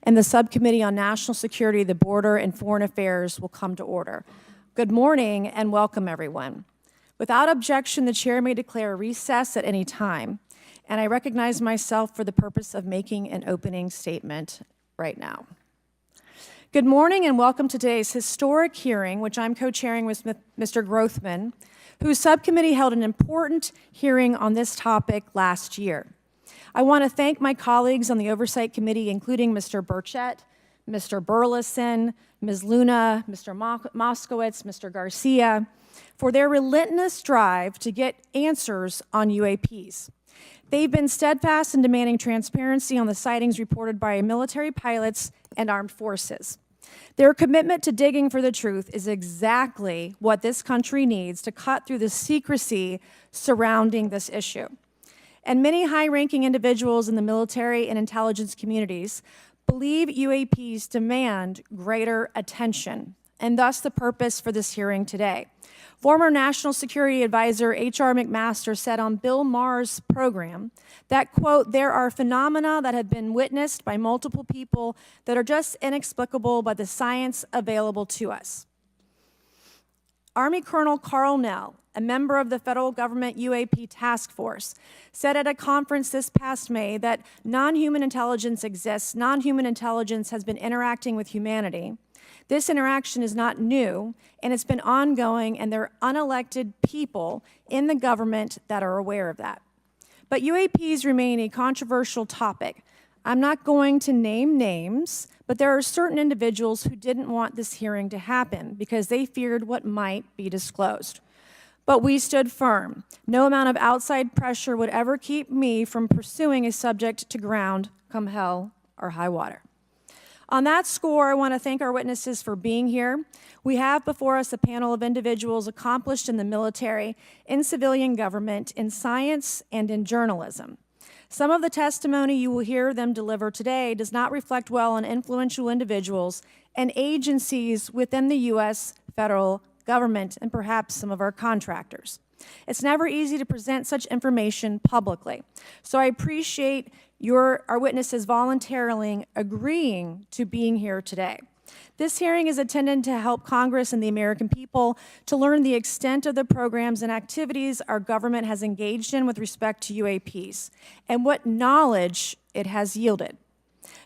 and the Subcommittee on National Security, the Border, and Foreign Affairs will come to order. Good morning and welcome, everyone. Without objection, the chair may declare a recess at any time, and I recognize myself for the purpose of making an opening statement right now. Good morning and welcome to today's historic hearing, which I'm co-chairing with Mr. Grothman, whose subcommittee held an important hearing on this topic last year. I want to thank my colleagues on the Oversight Committee, including Mr. Burchett, Mr. Burleson, Ms. Luna, Mr. Moskowitz, Mr. Garcia, for their relentless drive to get answers on UAPs. They've been steadfast in demanding transparency on the sightings reported by military pilots and armed forces. Their commitment to digging for the truth is exactly what this country needs to cut through the secrecy surrounding this issue. And many high-ranking individuals in the military and intelligence communities believe UAPs demand greater attention, and thus the purpose for this hearing today. Former National Security Advisor H.R. McMaster said on Bill Maher's program that, quote, "there are phenomena that have been witnessed by multiple people that are just inexplicable by the science available to us." Army Colonel Carl Nell, a member of the federal government UAP task force, said at a conference this past May that non-human intelligence exists, non-human intelligence has been interacting with humanity. This interaction is not new, and it's been ongoing, and there are unelected people in the government that are aware of that. But UAPs remain a controversial topic. I'm not going to name names, but there are certain individuals who didn't want this hearing to happen because they feared what might be disclosed. But we stood firm. No amount of outside pressure would ever keep me from pursuing a subject to ground, come hell or high water. On that score, I want to thank our witnesses for being here. We have before us a panel of individuals accomplished in the military, in civilian government, in science, and in journalism. Some of the testimony you will hear them deliver today does not reflect well on influential individuals and agencies within the U.S. federal government and perhaps some of our contractors. It's never easy to present such information publicly. So I appreciate our witnesses voluntarily agreeing to being here today. This hearing is intended to help Congress and the American people to learn the extent of the programs and activities our government has engaged in with respect to UAPs and what knowledge it has yielded.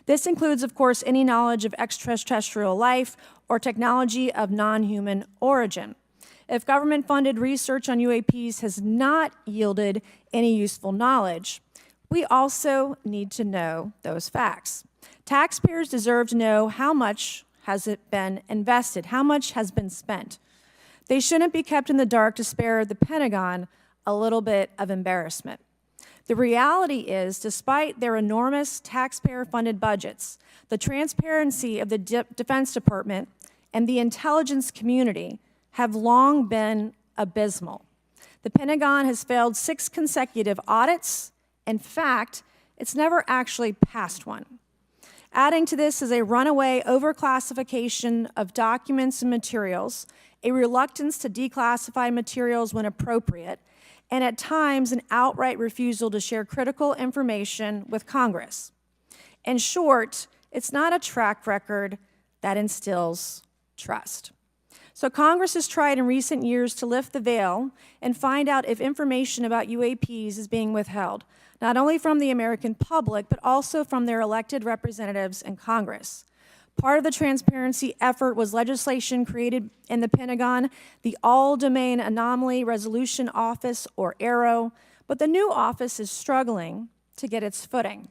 This includes, of course, any knowledge of extraterrestrial life or technology of non-human origin. If government-funded research on UAPs has not yielded any useful knowledge, we also need to know those facts. Taxpayers deserve to know how much has it been invested, how much has been spent. They shouldn't be kept in the dark to spare the Pentagon a little bit of embarrassment. The reality is, despite their enormous taxpayer-funded budgets, the transparency of the Defense Department and the intelligence community have long been abysmal. The Pentagon has failed 6 consecutive audits. In fact, it's never actually passed one. Adding to this is a runaway overclassification of documents and materials, a reluctance to declassify materials when appropriate, and at times an outright refusal to share critical information with Congress. In short, it's not a track record that instills trust. So Congress has tried in recent years to lift the veil and find out if information about UAPs is being withheld, not only from the American public, but also from their elected representatives in Congress. Part of the transparency effort was legislation created in the Pentagon, the All-Domain Anomaly Resolution Office, or AARO, but the new office is struggling to get its footing.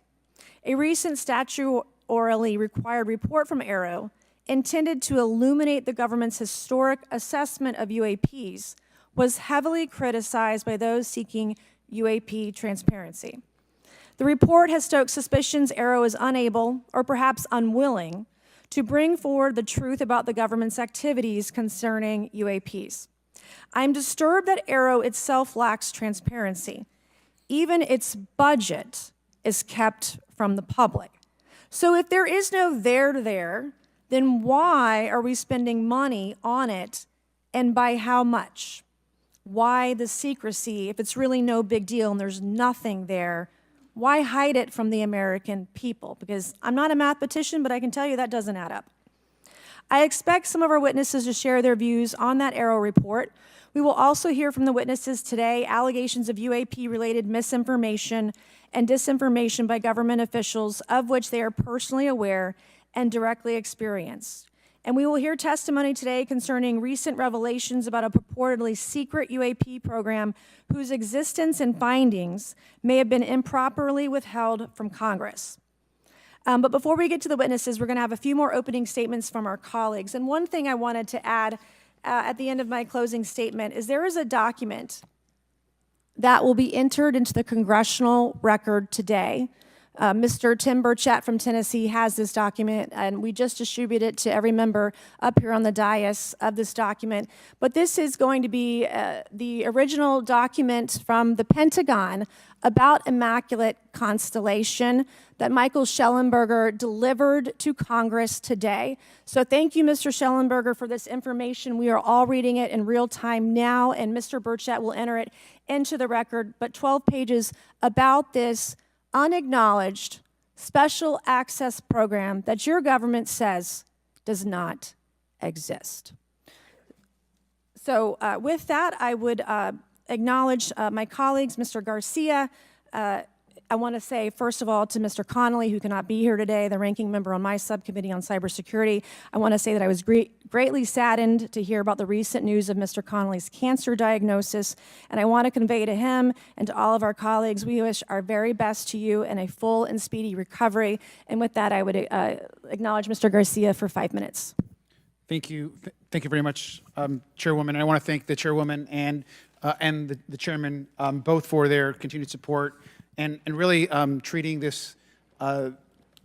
A recent statutorily required report from AARO, intended to illuminate the government's historic assessment of UAPs, was heavily criticized by those seeking UAP transparency. The report has stoked suspicions AARO is unable, or perhaps unwilling, to bring forward the truth about the government's activities concerning UAPs. I'm disturbed that AARO itself lacks transparency. Even its budget is kept from the public. So if there is no there, then why are we spending money on it, and by how much? Why the secrecy if it's really no big deal and there's nothing there Why hide it from the American people? Because I'm not a mathematician, but I can tell you that doesn't add up. I expect some of our witnesses to share their views on that AARO report. We will also hear from the witnesses today allegations of UAP-related misinformation and disinformation by government officials of which they are personally aware and directly experienced. And we will hear testimony today concerning recent revelations about a purportedly secret UAP program whose existence and findings may have been improperly withheld from Congress. But before we get to the witnesses, we're going to have a few more opening statements from our colleagues. And one thing I wanted to add at the end of my closing statement is there is a document that will be entered into the congressional record today. Mr. Tim Burchett from Tennessee has this document, and we just distributed it to every member up here on the dais of this document. But this is going to be the original document from the Pentagon about Immaculate Constellation that Michael Schellenberger delivered to Congress today. So thank you, Mr. Schellenberger, for this information. We are all reading it in real time now, and Mr. Burchett will enter it into the record. But 12 pages about this unacknowledged special access program that your government says does not exist. So with that, I would acknowledge my colleagues, Mr. Garcia. I want to say, first of all, to Mr. Connolly, who cannot be here today, the ranking member on my subcommittee on cybersecurity, I want to say that I was greatly saddened to hear about the recent news of Mr. Connolly's cancer diagnosis, and I want to convey to him and to all of our colleagues, we wish our very best to you and a full and speedy recovery. And with that, I would acknowledge Mr. Garcia for 5 minutes. Thank you. Thank you very much, Chairwoman. And I want to thank the Chairwoman and the Chairman both for their continued support and really treating this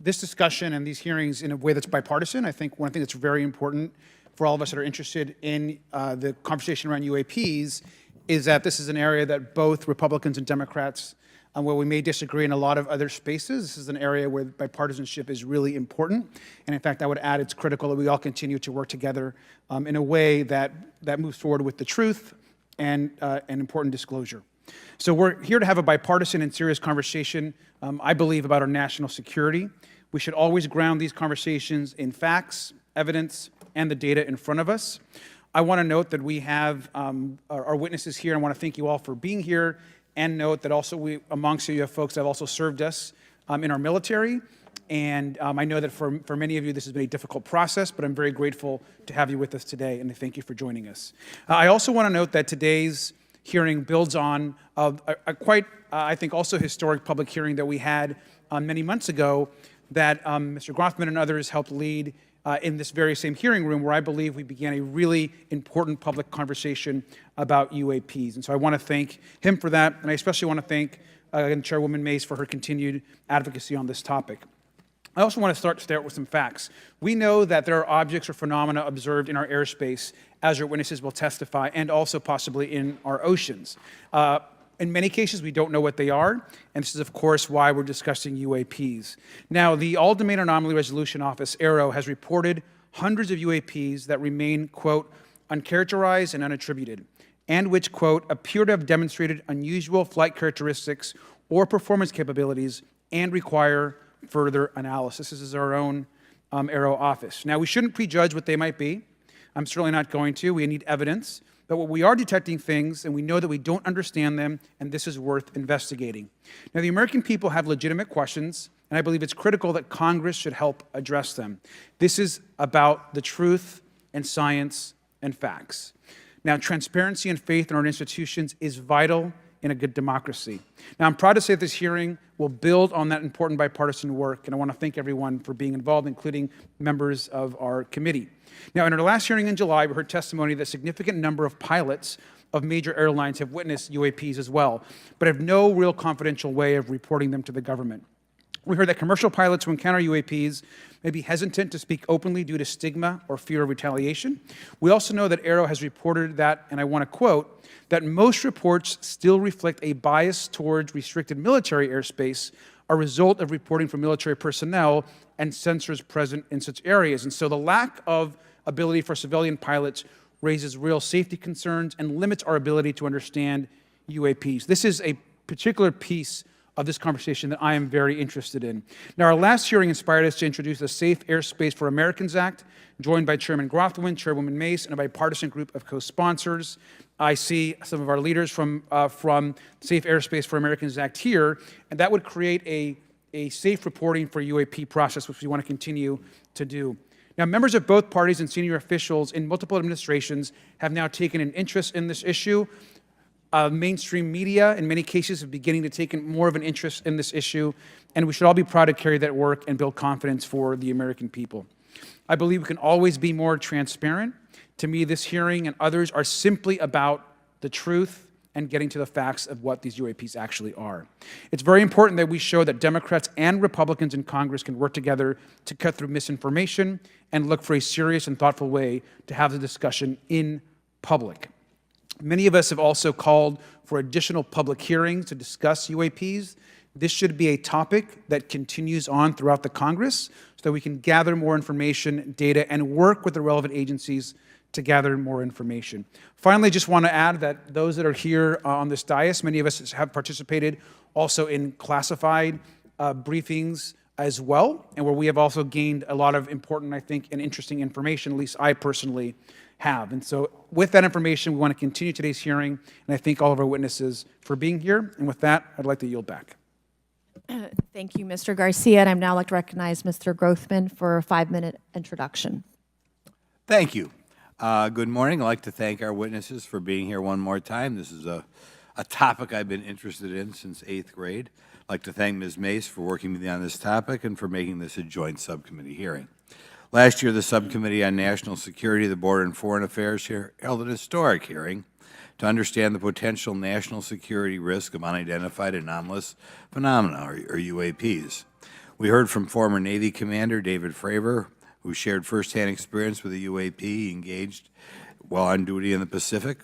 discussion and these hearings in a way that's bipartisan. I think one thing that's very important for all of us that are interested in the conversation around UAPs is that this is an area that both Republicans and Democrats, where we may disagree in a lot of other spaces, this is an area where bipartisanship is really important. And in fact, I would add it's critical that we all continue to work together in a way that moves forward with the truth and important disclosure. So we're here to have a bipartisan and serious conversation, I believe, about our national security. We should always ground these conversations in facts, evidence, and the data in front of us. I want to note that we have our witnesses here, and I want to thank you all for being here, and note that also amongst you have folks that have also served us in our military. And I know that for many of you, this has been a difficult process, but I'm very grateful to have you with us today, and thank you for joining us. I also want to note that today's hearing builds on a quite, I think, also historic public hearing that we had many months ago that Mr. Grothman and others helped lead in this very same hearing room, where I believe we began a really important public conversation about UAPs. And so I want to thank him for that, and I especially want to thank Chairwoman Mays for her continued advocacy on this topic. I also want to start with some facts. We know that there are objects or phenomena observed in our airspace, as our witnesses will testify, and also possibly in our oceans. In many cases, we don't know what they are, and this is, of course, why we're discussing UAPs. Now, the All-Domain Anomaly Resolution Office, AARO, has reported hundreds of UAPs that remain, quote, uncharacterized and unattributed, and which, quote, appear to have demonstrated unusual flight characteristics or performance capabilities and require further analysis. This is our own AARO office. Now, we shouldn't prejudge what they might be. I'm certainly not going to. We need evidence. But what we are detecting things, and we know that we don't understand them, and this is worth investigating. Now, the American people have legitimate questions, and I believe it's critical that Congress should help address them. This is about the truth and science and facts. Now, transparency and faith in our institutions is vital in a good democracy. Now, I'm proud to say that this hearing will build on that important bipartisan work, and I want to thank everyone for being involved, including members of our committee. Now, in our last hearing in July, we heard testimony that a significant number of pilots of major airlines have witnessed UAPs as well, but have no real confidential way of reporting them to the government. We heard that commercial pilots who encounter UAPs may be hesitant to speak openly due to stigma or fear of retaliation. We also know that AARO has reported that, and I want to quote, that most reports still reflect a bias towards restricted military airspace, a result of reporting from military personnel and sensors present in such areas. And so the lack of ability for civilian pilots raises real safety concerns and limits our ability to understand UAPs. This is a particular piece of this conversation that I am very interested in. Now, our last hearing inspired us to introduce the Safe Airspace for Americans Act, joined by Chairman Grothwin, Chairwoman Mace, and a bipartisan group of co-sponsors. I see some of our leaders from Safe Airspace for Americans Act here, and that would create a safe reporting for UAP process, which we want to continue to do. Now, members of both parties and senior officials in multiple administrations have now taken an interest in this issue. Mainstream media, in many cases, are beginning to take more of an interest in this issue, and we should all be proud to carry that work and build confidence for the American people. I believe we can always be more transparent. To me, this hearing and others are simply about the truth and getting to the facts of what these UAPs actually are. It's very important that we show that Democrats and Republicans in Congress can work together to cut through misinformation and look for a serious and thoughtful way to have the discussion in public. Many of us have also called for additional public hearings to discuss UAPs. This should be a topic that continues on throughout the Congress so that we can gather more information, data, and work with the relevant agencies to gather more information. Finally, just want to add that those that are here on this dais, many of us have participated also in classified briefings as well, and where we have also gained a lot of important, I think, and interesting information, at least I personally have. And so with that information, we want to continue today's hearing, and I thank all of our witnesses for being here. And with that, I'd like to yield back. Thank you, Mr. Garcia, and I'd now like to recognize Mr. Grothman for a 5-minute introduction. Thank you. Good morning. I'd like to thank our witnesses for being here one more time. This is a topic I've been interested in since 8th grade. I'd like to thank Ms. Mace for working with me on this topic and for making this a joint subcommittee hearing. Last year, the Subcommittee on National Security, the Border and Foreign Affairs held an historic hearing to understand the potential national security risk of unidentified anomalous phenomena, or UAPs. We heard from former Navy Commander David Fravor, who shared firsthand experience with a UAP he engaged while on duty in the Pacific.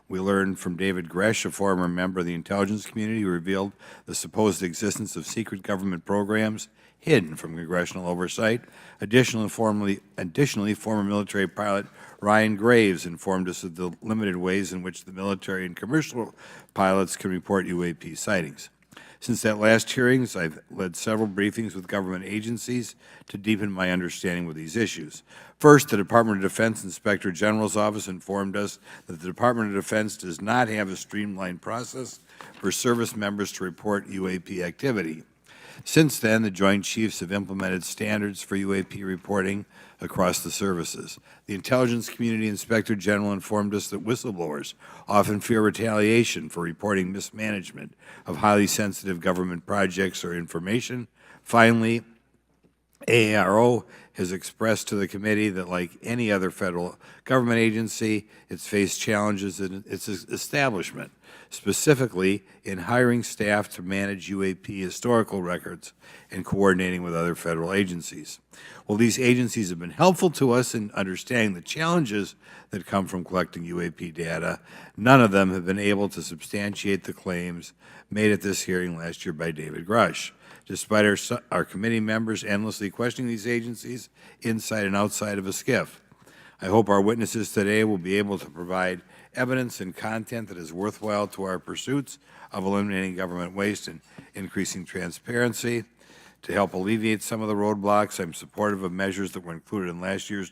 We learned from David Gresh, a former member of the intelligence community, who revealed the supposed existence of secret government programs hidden from congressional oversight. Additionally, former military pilot Ryan Graves informed us of the limited ways in which the military and commercial pilots can report UAP sightings. Since that last hearings, I've led several briefings with government agencies to deepen my understanding with these issues. First, the Department of Defense Inspector General's Office informed us that the Department of Defense does not have a streamlined process for service members to report UAP activity. Since then, the Joint Chiefs have implemented standards for UAP reporting across the services. The Intelligence Community Inspector General informed us that whistleblowers often fear retaliation for reporting mismanagement of highly sensitive government projects or information. Finally, AARO has expressed to the committee that, like any other federal government agency, it's faced challenges in its establishment, specifically in hiring staff to manage UAP historical records and coordinating with other federal agencies. While these agencies have been helpful to us in understanding the challenges that come from collecting UAP data, none of them have been able to substantiate the claims made at this hearing last year by David Grush. Despite our committee members endlessly questioning these agencies inside and outside of a SCIF, I hope our witnesses today will be able to provide evidence and content that is worthwhile to our pursuits of eliminating government waste and increasing transparency. To help alleviate some of the roadblocks, I'm supportive of measures that were included in last year's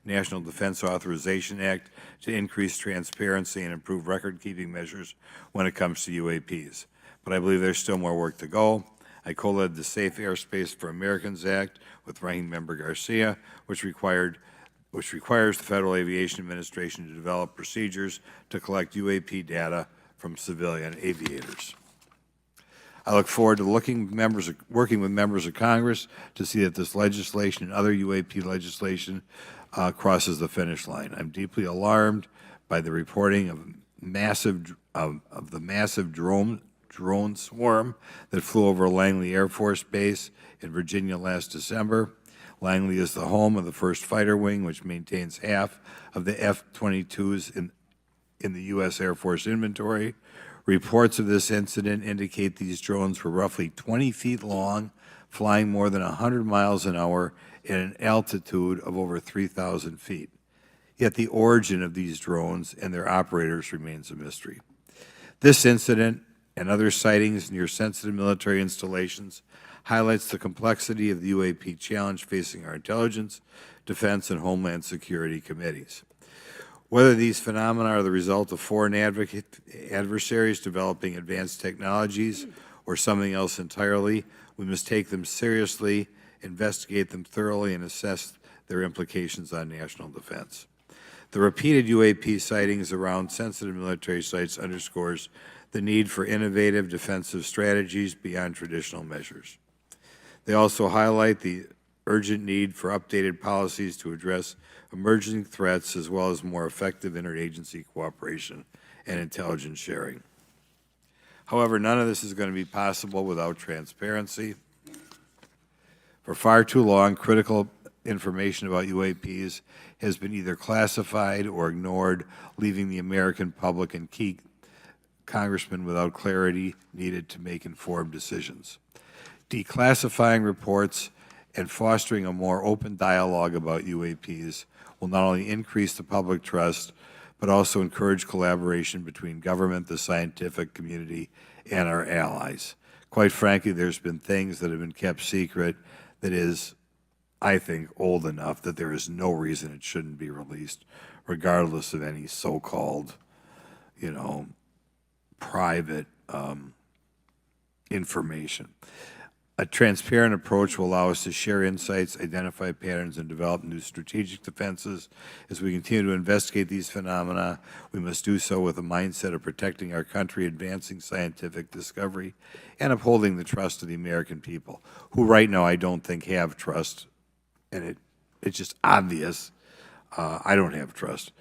National Defense Authorization Act to increase transparency and improve record-keeping measures when it comes to UAPs. But I believe there's still more work to go. I co-led the Safe Airspace for Americans Act with Ranking Member Garcia, which requires the Federal Aviation Administration to develop procedures to collect UAP data from civilian aviators. I look forward to working with members of Congress to see that this legislation and other UAP legislation crosses the finish line. I'm deeply alarmed by the reporting of the massive drone swarm that flew over Langley Air Force Base in Virginia last December. Langley is the home of the 1st Fighter Wing, which maintains half of the F-22s in the U.S. Air Force inventory. Reports of this incident indicate these drones were roughly 20 feet long, flying more than 100 miles an hour at an altitude of over 3,000 feet. Yet the origin of these drones and their operators remains a mystery. This incident and other sightings near sensitive military installations highlights the complexity of the UAP challenge facing our intelligence, defense, and homeland security committees. Whether these phenomena are the result of foreign adversaries developing advanced technologies or something else entirely, we must take them seriously, investigate them thoroughly, and assess their implications on national defense. The repeated UAP sightings around sensitive military sites underscores the need for innovative defensive strategies beyond traditional measures. They also highlight the urgent need for updated policies to address emerging threats as well as more effective interagency cooperation and intelligence sharing. However, none of this is going to be possible without transparency. For far too long, critical information about UAPs has been either classified or ignored, leaving the American public and key congressmen without clarity needed to make informed decisions. Declassifying reports and fostering a more open dialogue about UAPs will not only increase the public trust, but also encourage collaboration between government, the scientific community, and our allies. Quite frankly, there's been things that have been kept secret that is, I think, old enough that there is no reason it shouldn't be released, regardless of any so-called, private information. A transparent approach will allow us to share insights, identify patterns, and develop new strategic defenses. As we continue to investigate these phenomena, we must do so with a mindset of protecting our country, advancing scientific discovery, and upholding the trust of the American people, who right now I don't think have trust, and it's just obvious I don't have trust.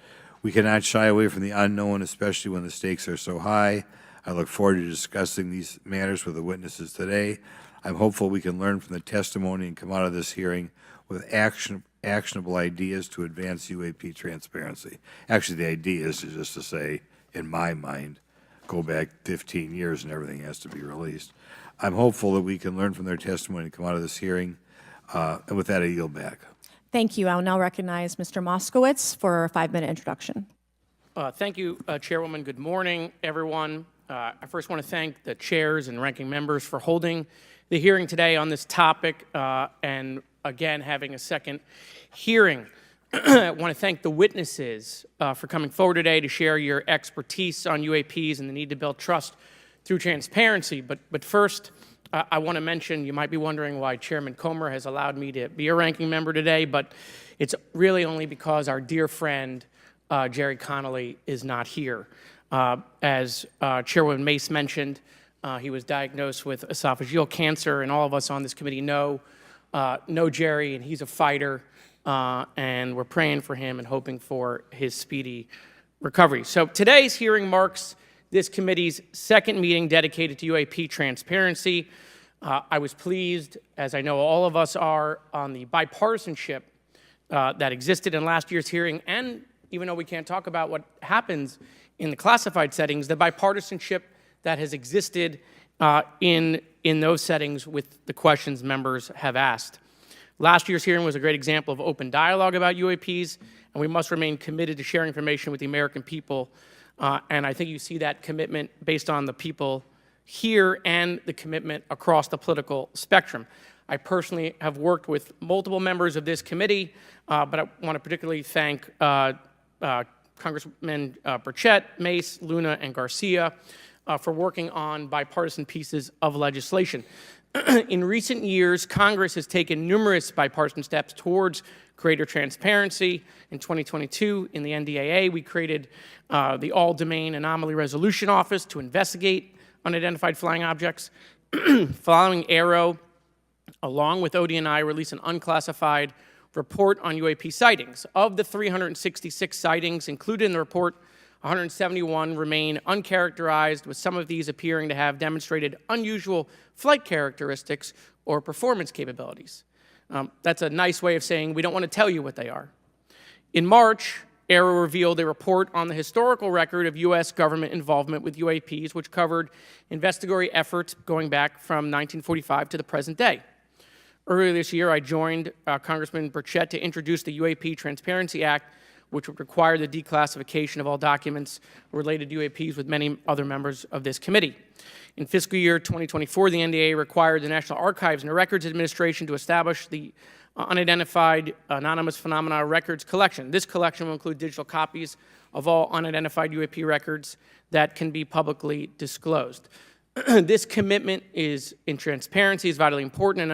We cannot shy away from the unknown, especially when the stakes are so high. I look forward to discussing these matters with the witnesses today. I'm hopeful we can learn from the testimony and come out of this hearing with actionable ideas to advance UAP transparency. Actually, the idea is just to say, in my mind, go back 15 years and everything has to be released. I'm hopeful that we can learn from their testimony and come out of this hearing. And with that, I yield back. Thank you. I will now recognize Mr. Moskowitz for a 5-minute introduction. Thank you, Chairwoman. Good morning, everyone. I first want to thank the chairs and ranking members for holding the hearing today on this topic and, again, having a second hearing. I want to thank the witnesses for coming forward today to share your expertise on UAPs and the need to build trust through transparency. But first, I want to mention, you might be wondering why Chairman Comer has allowed me to be a ranking member today, but it's really only because our dear friend, Jerry Connolly, is not here. As Chairwoman Mace mentioned, he was diagnosed with esophageal cancer, and all of us on this committee know Jerry, and he's a fighter, and we're praying for him and hoping for his speedy recovery. So today's hearing marks this committee's second meeting dedicated to UAP transparency. I was pleased, as I know all of us are, on the bipartisanship that existed in last year's hearing, and even though we can't talk about what happens in the classified settings, the bipartisanship that has existed in those settings with the questions members have asked. Last year's hearing was a great example of open dialogue about UAPs, and we must remain committed to sharing information with the American people. And I think you see that commitment based on the people here and the commitment across the political spectrum. I personally have worked with multiple members of this committee, but I want to particularly thank Congressman Burchett, Mace, Luna, and Garcia for working on bipartisan pieces of legislation. In recent years, Congress has taken numerous bipartisan steps towards greater transparency. In 2022, in the NDAA, we created the All-Domain Anomaly Resolution Office to investigate unidentified flying objects. Following Arrow, along with ODNI, released an unclassified report on UAP sightings. Of the 366 sightings included in the report, 171 remain uncharacterized, with some of these appearing to have demonstrated unusual flight characteristics or performance capabilities. That's a nice way of saying we don't want to tell you what they are. In March, Arrow revealed a report on the historical record of U.S. government involvement with UAPs, which covered investigatory efforts going back from 1945 to the present day. Earlier this year, I joined Congressman Burchett to introduce the UAP Transparency Act, which would require the declassification of all documents related to UAPs with many other members of this committee. In fiscal year 2024, the NDA required the National Archives and Records Administration to establish the Unidentified Anomalous Phenomena Records Collection. This collection will include digital copies of all unidentified UAP records that can be publicly disclosed. This commitment in transparency is vitally important,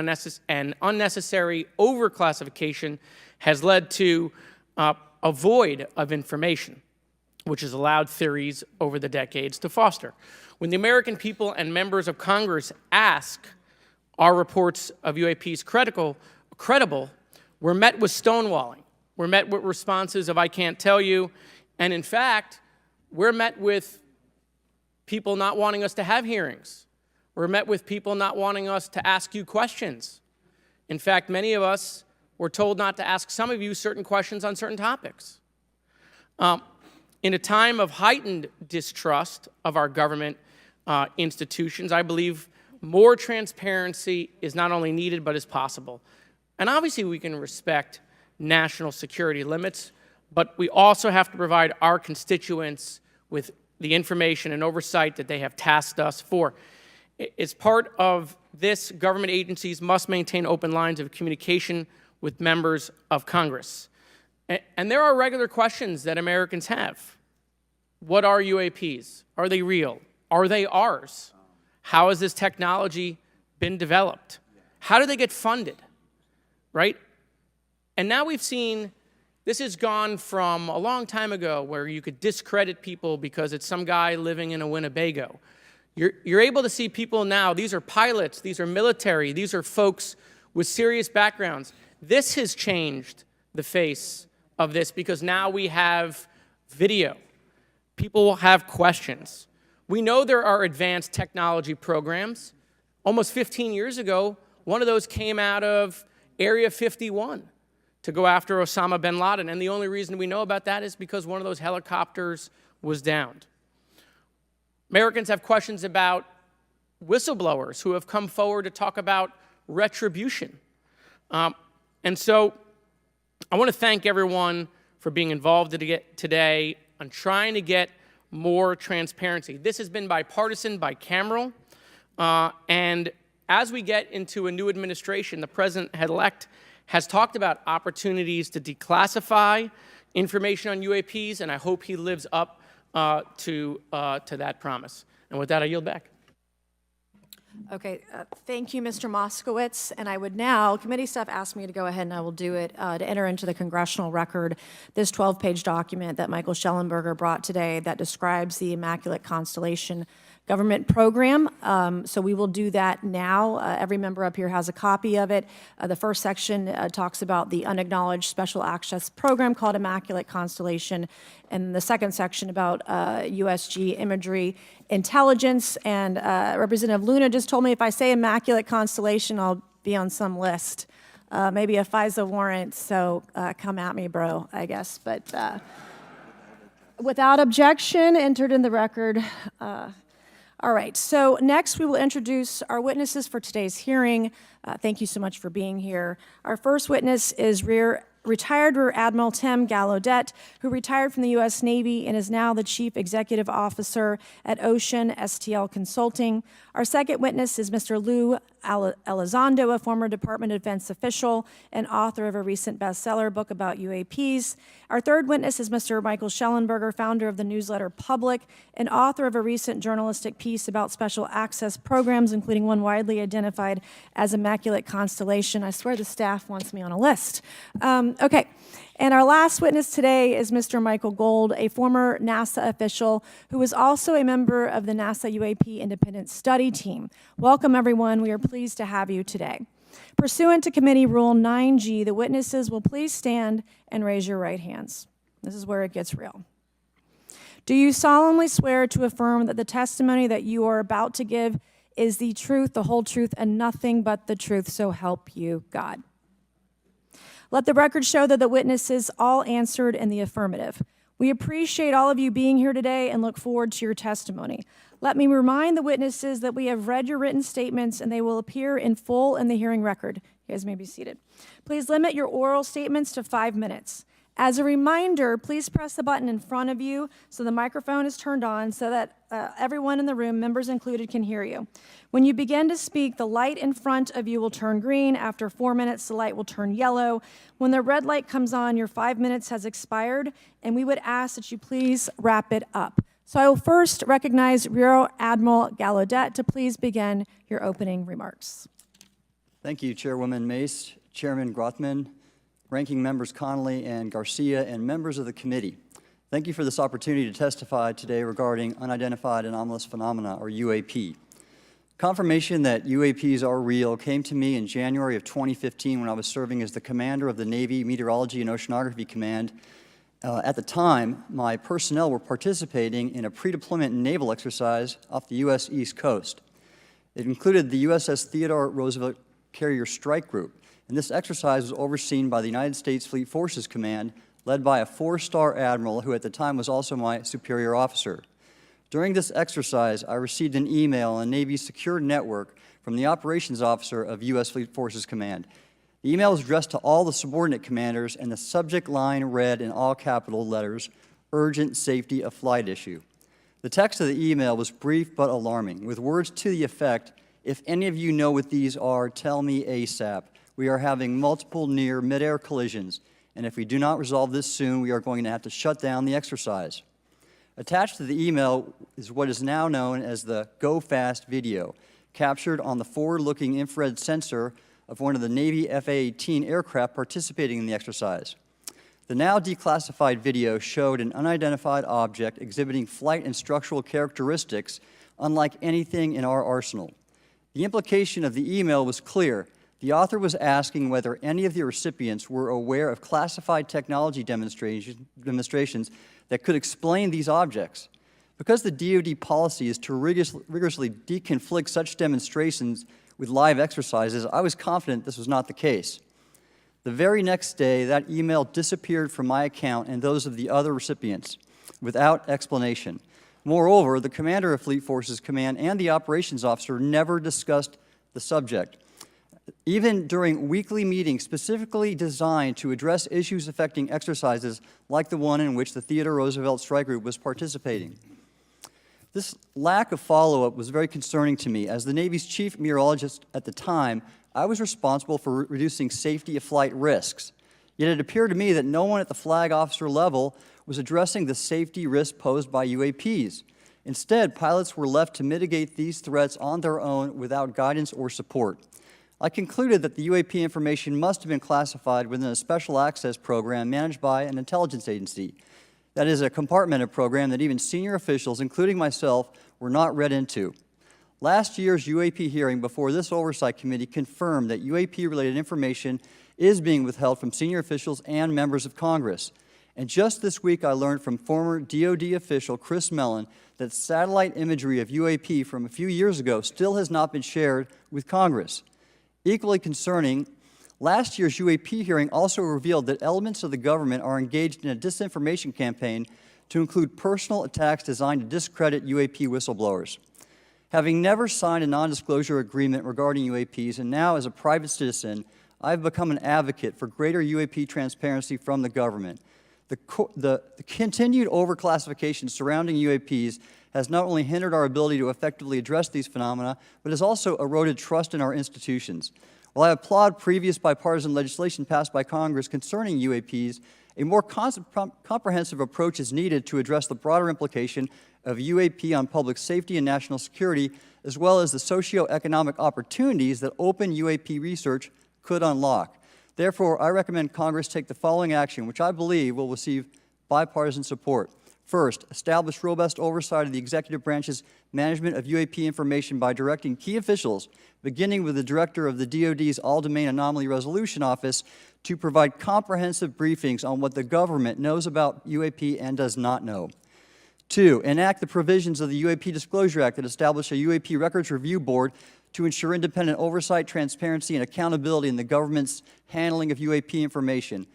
and unnecessary overclassification has led to a void of information, which has allowed theories over the decades to foster. When the American people and members of Congress ask, are reports of UAPs credible, we're met with stonewalling. We're met with responses of, I can't tell you. And in fact, we're met with people not wanting us to have hearings. We're met with people not wanting us to ask you questions. In fact, many of us were told not to ask some of you certain questions on certain topics. In a time of heightened distrust of our government institutions, I believe more transparency is not only needed, but is possible. And obviously, we can respect national security limits, but we also have to provide our constituents with the information and oversight that they have tasked us for. As part of this, government agencies must maintain open lines of communication with members of Congress. And there are regular questions that Americans have. What are UAPs? Are they real? Are they ours? How has this technology been developed? How do they get funded? Right? And now we've seen this has gone from a long time ago where you could discredit people because it's some guy living in a Winnebago. You're able to see people now, these are pilots, these are military, these are folks with serious backgrounds. This has changed the face of this because now we have video. People will have questions. We know there are advanced technology programs. Almost 15 years ago, one of those came out of Area 51 to go after Osama bin Laden. And the only reason we know about that is because one of those helicopters was downed. Americans have questions about whistleblowers who have come forward to talk about retribution. And so I want to thank everyone for being involved today on trying to get more transparency. This has been bipartisan, bicameral, and as we get into a new administration, the president-elect has talked about opportunities to declassify information on UAPs, and I hope he lives up to that promise. And with that, I yield back. Okay, thank you, Mr. Moskowitz. And I would now, committee staff asked me to go ahead and I will do it, to enter into the congressional record this 12-page document that Michael Schellenberger brought today that describes the Immaculate Constellation government program. So we will do that now. Every member up here has a copy of it. The first section talks about the unacknowledged special access program called Immaculate Constellation, and the second section about USG imagery intelligence. And Representative Luna just told me if I say Immaculate Constellation, I'll be on some list. Maybe a FISA warrant, so come at me, bro, I guess. But without objection, entered in the record. All right, so next we will introduce our witnesses for today's hearing. Thank you so much for being here. Our first witness is retired Rear Admiral Tim Gallaudet, who retired from the U.S. Navy and is now the Chief Executive Officer at Ocean STL Consulting. Our second witness is Mr. Lou Elizondo, a former Department of Defense official and author of a recent bestseller book about UAPs. Our third witness is Mr. Michael Schellenberger, founder of the newsletter Public and author of a recent journalistic piece about special access programs, including one widely identified as Immaculate Constellation. I swear the staff wants me on a list. Okay, and our last witness today is Mr. Michael Gold, a former NASA official who is also a member of the NASA UAP Independent Study Team. Welcome, everyone. We are pleased to have you today. Pursuant to Committee Rule 9G, the witnesses will please stand and raise your right hands. This is where it gets real. Do you solemnly swear to affirm that the testimony that you are about to give is the truth, the whole truth, and nothing but the truth, so help you God? Let the record show that the witnesses all answered in the affirmative. We appreciate all of you being here today and look forward to your testimony. Let me remind the witnesses that we have read your written statements and they will appear in full in the hearing record. You guys may be seated. Please limit your oral statements to 5 minutes. As a reminder, please press the button in front of you so the microphone is turned on so that everyone in the room, members included, can hear you. When you begin to speak, the light in front of you will turn green. After 4 minutes, the light will turn yellow. When the red light comes on, your 5 minutes has expired, and we would ask that you please wrap it up. So I will first recognize Rear Admiral Gallaudet to please begin your opening remarks. Thank you, Chairwoman Mace, Chairman Grothman, Ranking Members Connolly and Garcia, and members of the committee. Thank you for this opportunity to testify today regarding Unidentified Anomalous Phenomena, or UAP. Confirmation that UAPs are real came to me in January of 2015 when I was serving as the commander of the Navy Meteorology and Oceanography Command. At the time, my personnel were participating in a pre-deployment naval exercise off the U.S. East Coast. It included the USS Theodore Roosevelt Carrier Strike Group, and this exercise was overseen by the United States Fleet Forces Command, led by a 4-star admiral who at the time was also my superior officer. During this exercise, I received an email on the Navy's secure network from the operations officer of U.S. Fleet Forces Command. The email was addressed to all the subordinate commanders, and the subject line read in all capital letters, "Urgent Safety of Flight Issue." The text of the email was brief but alarming, with words to the effect, "If any of you know what these are, tell me ASAP. We are having multiple near mid-air collisions, and if we do not resolve this soon, we are going to have to shut down the exercise." Attached to the email is what is now known as the Go Fast video, captured on the forward-looking infrared sensor of one of the Navy F-A-18 aircraft participating in the exercise. The now declassified video showed an unidentified object exhibiting flight and structural characteristics unlike anything in our arsenal. The implication of the email was clear. The author was asking whether any of the recipients were aware of classified technology demonstrations that could explain these objects. Because the DoD policy is to rigorously deconflict such demonstrations with live exercises, I was confident this was not the case. The very next day, that email disappeared from my account and those of the other recipients without explanation. Moreover, the commander of Fleet Forces Command and the operations officer never discussed the subject. Even during weekly meetings specifically designed to address issues affecting exercises like the one in which the Theodore Roosevelt Strike Group was participating. This lack of follow-up was very concerning to me. As the Navy's chief meteorologist at the time, I was responsible for reducing safety of flight risks. Yet it appeared to me that no one at the flag officer level was addressing the safety risk posed by UAPs. Instead, pilots were left to mitigate these threats on their own without guidance or support. I concluded that the UAP information must have been classified within a special access program managed by an intelligence agency. That is a compartmented program that even senior officials, including myself, were not read into. Last year's UAP hearing before this Oversight Committee confirmed that UAP-related information is being withheld from senior officials and members of Congress. And just this week, I learned from former DoD official Chris Mellon that satellite imagery of UAP from a few years ago still has not been shared with Congress. Equally concerning, last year's UAP hearing also revealed that elements of the government are engaged in a disinformation campaign to include personal attacks designed to discredit UAP whistleblowers. Having never signed a non-disclosure agreement regarding UAPs, and now as a private citizen, I've become an advocate for greater UAP transparency from the government. The continued overclassification surrounding UAPs has not only hindered our ability to effectively address these phenomena, but has also eroded trust in our institutions. While I applaud previous bipartisan legislation passed by Congress concerning UAPs, a more comprehensive approach is needed to address the broader implication of UAP on public safety and national security, as well as the socioeconomic opportunities that open UAP research could unlock. Therefore, I recommend Congress take the following action, which I believe will receive bipartisan support. First, establish robust oversight of the executive branch's management of UAP information by directing key officials, beginning with the director of the DoD's All-Domain Anomaly Resolution Office, to provide comprehensive briefings on what the government knows about UAP and does not know. Two, enact the provisions of the UAP Disclosure Act that establish a UAP Records Review Board to ensure independent oversight, transparency, and accountability in the government's handling of UAP information.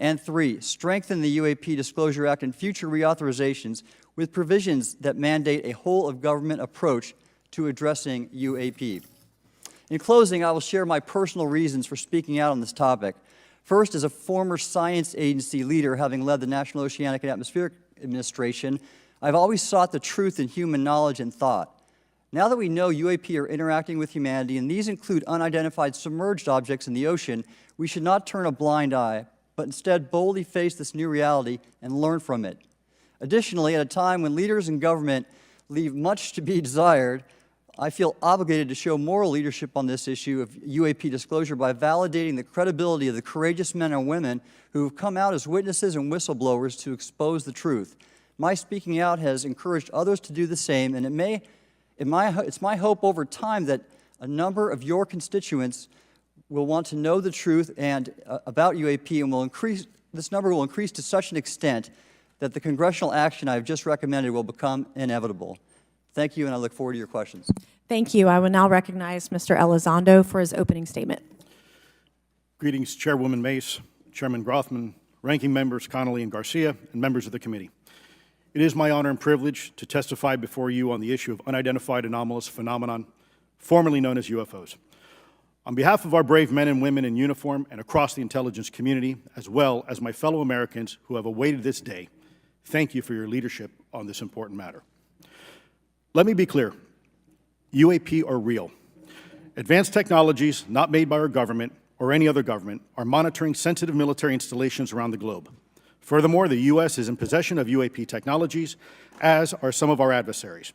And three, strengthen the UAP Disclosure Act and future reauthorizations with provisions that mandate a whole-of-government approach to addressing UAP. In closing, I will share my personal reasons for speaking out on this topic. First, as a former science agency leader, having led the National Oceanic and Atmospheric Administration, I've always sought the truth in human knowledge and thought. Now that we know UAP are interacting with humanity, and these include unidentified submerged objects in the ocean, we should not turn a blind eye, but instead boldly face this new reality and learn from it. Additionally, at a time when leaders in government leave much to be desired, I feel obligated to show moral leadership on this issue of UAP disclosure by validating the credibility of the courageous men and women who have come out as witnesses and whistleblowers to expose the truth. My speaking out has encouraged others to do the same, and it's my hope over time that a number of your constituents will want to know the truth and about UAP, and this number will increase to such an extent that the congressional action I've just recommended will become inevitable. Thank you, and I look forward to your questions. Thank you. I will now recognize Mr. Elizondo for his opening statement. Greetings, Chairwoman Mace, Chairman Grothman, Ranking Members Connolly and Garcia, and members of the committee. It is my honor and privilege to testify before you on the issue of unidentified anomalous phenomenon, formerly known as UFOs. On behalf of our brave men and women in uniform and across the intelligence community, as well as my fellow Americans who have awaited this day, thank you for your leadership on this important matter. Let me be clear, UAP are real. Advanced technologies not made by our government or any other government are monitoring sensitive military installations around the globe. Furthermore, the U.S. is in possession of UAP technologies, as are some of our adversaries.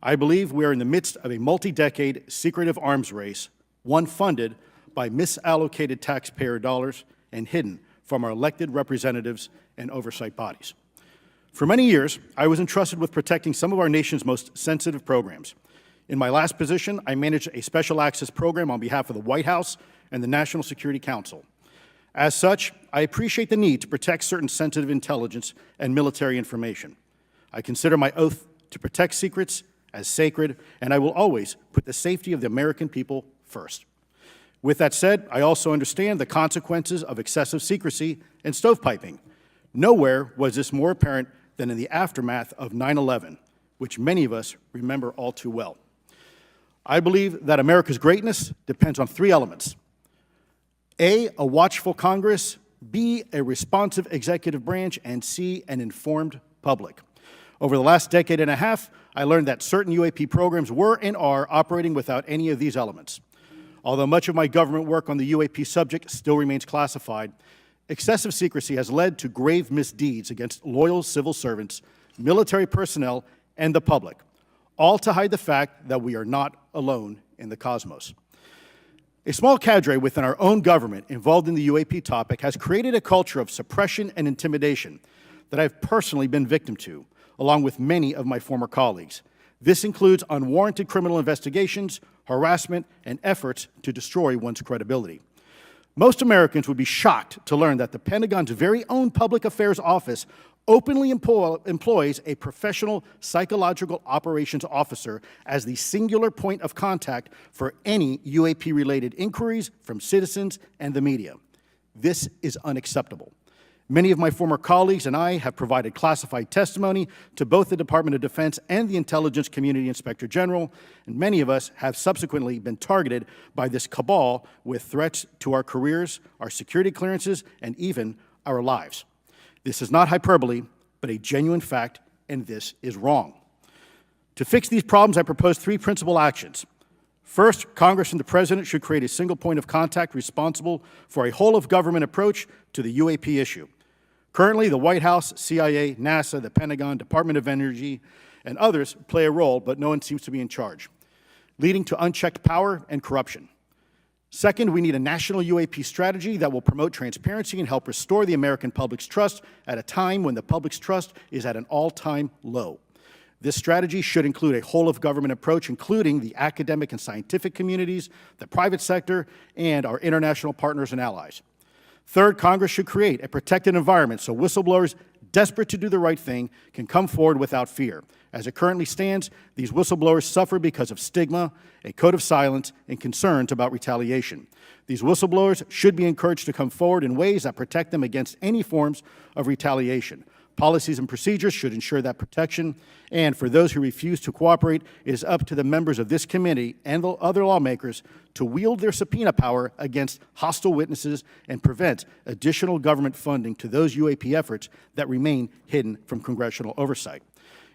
I believe we are in the midst of a multi-decade secretive arms race, one funded by misallocated taxpayer dollars and hidden from our elected representatives and oversight bodies. For many years, I was entrusted with protecting some of our nation's most sensitive programs. In my last position, I managed a special access program on behalf of the White House and the National Security Council. As such, I appreciate the need to protect certain sensitive intelligence and military information. I consider my oath to protect secrets as sacred, and I will always put the safety of the American people first. With that said, I also understand the consequences of excessive secrecy and stovepiping. Nowhere was this more apparent than in the aftermath of 9/11, which many of us remember all too well. I believe that America's greatness depends on three elements: A, a watchful Congress, B, a responsive executive branch, and C, an informed public. Over the last decade and a half, I learned that certain UAP programs were and are operating without any of these elements. Although much of my government work on the UAP subject still remains classified, excessive secrecy has led to grave misdeeds against loyal civil servants, military personnel, and the public, all to hide the fact that we are not alone in the cosmos. A small cadre within our own government involved in the UAP topic has created a culture of suppression and intimidation that I've personally been victim to, along with many of my former colleagues. This includes unwarranted criminal investigations, harassment, and efforts to destroy one's credibility. Most Americans would be shocked to learn that the Pentagon's very own Public Affairs Office openly employs a professional psychological operations officer as the singular point of contact for any UAP-related inquiries from citizens and the media. This is unacceptable. Many of my former colleagues and I have provided classified testimony to both the Department of Defense and the Intelligence Community Inspector General, and many of us have subsequently been targeted by this cabal with threats to our careers, our security clearances, and even our lives. This is not hyperbole, but a genuine fact, and this is wrong. To fix these problems, I propose three principal actions. First, Congress and the President should create a single point of contact responsible for a whole-of-government approach to the UAP issue. Currently, the White House, CIA, NASA, the Pentagon, Department of Energy, and others play a role, but no one seems to be in charge, leading to unchecked power and corruption. Second, we need a national UAP strategy that will promote transparency and help restore the American public's trust at a time when the public's trust is at an all-time low. This strategy should include a whole-of-government approach, including the academic and scientific communities, the private sector, and our international partners and allies. Third, Congress should create a protected environment so whistleblowers desperate to do the right thing can come forward without fear, As it currently stands, these whistleblowers suffer because of stigma, a code of silence, and concerns about retaliation. These whistleblowers should be encouraged to come forward in ways that protect them against any forms of retaliation. Policies and procedures should ensure that protection, and for those who refuse to cooperate, it is up to the members of this committee and the other lawmakers to wield their subpoena power against hostile witnesses and prevent additional government funding to those UAP efforts that remain hidden from congressional oversight.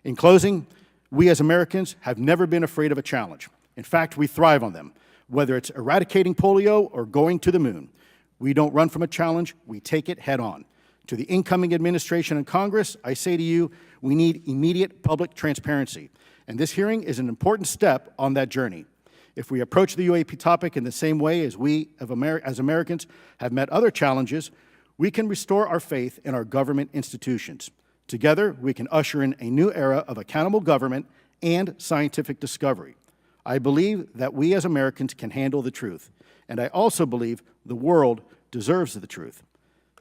In closing, we as Americans have never been afraid of a challenge. In fact, we thrive on them, whether it's eradicating polio or going to the moon. We don't run from a challenge, we take it head on. To the incoming administration and Congress, I say to you, we need immediate public transparency, and this hearing is an important step on that journey. If we approach the UAP topic in the same way as we, as Americans, have met other challenges, we can restore our faith in our government institutions. Together, we can usher in a new era of accountable government and scientific discovery. I believe that we as Americans can handle the truth, and I also believe the world deserves the truth.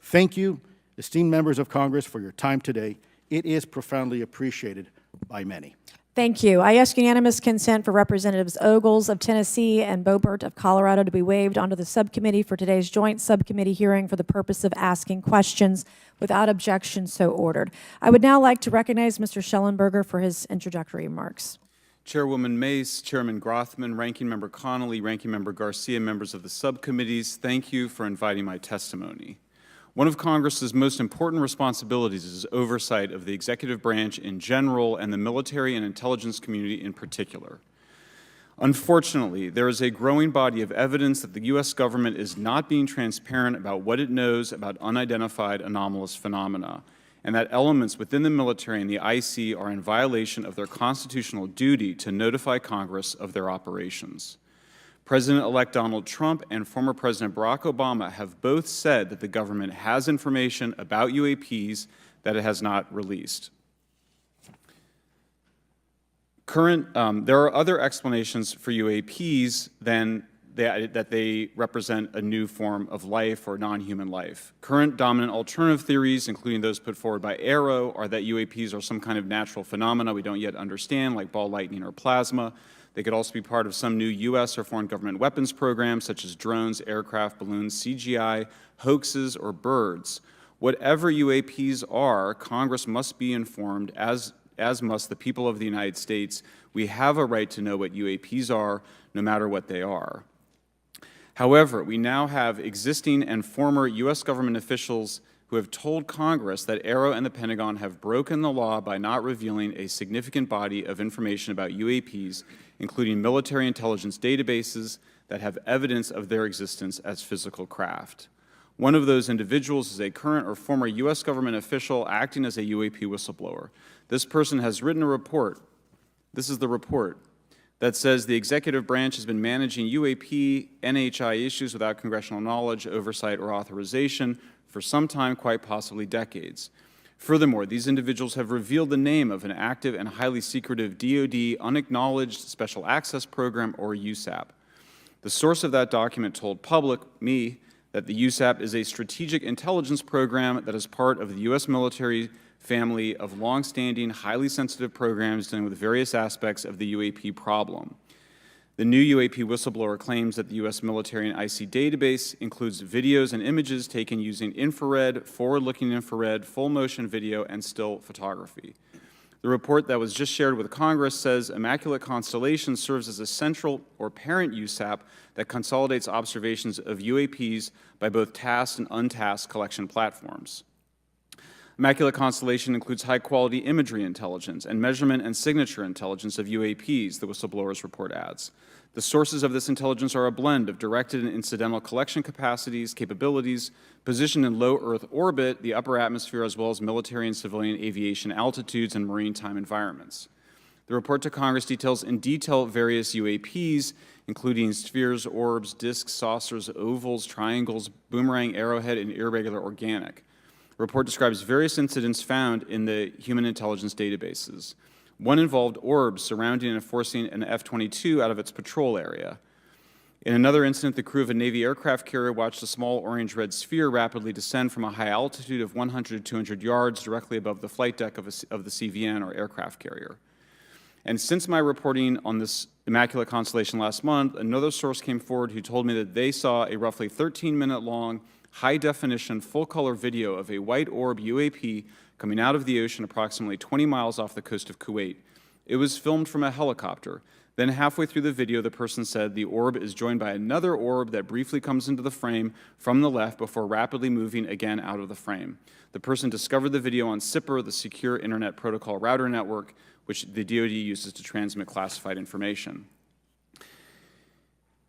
Thank you, esteemed members of Congress, for your time today. It is profoundly appreciated by many. Thank you. I ask unanimous consent for Representatives Ogles of Tennessee and Boebert of Colorado to be waived onto the subcommittee for today's joint subcommittee hearing for the purpose of asking questions. Without objection, so ordered. I would now like to recognize Mr. Schellenberger for his introductory remarks. Chairwoman Mace, Chairman Grothman, Ranking Member Connolly, Ranking Member Garcia, members of the subcommittees, thank you for inviting my testimony. One of Congress's most important responsibilities is oversight of the executive branch in general and the military and intelligence community in particular. Unfortunately, there is a growing body of evidence that the U.S. government is not being transparent about what it knows about unidentified anomalous phenomena, and that elements within the military and the IC are in violation of their constitutional duty to notify Congress of their operations. President-elect Donald Trump and former President Barack Obama have both said that the government has information about UAPs that it has not released. There are other explanations for UAPs than that they represent a new form of life or non-human life. Current dominant alternative theories, including those put forward by AARO, are that UAPs are some kind of natural phenomena we don't yet understand, like ball lightning or plasma. They could also be part of some new U.S. or foreign government weapons programs, such as drones, aircraft, balloons, CGI, hoaxes, or birds. Whatever UAPs are, Congress must be informed, as must the people of the United States. We have a right to know what UAPs are, no matter what they are. However, we now have existing and former U.S. government officials who have told Congress that AARO and the Pentagon have broken the law by not revealing a significant body of information about UAPs, including military intelligence databases that have evidence of their existence as physical craft. One of those individuals is a current or former U.S. government official acting as a UAP whistleblower. This person has written a report. This is the report that says the executive branch has been managing UAP, NHI issues without congressional knowledge, oversight, or authorization for some time, quite possibly decades. Furthermore, these individuals have revealed the name of an active and highly secretive DoD unacknowledged special access program, or USAP. The source of that document told me, that the USAP is a strategic intelligence program that is part of the U.S. military family of longstanding, highly sensitive programs dealing with various aspects of the UAP problem. The new UAP whistleblower claims that the U.S. military and IC database includes videos and images taken using infrared, forward-looking infrared, full-motion video, and still photography. The report that was just shared with Congress says Immaculate Constellation serves as a central or parent USAP that consolidates observations of UAPs by both tasked and untasked collection platforms. Immaculate Constellation includes high-quality imagery intelligence and measurement and signature intelligence of UAPs, the whistleblower's report adds. The sources of this intelligence are a blend of directed and incidental collection capabilities, positioned in low Earth orbit, the upper atmosphere, as well as military and civilian aviation altitudes and maritime environments. The report to Congress details in detail various UAPs, including spheres, orbs, disks, saucers, ovals, triangles, boomerang, arrowhead, and irregular organic. The report describes various incidents found in the human intelligence databases. One involved orbs surrounding and enforcing an F-22 out of its patrol area. In another incident, the crew of a Navy aircraft carrier watched a small orange-red sphere rapidly descend from a high altitude of 100 to 200 yards directly above the flight deck of the CVN, or aircraft carrier. And since my reporting on this immaculate constellation last month, another source came forward who told me that they saw a roughly 13-minute long, high-definition, full-color video of a white orb UAP coming out of the ocean approximately 20 miles off the coast of Kuwait. It was filmed from a helicopter. Then halfway through the video, the person said the orb is joined by another orb that briefly comes into the frame from the left before rapidly moving again out of the frame. The person discovered the video on SIPR, the Secure Internet Protocol Router Network, which the DoD uses to transmit classified information.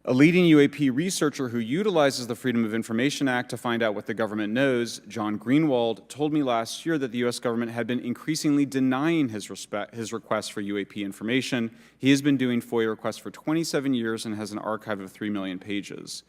A leading UAP researcher who utilizes the Freedom of Information Act to find out what the government knows, John Greenwald, told me last year that the U.S. government had been increasingly denying his requests for UAP information. He has been doing FOIA requests for 27 years and has an archive of 3 million pages.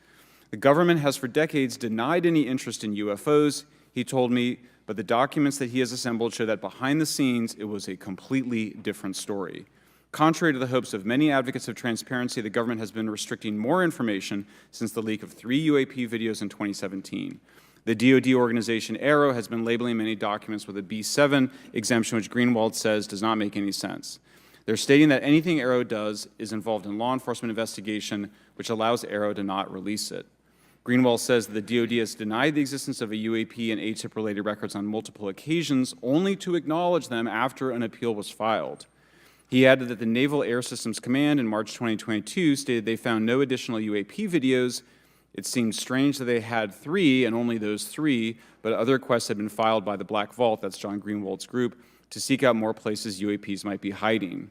The government has for decades denied any interest in UFOs, he told me, but the documents that he has assembled show that behind the scenes, it was a completely different story. Contrary to the hopes of many advocates of transparency, the government has been restricting more information since the leak of 3 UAP videos in 2017. The DoD organization AARO has been labeling many documents with a B7 exemption, which Greenwald says does not make any sense. They're stating that anything AARO does is involved in law enforcement investigation, which allows AARO to not release it. Greenwald says that the DoD has denied the existence of a UAP and ATIP-related records on multiple occasions, only to acknowledge them after an appeal was filed. He added that the Naval Air Systems Command in March 2022 stated they found no additional UAP videos. It seemed strange that they had 3 and only those 3, but other requests had been filed by the Black Vault, that's John Greenwald's group, to seek out more places UAPs might be hiding.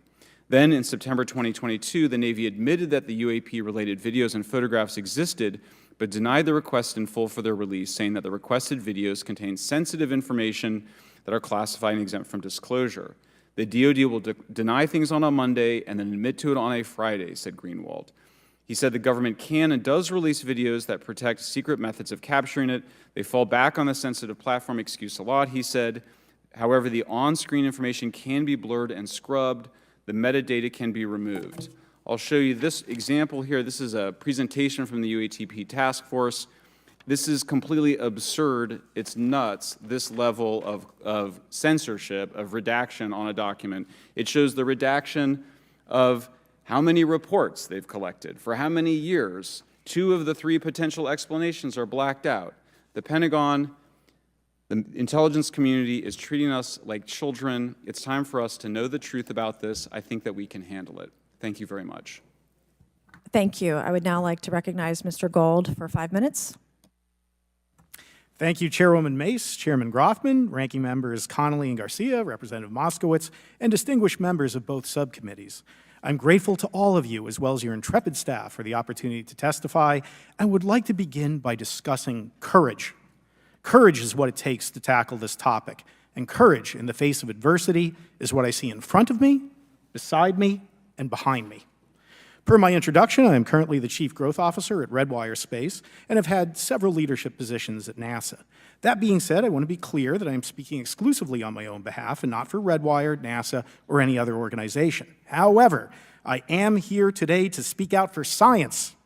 Then in September 2022, the Navy admitted that the UAP-related videos and photographs existed, but denied the request in full for their release, saying that the requested videos contain sensitive information that are classified and exempt from disclosure. The DoD will deny things on a Monday and then admit to it on a Friday, said Greenwald. He said the government can and does release videos that protect secret methods of capturing it. They fall back on the sensitive platform excuse a lot, he said. However, the on-screen information can be blurred and scrubbed. The metadata can be removed. I'll show you this example here. This is a presentation from the UATP task force. This is completely absurd. It's nuts, this level of censorship, of redaction on a document. It shows the redaction of how many reports they've collected, for how many years. 2 of the 3 potential explanations are blacked out. The Pentagon, the intelligence community is treating us like children. It's time for us to know the truth about this. I think that we can handle it. Thank you very much. Thank you. I would now like to recognize Mr. Gold for 5 minutes. Thank you, Chairwoman Mace, Chairman Grothman, Ranking Members Connolly and Garcia, Representative Moskowitz, and distinguished members of both subcommittees. I'm grateful to all of you, as well as your intrepid staff, for the opportunity to testify, and would like to begin by discussing courage. Courage is what it takes to tackle this topic, and courage in the face of adversity is what I see in front of me, beside me, and behind me. Per my introduction, I am currently the Chief Growth Officer at Redwire Space and have had several leadership positions at NASA. That being said, I want to be clear that I am speaking exclusively on my own behalf and not for Redwire, NASA, or any other organization. However, I am here today to speak out for science.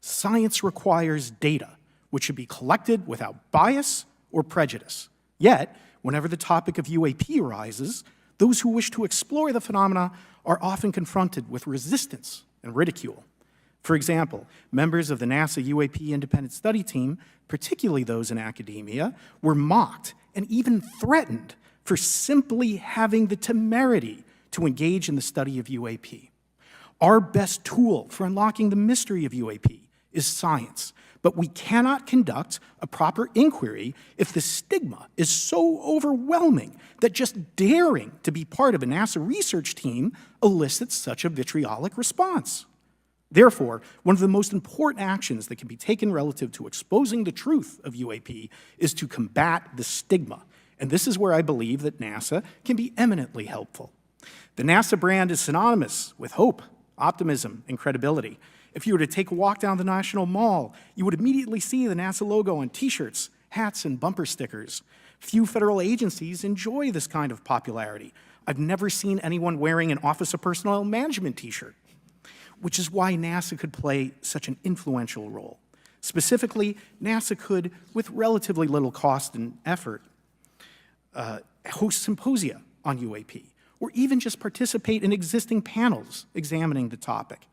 Science requires data, which should be collected without bias or prejudice. Yet, whenever the topic of UAP arises, those who wish to explore the phenomena are often confronted with resistance and ridicule. For example, members of the NASA UAP Independent Study Team, particularly those in academia, were mocked and even threatened for simply having the temerity to engage in the study of UAP. Our best tool for unlocking the mystery of UAP is science, but we cannot conduct a proper inquiry if the stigma is so overwhelming that just daring to be part of a NASA research team elicits such a vitriolic response. Therefore, one of the most important actions that can be taken relative to exposing the truth of UAP is to combat the stigma, and this is where I believe that NASA can be eminently helpful. The NASA brand is synonymous with hope, optimism, and credibility. If you were to take a walk down the National Mall, you would immediately see the NASA logo on t-shirts, hats, and bumper stickers. Few federal agencies enjoy this kind of popularity. I've never seen anyone wearing an Office of Personnel Management t-shirt, which is why NASA could play such an influential role. Specifically, NASA could, with relatively little cost and effort, host symposia on UAP, or even just participate in existing panels examining the topic.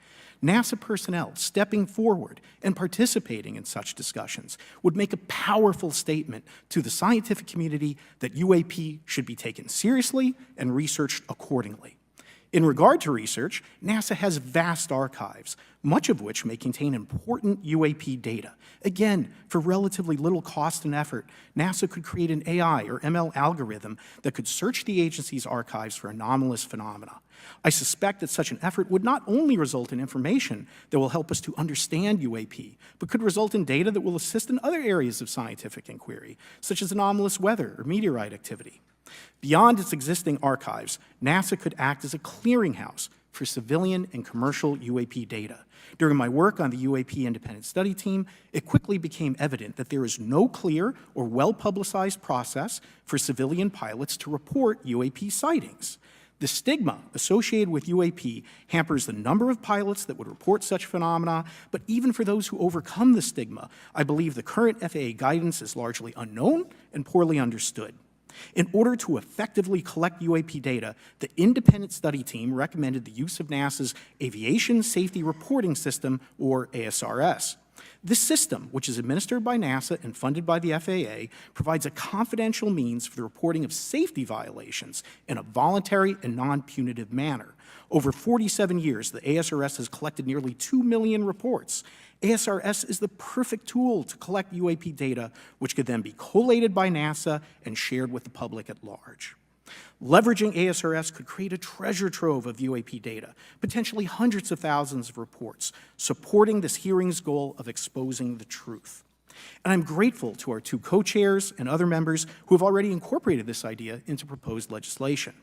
NASA personnel stepping forward and participating in such discussions would make a powerful statement to the scientific community that UAP should be taken seriously and researched accordingly. In regard to research, NASA has vast archives, much of which may contain important UAP data. Again, for relatively little cost and effort, NASA could create an AI or ML algorithm that could search the agency's archives for anomalous phenomena. I suspect that such an effort would not only result in information that will help us to understand UAP, but could result in data that will assist in other areas of scientific inquiry, such as anomalous weather or meteorite activity. Beyond its existing archives, NASA could act as a clearinghouse for civilian and commercial UAP data. During my work on the UAP Independent Study Team, it quickly became evident that there is no clear or well-publicized process for civilian pilots to report UAP sightings. The stigma associated with UAP hampers the number of pilots that would report such phenomena, but even for those who overcome the stigma, I believe the current FAA guidance is largely unknown and poorly understood. In order to effectively collect UAP data, the independent study team recommended the use of NASA's Aviation Safety Reporting System, or ASRS. This system, which is administered by NASA and funded by the FAA, provides a confidential means for the reporting of safety violations in a voluntary and non-punitive manner. Over 47 years, the ASRS has collected nearly 2 million reports. ASRS is the perfect tool to collect UAP data, which could then be collated by NASA and shared with the public at large. Leveraging ASRS could create a treasure trove of UAP data, potentially hundreds of thousands of reports, supporting this hearing's goal of exposing the truth. And I'm grateful to our two co-chairs and other members who have already incorporated this idea into proposed legislation.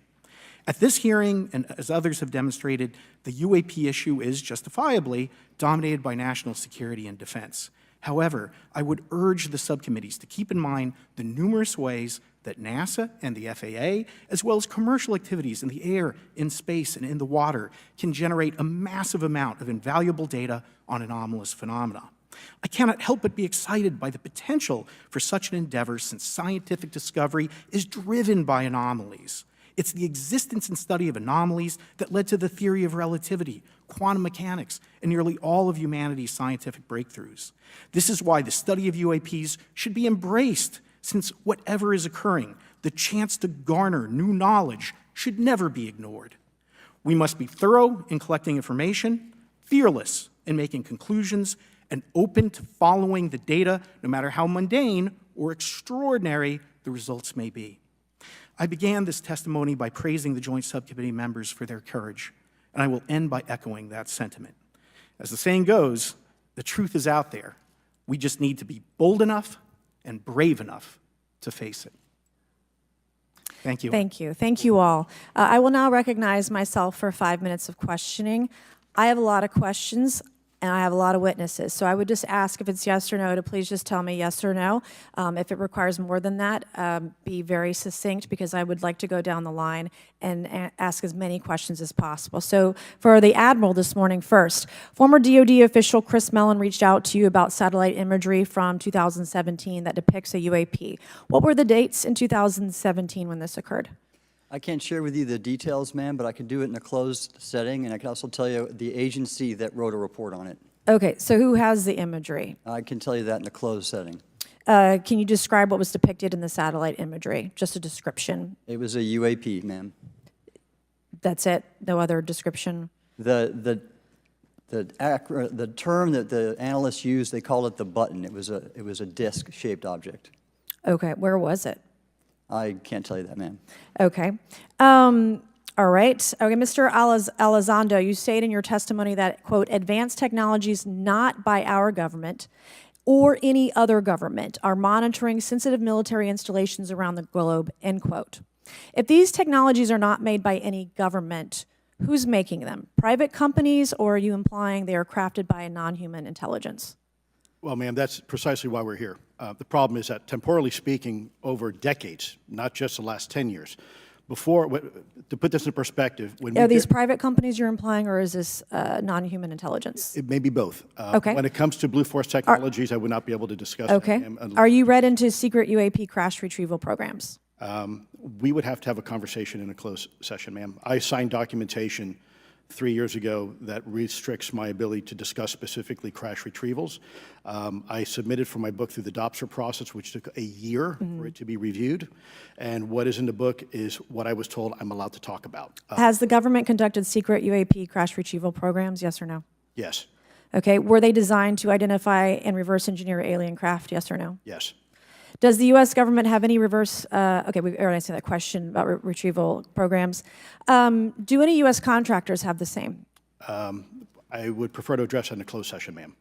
At this hearing, and as others have demonstrated, the UAP issue is justifiably dominated by national security and defense. However, I would urge the subcommittees to keep in mind the numerous ways that NASA and the FAA, as well as commercial activities in the air, in space, and in the water, can generate a massive amount of invaluable data on anomalous phenomena. I cannot help but be excited by the potential for such an endeavor, since scientific discovery is driven by anomalies. It's the existence and study of anomalies that led to the theory of relativity, quantum mechanics, and nearly all of humanity's scientific breakthroughs. This is why the study of UAPs should be embraced, since whatever is occurring, the chance to garner new knowledge should never be ignored. We must be thorough in collecting information, fearless in making conclusions, and open to following the data, no matter how mundane or extraordinary the results may be. I began this testimony by praising the Joint Subcommittee members for their courage, and I will end by echoing that sentiment. As the saying goes, the truth is out there. We just need to be bold enough and brave enough to face it. Thank you. Thank you. Thank you all. I will now recognize myself for 5 minutes of questioning. I have a lot of questions, and I have a lot of witnesses. So I would just ask, if it's yes or no, to please just tell me yes or no. If it requires more than that, be very succinct, because I would like to go down the line and ask as many questions as possible. So for the Admiral this morning first, former DoD official Chris Mellon reached out to you about satellite imagery from 2017 that depicts a UAP. What were the dates in 2017 when this occurred? I can't share with you the details, ma'am, but I can do it in a closed setting, and I can also tell you the agency that wrote a report on it. Okay, so who has the imagery? I can tell you that in a closed setting. Can you describe what was depicted in the satellite imagery? Just a description. It was a UAP, ma'am. That's it? No other description? The term that the analysts used, they called it the button. It was a disc-shaped object. Okay, where was it? I can't tell you that, ma'am. Okay. All right. Okay, Mr. Elizondo, you stated in your testimony that, quote, advanced technologies not by our government or any other government are monitoring sensitive military installations around the globe, end quote. If these technologies are not made by any government, who's making them? Private companies, or are you implying they are crafted by a non-human intelligence? Well, ma'am, that's precisely why we're here. The problem is that, temporally speaking, over decades, not just the last 10 years, to put this in perspective, when Are these private companies you're implying, or is this non-human intelligence? It may be both. Okay. When it comes to Blue Force Technologies, I would not be able to discuss that, Okay. ma'am, Are you read into secret UAP crash retrieval programs? We would have to have a conversation in a closed session, ma'am. I signed documentation 3 years ago that restricts my ability to discuss specifically crash retrievals. I submitted for my book through the DOPSR process, which took a year for it to be reviewed. And what is in the book is what I was told I'm allowed to talk about. Has the government conducted secret UAP crash retrieval programs, yes or no? Yes, Okay, were they designed to identify and reverse engineer alien craft, yes or no? yes. Does the U.S. government have any reverse, okay, we already answered that question about retrieval programs. Do any U.S. contractors have the same? I would prefer to address that in a closed session, ma'am.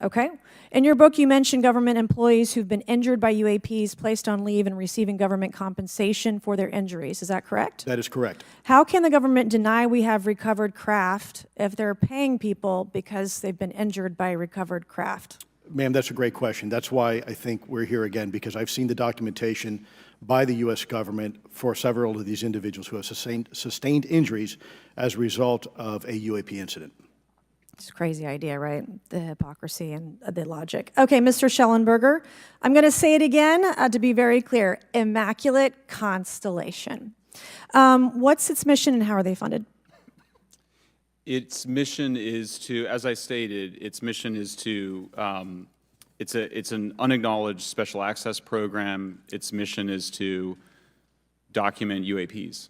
Okay. In your book, you mentioned government employees who've been injured by UAPs, placed on leave, and receiving government compensation for their injuries. Is that correct? That is correct. How can the government deny we have recovered craft if they're paying people because they've been injured by recovered craft? Ma'am, that's a great question. That's why I think we're here again, because I've seen the documentation by the U.S. government for several of these individuals who have sustained injuries as a result of a UAP incident. It's a crazy idea, right? The hypocrisy and the logic. Okay, Mr. Schellenberger, I'm going to say it again to be very clear. Immaculate Constellation. What's its mission and how are they funded? Its mission is to, as I stated, its mission is to, it's an unacknowledged special access program. Its mission is to document UAPs.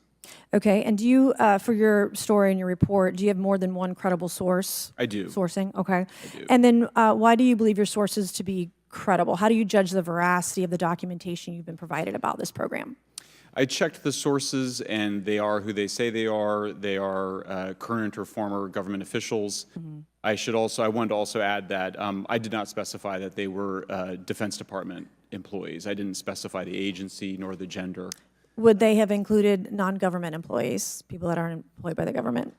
Okay, and do you, for your story and your report, do you have more than one credible source? I do. Sourcing, okay. I do. And then why do you believe your sources to be credible? How do you judge the veracity of the documentation you've been provided about this program? I checked the sources, and they are who they say they are. They are current or former government officials. I wanted to also add that I did not specify that they were Defense Department employees. I didn't specify the agency nor the gender. Would they have included non-government employees, people that aren't employed by the government?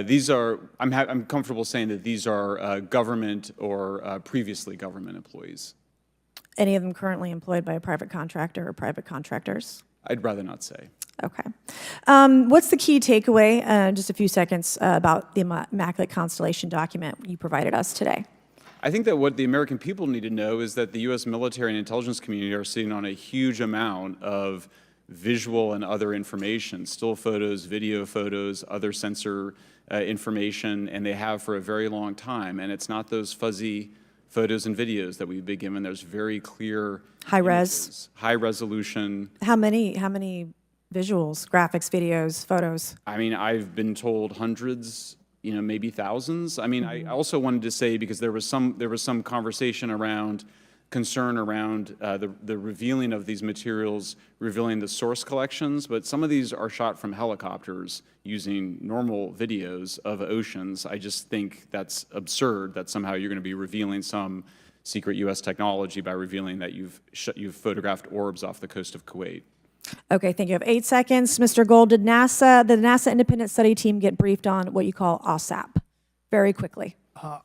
These are, I'm comfortable saying that these are government or previously government employees. Any of them currently employed by a private contractor or private contractors? I'd rather not say. Okay. What's the key takeaway, just a few seconds, about the Immaculate Constellation document you provided us today? I think that what the American people need to know is that the U.S. military and intelligence community are sitting on a huge amount of visual and other information, still photos, video photos, other sensor information, and they have for a very long time. And it's not those fuzzy photos and videos that we've been given. There's very clear High res? images, high resolution. How many visuals, graphics, videos, photos? I mean, I've been told hundreds, maybe thousands. I mean, I also wanted to say, because there was some conversation around concern around the revealing of these materials, revealing the source collections, but some of these are shot from helicopters using normal videos of oceans. I just think that's absurd that somehow you're going to be revealing some secret U.S. technology by revealing that you've photographed orbs off the coast of Kuwait. Okay, thank you. I have 8 seconds. Mr. Gold, did the NASA Independent Study Team get briefed on what you call OSAP? Very quickly.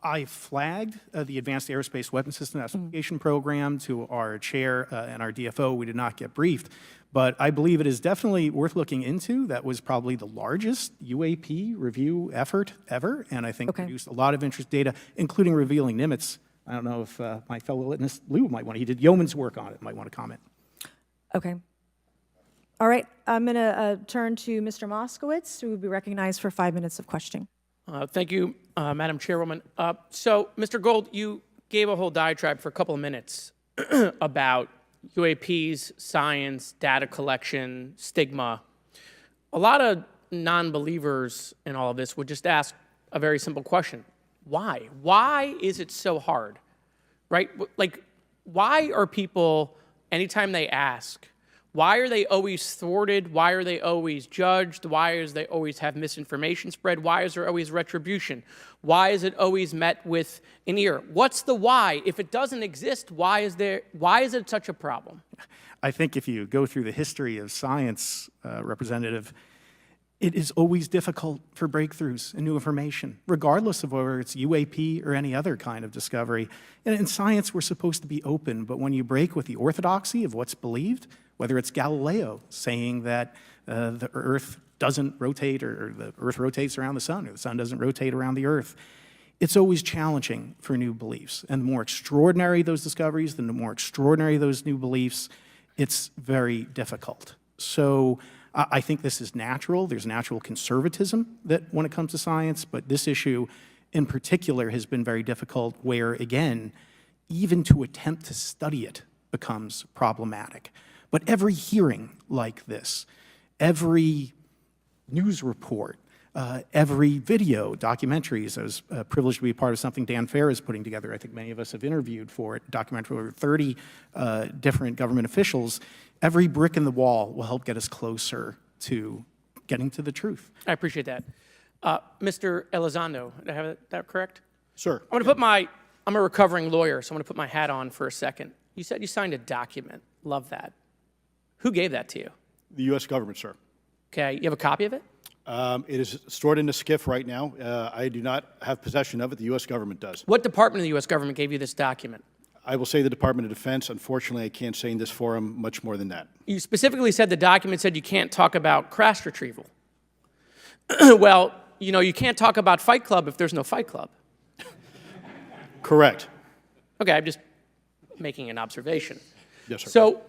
I flagged the Advanced Aerospace Weapons System Investigation Program to our chair and our DFO. We did not get briefed, but I believe it is definitely worth looking into. That was probably the largest UAP review effort ever, and I think produced a lot of interest data, including revealing Nimitz. I don't know if my fellow witness, Lou, might want to, he did yeoman's work on it, might want to comment. Okay. All right, I'm going to turn to Mr. Moskowitz, who will be recognized for 5 minutes of questioning. Thank you, Madam Chairwoman. So, Mr. Gold, you gave a whole diatribe for a couple of minutes about UAPs, science, data collection, stigma. A lot of non-believers in all of this would just ask a very simple question. Why? Why is it so hard, right? Like, why are people, anytime they ask, why are they always thwarted? Why are they always judged? Why is they always have misinformation spread? Why is there always retribution? Why is it always met with an ear? What's the why? If it doesn't exist, why is it such a problem? I think if you go through the history of science, Representative, it is always difficult for breakthroughs and new information, regardless of whether it's UAP or any other kind of discovery. And in science, we're supposed to be open, but when you break with the orthodoxy of what's believed, whether it's Galileo saying that the Earth doesn't rotate or the Earth rotates around the sun or the sun doesn't rotate around the Earth, it's always challenging for new beliefs. And the more extraordinary those discoveries, the more extraordinary those new beliefs, it's very difficult. So I think this is natural. There's natural conservatism that when it comes to science, but this issue in particular has been very difficult where, again, even to attempt to study it becomes problematic. But every hearing like this, every news report, every video, documentaries. I was privileged to be a part of something Dan Fair is putting together. I think many of us have interviewed for it, documentary over 30 different government officials. Every brick in the wall will help get us closer to getting to the truth. I appreciate that. Mr. Elizondo, did I have that correct? Sir. I'm a recovering lawyer, so I'm going to put my hat on for a second. You said you signed a document. Love that. Who gave that to you? The U.S. government, sir. Okay, you have a copy of it? It is stored in a SCIF right now. I do not have possession of it. The U.S. government does. What department of the U.S. government gave you this document? I will say the Department of Defense. Unfortunately, I can't say in this forum much more than that. You specifically said the document said you can't talk about crash retrieval. Well, you know, you can't talk about Fight Club if there's no Fight Club. Correct. Okay, I'm just making an observation. Yes, sir. So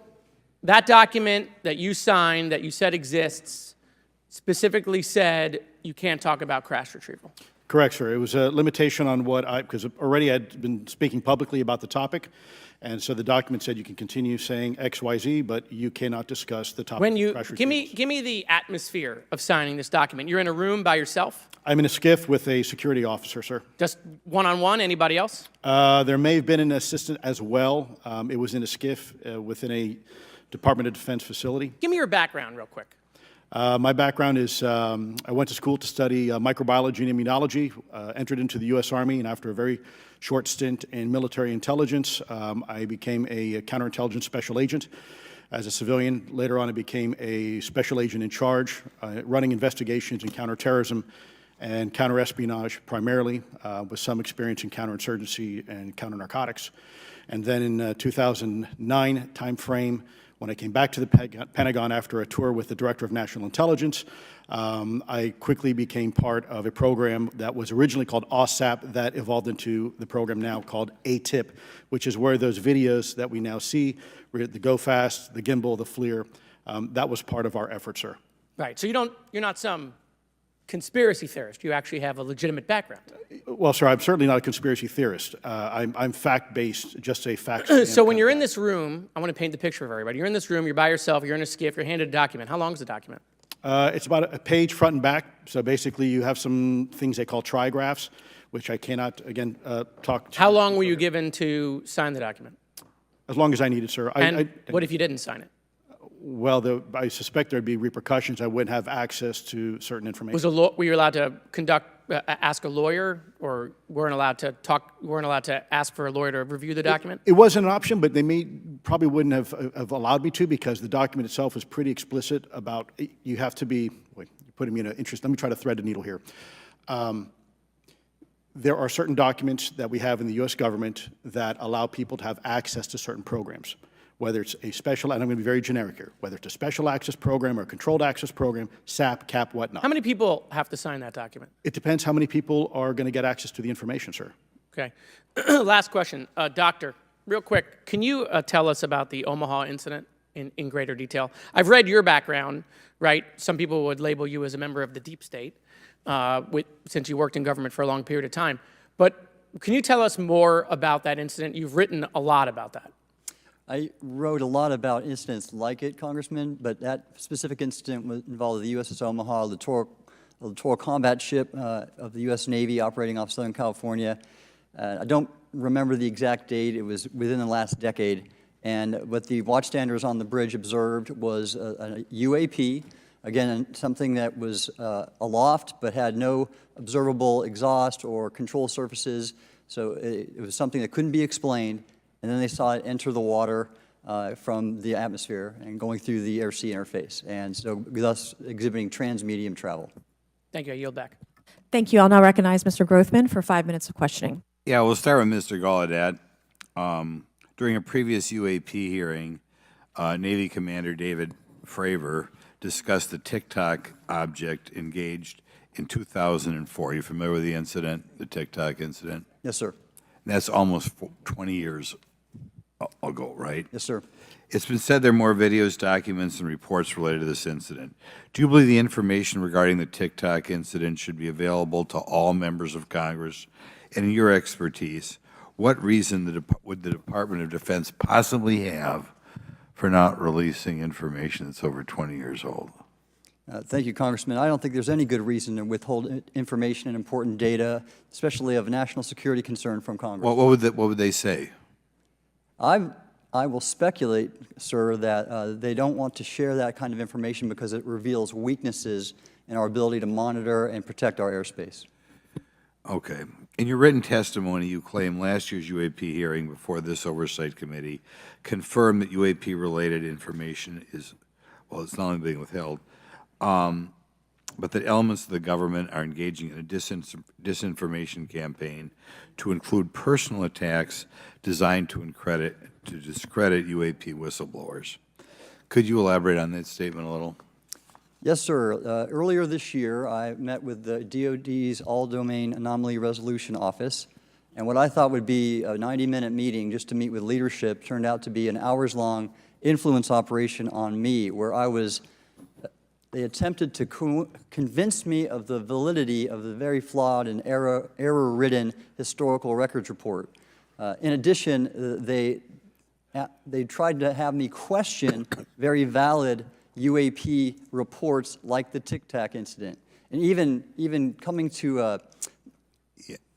that document that you signed, that you said exists, specifically said you can't talk about crash retrieval. Correct, sir. It was a limitation on what because already I'd been speaking publicly about the topic, and so the document said you can continue saying X, Y, Z, but you cannot discuss the topic When you of crash give retrievals. me the atmosphere of signing this document. You're in a room by yourself, I'm in a SCIF with a security officer, sir. just one-on-one. Anybody else? There may have been an assistant as well. It was in a SCIF within a Department of Defense facility. Give me your background real quick. My background is I went to school to study microbiology and immunology, entered into the U.S. Army, and after a very short stint in military intelligence, I became a counterintelligence special agent. As a civilian, later on I became a special agent in charge, running investigations in counterterrorism and counterespionage primarily, with some experience in counterinsurgency and counternarcotics. And then in 2009 timeframe, when I came back to the Pentagon after a tour with the Director of National Intelligence, I quickly became part of a program that was originally called OSAP that evolved into the program now called ATIP, which is where those videos that we now see, the Go Fast, the Gimbal, the FLIR, that was part of our effort, sir. Right. So you're not some conspiracy theorist. You actually have a legitimate background. Well, sir, I'm certainly not a conspiracy theorist. I'm fact-based, just a fact. So when you're in this room, I want to paint the picture of everybody. You're in this room, you're by yourself, you're in a SCIF, you're handed a document. How long is the document? It's about a page front and back. So basically, you have some things they call trigraphs, which I cannot, again, talk to. How long were you given to sign the document? As long as I needed, sir. And what if you didn't sign it? Well, I suspect there'd be repercussions. I wouldn't have access to certain information. Were you allowed to ask a lawyer, or weren't allowed to ask for a lawyer to review the document? It wasn't an option, but they probably wouldn't have allowed me to, because the document itself is pretty explicit about you have to be. Wait, you're putting me in an interest. Let me try to thread the needle here. There are certain documents that we have in the U.S. government that allow people to have access to certain programs, whether it's a special, and I'm going to be very generic here, whether it's a special access program or a controlled access program, SAP, CAP, whatnot. How many people have to sign that document? It depends how many people are going to get access to the information, sir. Okay. Last question. Doctor, real quick, can you tell us about the Omaha incident in greater detail? I've read your background, right? Some people would label you as a member of the deep state, since you worked in government for a long period of time. But can you tell us more about that incident? You've written a lot about that. I wrote a lot about incidents like it, Congressman, but that specific incident involved the USS Omaha, a littoral combat ship of the U.S. Navy operating off Southern California. I don't remember the exact date. It was within the last decade. And what the watchstanders on the bridge observed was a UAP, again, something that was aloft but had no observable exhaust or control surfaces. So it was something that couldn't be explained. And then they saw it enter the water from the atmosphere and going through the air-sea interface, and so thus exhibiting transmedium travel. Thank you. I yield back. Thank you. I'll now recognize Mr. Grothman for 5 minutes of questioning. Yeah, we'll start with Mr. Gallaudet. During a previous UAP hearing, Navy Commander David Fravor discussed the TikTok object engaged in 2004. Are you familiar with the incident, the TikTok incident? Yes, sir. That's almost 20 years ago, right? Yes, sir. It's been said there are more videos, documents, and reports related to this incident. Do you believe the information regarding the TikTok incident should be available to all members of Congress? And in your expertise, what reason would the Department of Defense possibly have for not releasing information that's over 20 years old? Thank you, Congressman. I don't think there's any good reason to withhold information and important data, especially of national security concern, from Congress. What would they say? I will speculate, sir, that they don't want to share that kind of information because it reveals weaknesses in our ability to monitor and protect our airspace. Okay. In your written testimony, you claim last year's UAP hearing before this Oversight Committee confirmed that UAP-related information is, well, it's not only being withheld, but that elements of the government are engaging in a disinformation campaign to include personal attacks designed to discredit UAP whistleblowers. Could you elaborate on that statement a little? Yes, sir. Earlier this year, I met with the DoD's All-Domain Anomaly Resolution Office, and what I thought would be a 90-minute meeting just to meet with leadership turned out to be an hours-long influence operation on me, where they attempted to convince me of the validity of the very flawed and error-ridden historical records report. In addition, they tried to have me question very valid UAP reports like the Tic Tac incident, and even coming to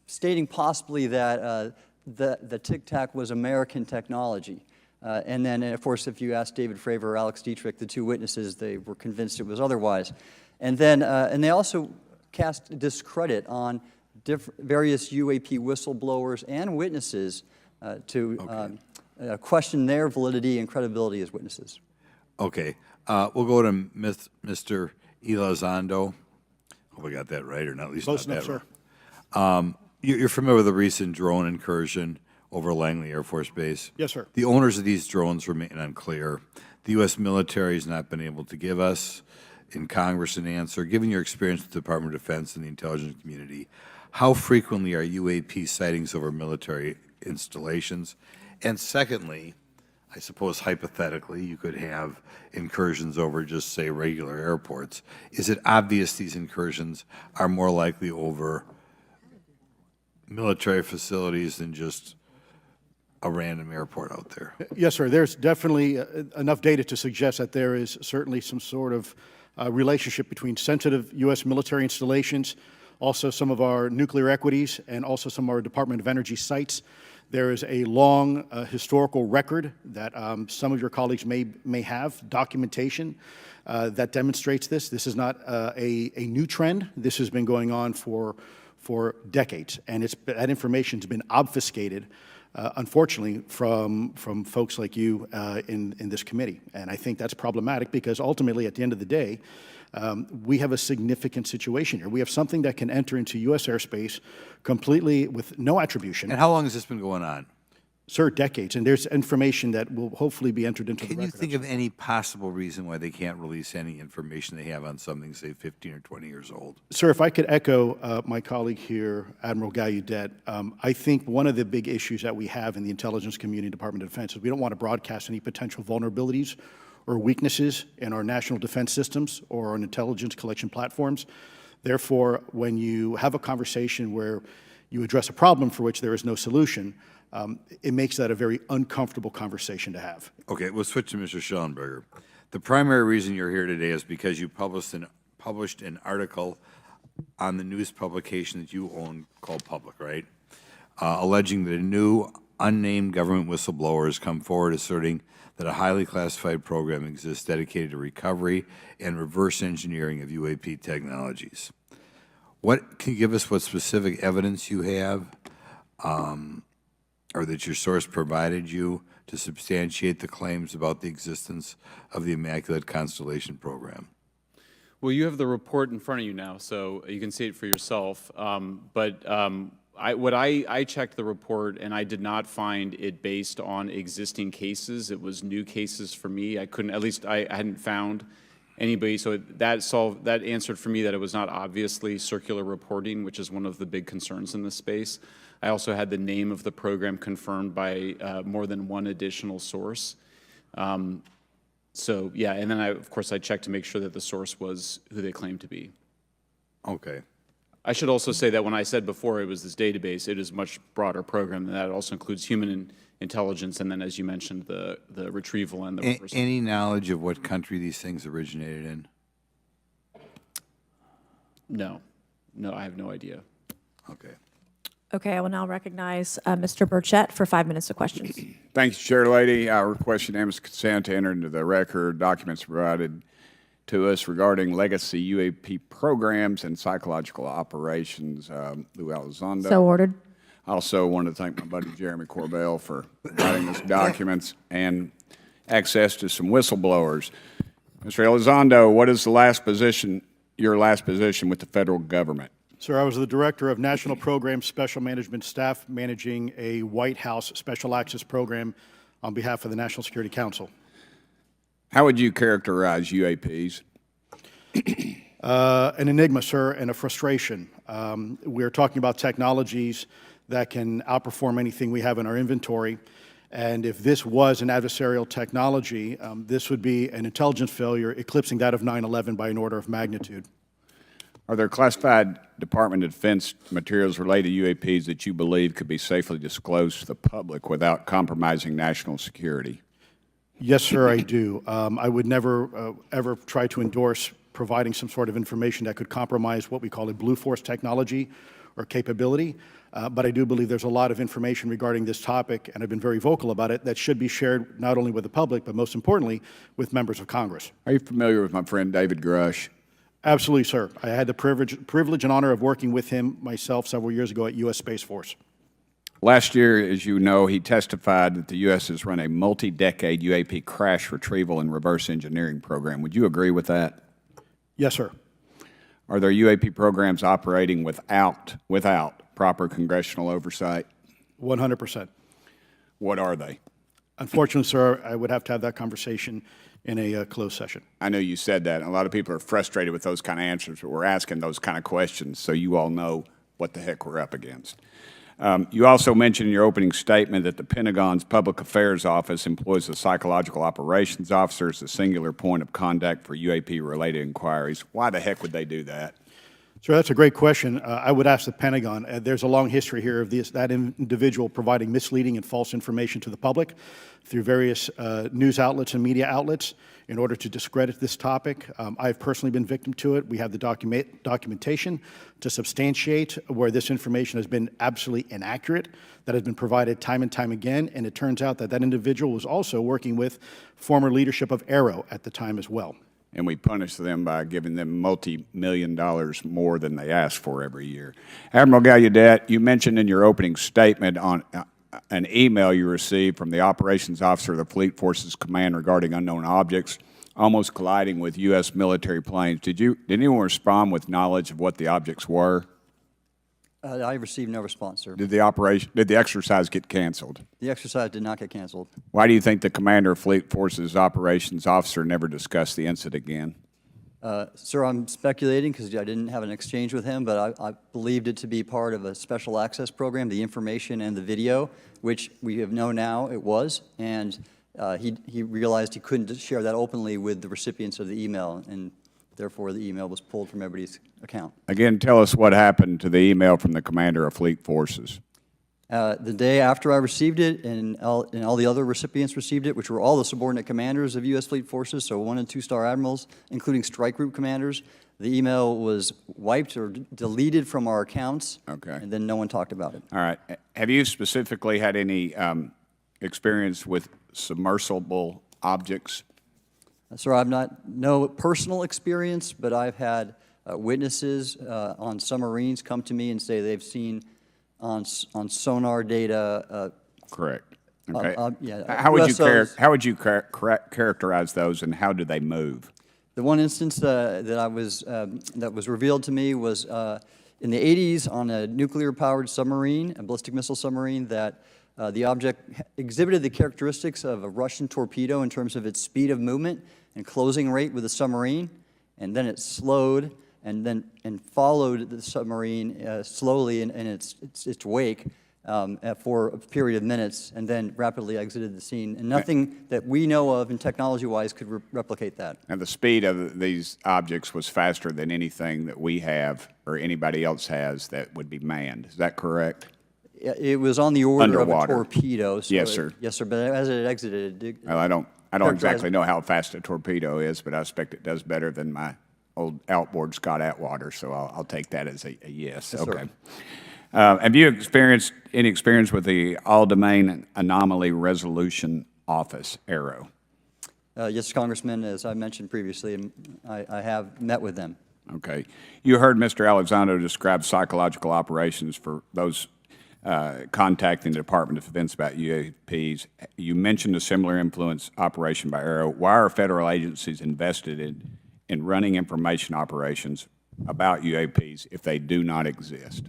stating possibly that the Tic Tac was American technology. And then, of course, if you ask David Fravor or Alex Dietrich, the two witnesses, they were convinced it was otherwise. And then, and they also cast discredit on various UAP whistleblowers and witnesses to question their validity and credibility as witnesses. Okay. We'll go to Mr. Elizondo. Hope I got that right, or not at least Close not enough, that sir. right. You're familiar with the recent drone incursion over Langley Air Force Base? Yes, sir. The owners of these drones remain unclear. The U.S. military has not been able to give us in Congress an answer. Given your experience with the Department of Defense and the intelligence community, how frequently are UAP sightings over military installations? And secondly, I suppose hypothetically you could have incursions over just, say, regular airports. Is it obvious these incursions are more likely over military facilities than just a random airport out there? Yes, sir. There's definitely enough data to suggest that there is certainly some sort of relationship between sensitive U.S. military installations, also some of our nuclear equities, and also some of our Department of Energy sites. There is a long historical record that some of your colleagues may have, documentation that demonstrates this. This is not a new trend. This has been going on for decades, and that information's been obfuscated, unfortunately, from folks like you in this committee. And I think that's problematic because ultimately, at the end of the day, we have a significant situation here. We have something that can enter into U.S. airspace completely with no attribution. And how long has this been going on? Sir, decades. And there's information that will hopefully be entered into the record. Can you think of any possible reason why they can't release any information they have on something, say, 15 or 20 years old? Sir, if I could echo my colleague here, Admiral Gallaudet, I think one of the big issues that we have in the intelligence community, Department of Defense, is we don't want to broadcast any potential vulnerabilities or weaknesses in our national defense systems or on intelligence collection platforms. Therefore, when you have a conversation where you address a problem for which there is no solution, it makes that a very uncomfortable conversation to have. Okay, we'll switch to Mr. Schellenberger. The primary reason you're here today is because you published an article on the news publication that you own called Public, right? Alleging that a new unnamed government whistleblower has come forward asserting that a highly classified program exists dedicated to recovery and reverse engineering of UAP technologies. Can you give us what specific evidence you have or that your source provided you to substantiate the claims about the existence of the Immaculate Constellation program? Well, you have the report in front of you now, so you can see it for yourself. I checked the report, and I did not find it based on existing cases. It was new cases for me. I hadn't found anybody. So that answered for me that it was not obviously circular reporting, which is one of the big concerns in this space. I also had the name of the program confirmed by more than one additional source. So, yeah, and then of course, I checked to make sure that the source was who they claimed to be. Okay. I should also say that when I said before it was this database, it is a much broader program than that. It also includes human intelligence, and then, as you mentioned, the retrieval and the reversal. Any knowledge of what country these things originated in? No, I have no idea. Okay. Okay, I will now recognize Mr. Burchett for 5 minutes of questions. Thank you, Chair Lady. I request unanimous consent to enter into the record documents provided to us regarding legacy UAP programs and psychological operations. Lou Elizondo. So ordered. I also want to thank my buddy Jeremy Corbell for providing us documents and access to some whistleblowers. Mr. Elizondo, what is your last position with the federal government? Sir, I was the Director of National Program Special Management Staff managing a White House Special Access Program on behalf of the National Security Council. How would you characterize UAPs? An enigma, sir, and a frustration. We're talking about technologies that can outperform anything we have in our inventory. And if this was an adversarial technology, this would be an intelligence failure eclipsing that of 9/11 by an order of magnitude. Are there classified Department of Defense materials related to UAPs that you believe could be safely disclosed to the public without compromising national security? Yes, sir, I do. I would never, ever try to endorse providing some sort of information that could compromise what we call a blue force technology or capability. But I do believe there's a lot of information regarding this topic, and I've been very vocal about it, that should be shared not only with the public, but most importantly, with members of Congress. Are you familiar with my friend David Grush? Absolutely, sir. I had the privilege and honor of working with him myself several years ago at U.S. Space Force. Last year, as you know, he testified that the U.S. has run a multi-decade UAP crash retrieval and reverse engineering program. Would you agree with that? Yes, sir. Are there UAP programs operating without proper congressional oversight? 100%. What are they? Unfortunately, sir, I would have to have that conversation in a closed session. I know you said that. A lot of people are frustrated with those kind of answers, but we're asking those kind of questions so you all know what the heck we're up against. You also mentioned in your opening statement that the Pentagon's Public Affairs Office employs a psychological operations officer as the singular point of contact for UAP-related inquiries. Why the heck would they do that? Sir, that's a great question. I would ask the Pentagon. There's a long history here of that individual providing misleading and false information to the public through various news outlets and media outlets in order to discredit this topic. I've personally been victim to it. We have the documentation to substantiate where this information has been absolutely inaccurate, that has been provided time and time again, and it turns out that that individual was also working with former leadership of Arrow at the time as well. And we punish them by giving them multi-million dollars more than they ask for every year. Admiral Gallaudet, you mentioned in your opening statement on an email you received from the operations officer of the Fleet Forces Command regarding unknown objects almost colliding with U.S. military planes. Did anyone respond with knowledge of what the objects were? I received no response, sir. Did the exercise get canceled? The exercise did not get canceled. Why do you think the commander of Fleet Forces operations officer never discussed the incident again? Sir, I'm speculating because I didn't have an exchange with him, but I believed it to be part of a special access program, the information and the video, which we have known now it was, and he realized he couldn't share that openly with the recipients of the email, and therefore the email was pulled from everybody's account. Again, tell us what happened to the email from the commander of Fleet Forces. The day after I received it, and all the other recipients received it, which were all the subordinate commanders of U.S. Fleet Forces, so 1- and 2-star admirals, including strike group commanders, the email was wiped or deleted from our accounts, Okay. and then no one talked about it. All right. Have you specifically had any experience with submersible objects? Sir, I've no personal experience, but I've had witnesses on submarines come to me and say they've seen on sonar data. Correct. Okay. Yeah, how would you USOs. Characterize those, and how do they move? The one instance that was revealed to me was in the 80s on a nuclear-powered submarine, a ballistic missile submarine, that the object exhibited the characteristics of a Russian torpedo in terms of its speed of movement and closing rate with the submarine, and then it slowed and followed the submarine slowly in its wake for a period of minutes and then rapidly exited the scene. And nothing that we know of and technology-wise could replicate that. And the speed of these objects was faster than anything that we have or anybody else has that would be manned. Is that correct? It was on the order Underwater. of a torpedo. So Yes, sir. Yes, sir, but as it exited, it Well, I don't Characterize- exactly know how fast a torpedo is, but I expect it does better than my old outboard Scott Atwater, so I'll take that as a yes. Yes, sir. Okay. Have you experienced any experience with the All-Domain Anomaly Resolution Office, ARROW? Yes, Congressman, as I mentioned previously, I have met with them. Okay. You heard Mr. Elizondo describe psychological operations for those contacting the Department of Defense about UAPs. You mentioned a similar influence operation by ARROW. Why are federal agencies invested in running information operations about UAPs if they do not exist?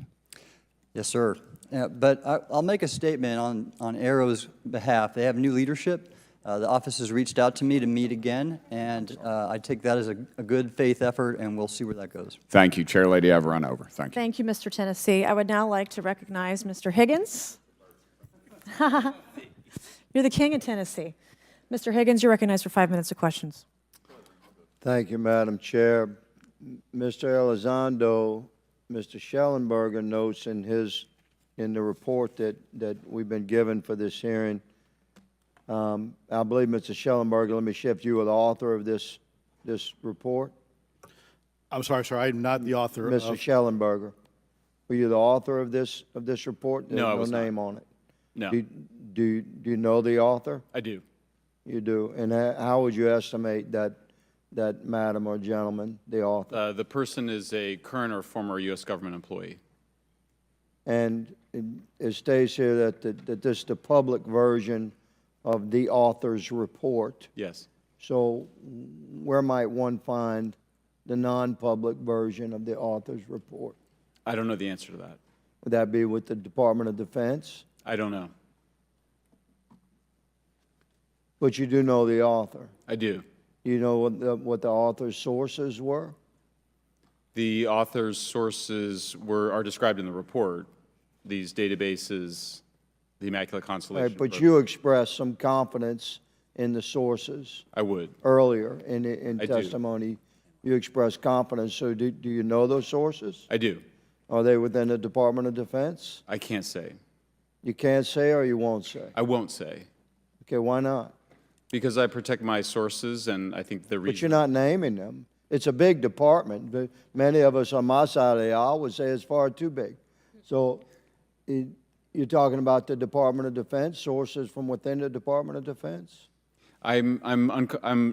Yes, sir. But I'll make a statement on ARROW's behalf. They have new leadership. The office has reached out to me to meet again, and I take that as a good faith effort, and we'll see where that goes. Thank you, Chair Lady. I've run over. Thank you. Thank you, Mr. Tennessee. I would now like to recognize Mr. Higgins. You're the king of Tennessee. Mr. Higgins, you're recognized for 5 minutes of questions. Thank you, Madam Chair. Mr. Elizondo, Mr. Schellenberger notes in the report that we've been given for this hearing. I believe, Mr. Schellenberger, let me shift you, are the author of this report. I'm sorry, sir, I'm not the author Mr. of... Schellenberger, were you the author of this report? No, I There's was no not. name on it. No, Do you know the author? I do. You do. And how would you estimate that madam or gentleman, the author? The person is a current or former U.S. government employee. And it states here that this is the public version of the author's report. Yes. So where might one find the non-public version of the author's report? I don't know the answer to that. Would that be with the Department of Defense? I don't know. But you do know the author. I do. You know what the author's sources were? The author's sources are described in the report. These databases, the Immaculate Constellation. Right, but you expressed some confidence in the sources I would. earlier in I do. testimony. You expressed confidence. So do you know those sources? I do. Are they within the Department of Defense? I can't say. You can't say or you won't say? I won't say. Okay, why not? Because I protect my sources, and I think the reason... But you're not naming them. It's a big department, but many of us on my side of the aisle would say it's far too big. So you're talking about the Department of Defense, sources from within the Department of Defense? I'm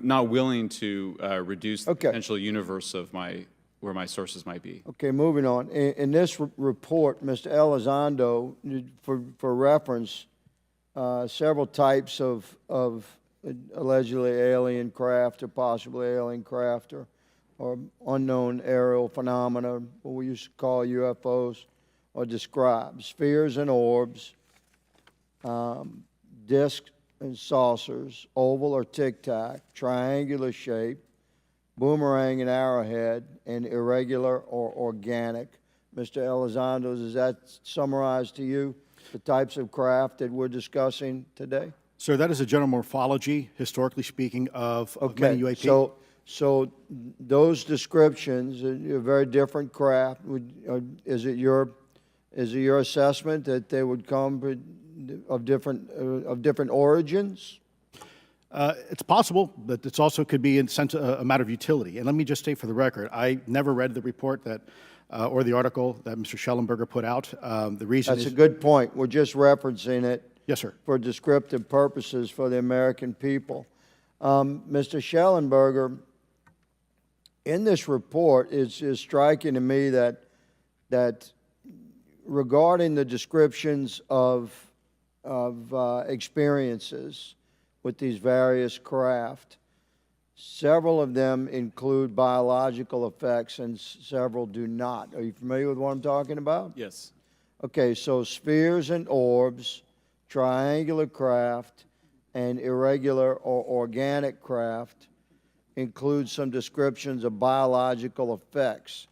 not willing to reduce the Okay. potential universe of where my sources might be. Okay, moving on. In this report, Mr. Elizondo, for reference, several types of allegedly alien craft or possibly alien craft or unknown aerial phenomena, what we used to call UFOs, are described. Spheres and orbs, discs and saucers, oval or tic-tac, triangular shape, boomerang and arrowhead, and irregular or organic. Mr. Elizondo, does that summarize to you the types of craft that we're discussing today? Sir, that is a general morphology, historically speaking, of many UAP. So those descriptions are very different craft. Is it your assessment that they would come of different origins? It's possible, but it also could be in sense a matter of utility. And let me just state for the record, I never read the report that or the article that Mr. Schellenberger put out. The reason That's is... a good point. We're just referencing it. Yes, sir. For descriptive purposes for the American people. Mr. Schellenberger, in this report, it's striking to me that regarding the descriptions of experiences with these various craft, several of them include biological effects and several do not. Are you familiar with what I'm talking about? Yes. Okay, so spheres and orbs, triangular craft, and irregular or organic craft include some descriptions of biological effects,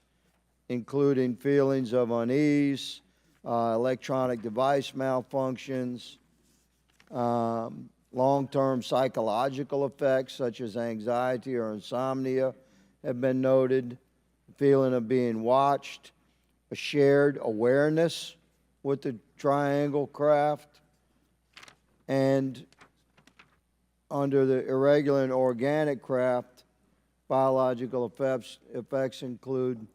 including feelings of unease, electronic device malfunctions, long-term psychological effects such as anxiety or insomnia have been noted, feeling of being watched, a shared awareness with the triangle craft, and under the irregular and organic craft, biological effects include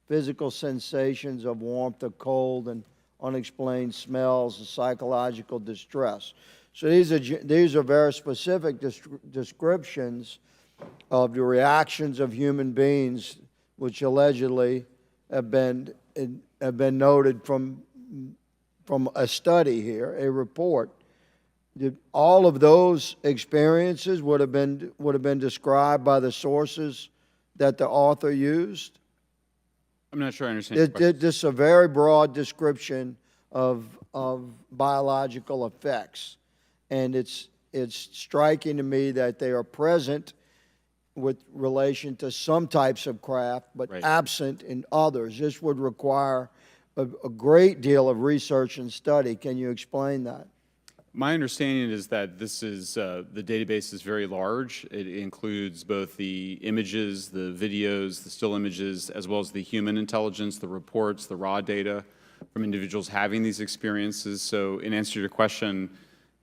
physical sensations of warmth or cold and unexplained smells and psychological distress. So these are very specific descriptions of the reactions of human beings, which allegedly have been noted from a study here, a report. All of those experiences would have been described by the sources that the author used. I'm not sure I understand your question. This is a very broad description of biological effects, and it's striking to me that they are present with relation to some types of craft, but Right. absent in others. This would require a great deal of research and study. Can you explain that? My understanding is that this is, the database is very large. It includes both the images, the videos, the still images, as well as the human intelligence, the reports, the raw data from individuals having these experiences. So in answer to your question,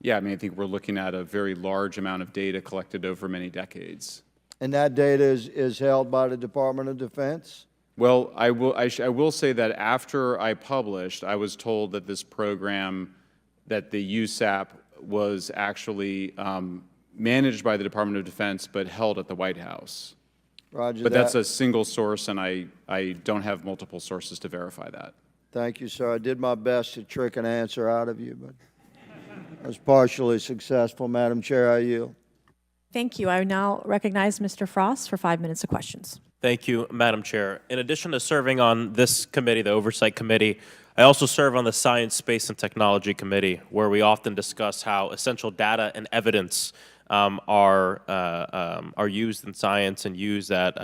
yeah, I mean, I think we're looking at a very large amount of data collected over many decades. And that data is held by the Department of Defense? Well, I will say that after I published, I was told that this program, that the USAP was actually managed by the Department of Defense, but held at the White House. Roger But that. that's a single source, and I don't have multiple sources to verify that. Thank you, sir. I did my best to trick an answer out of you, but I was partially successful. Madam Chair, I yield. Thank you. I now recognize Mr. Frost for 5 minutes of questions. Thank you, Madam Chair. In addition to serving on this committee, the Oversight Committee, I also serve on the Science, Space, and Technology Committee, where we often discuss how essential data and evidence are used in science and used at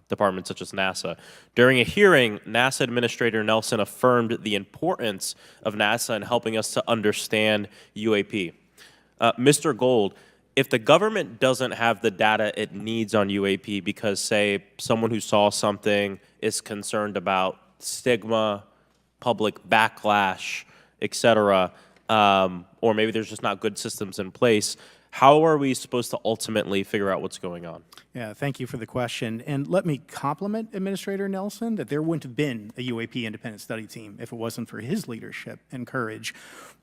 departments such as NASA. During a hearing, NASA Administrator Nelson affirmed the importance of NASA in helping us to understand UAP. Mr. Gold, if the government doesn't have the data it needs on UAP because, say, someone who saw something is concerned about stigma, public backlash, et cetera, or maybe there's just not good systems in place, how are we supposed to ultimately figure out what's going on? Yeah, thank you for the question. And let me compliment Administrator Nelson that there wouldn't have been a UAP independent study team if it wasn't for his leadership and courage.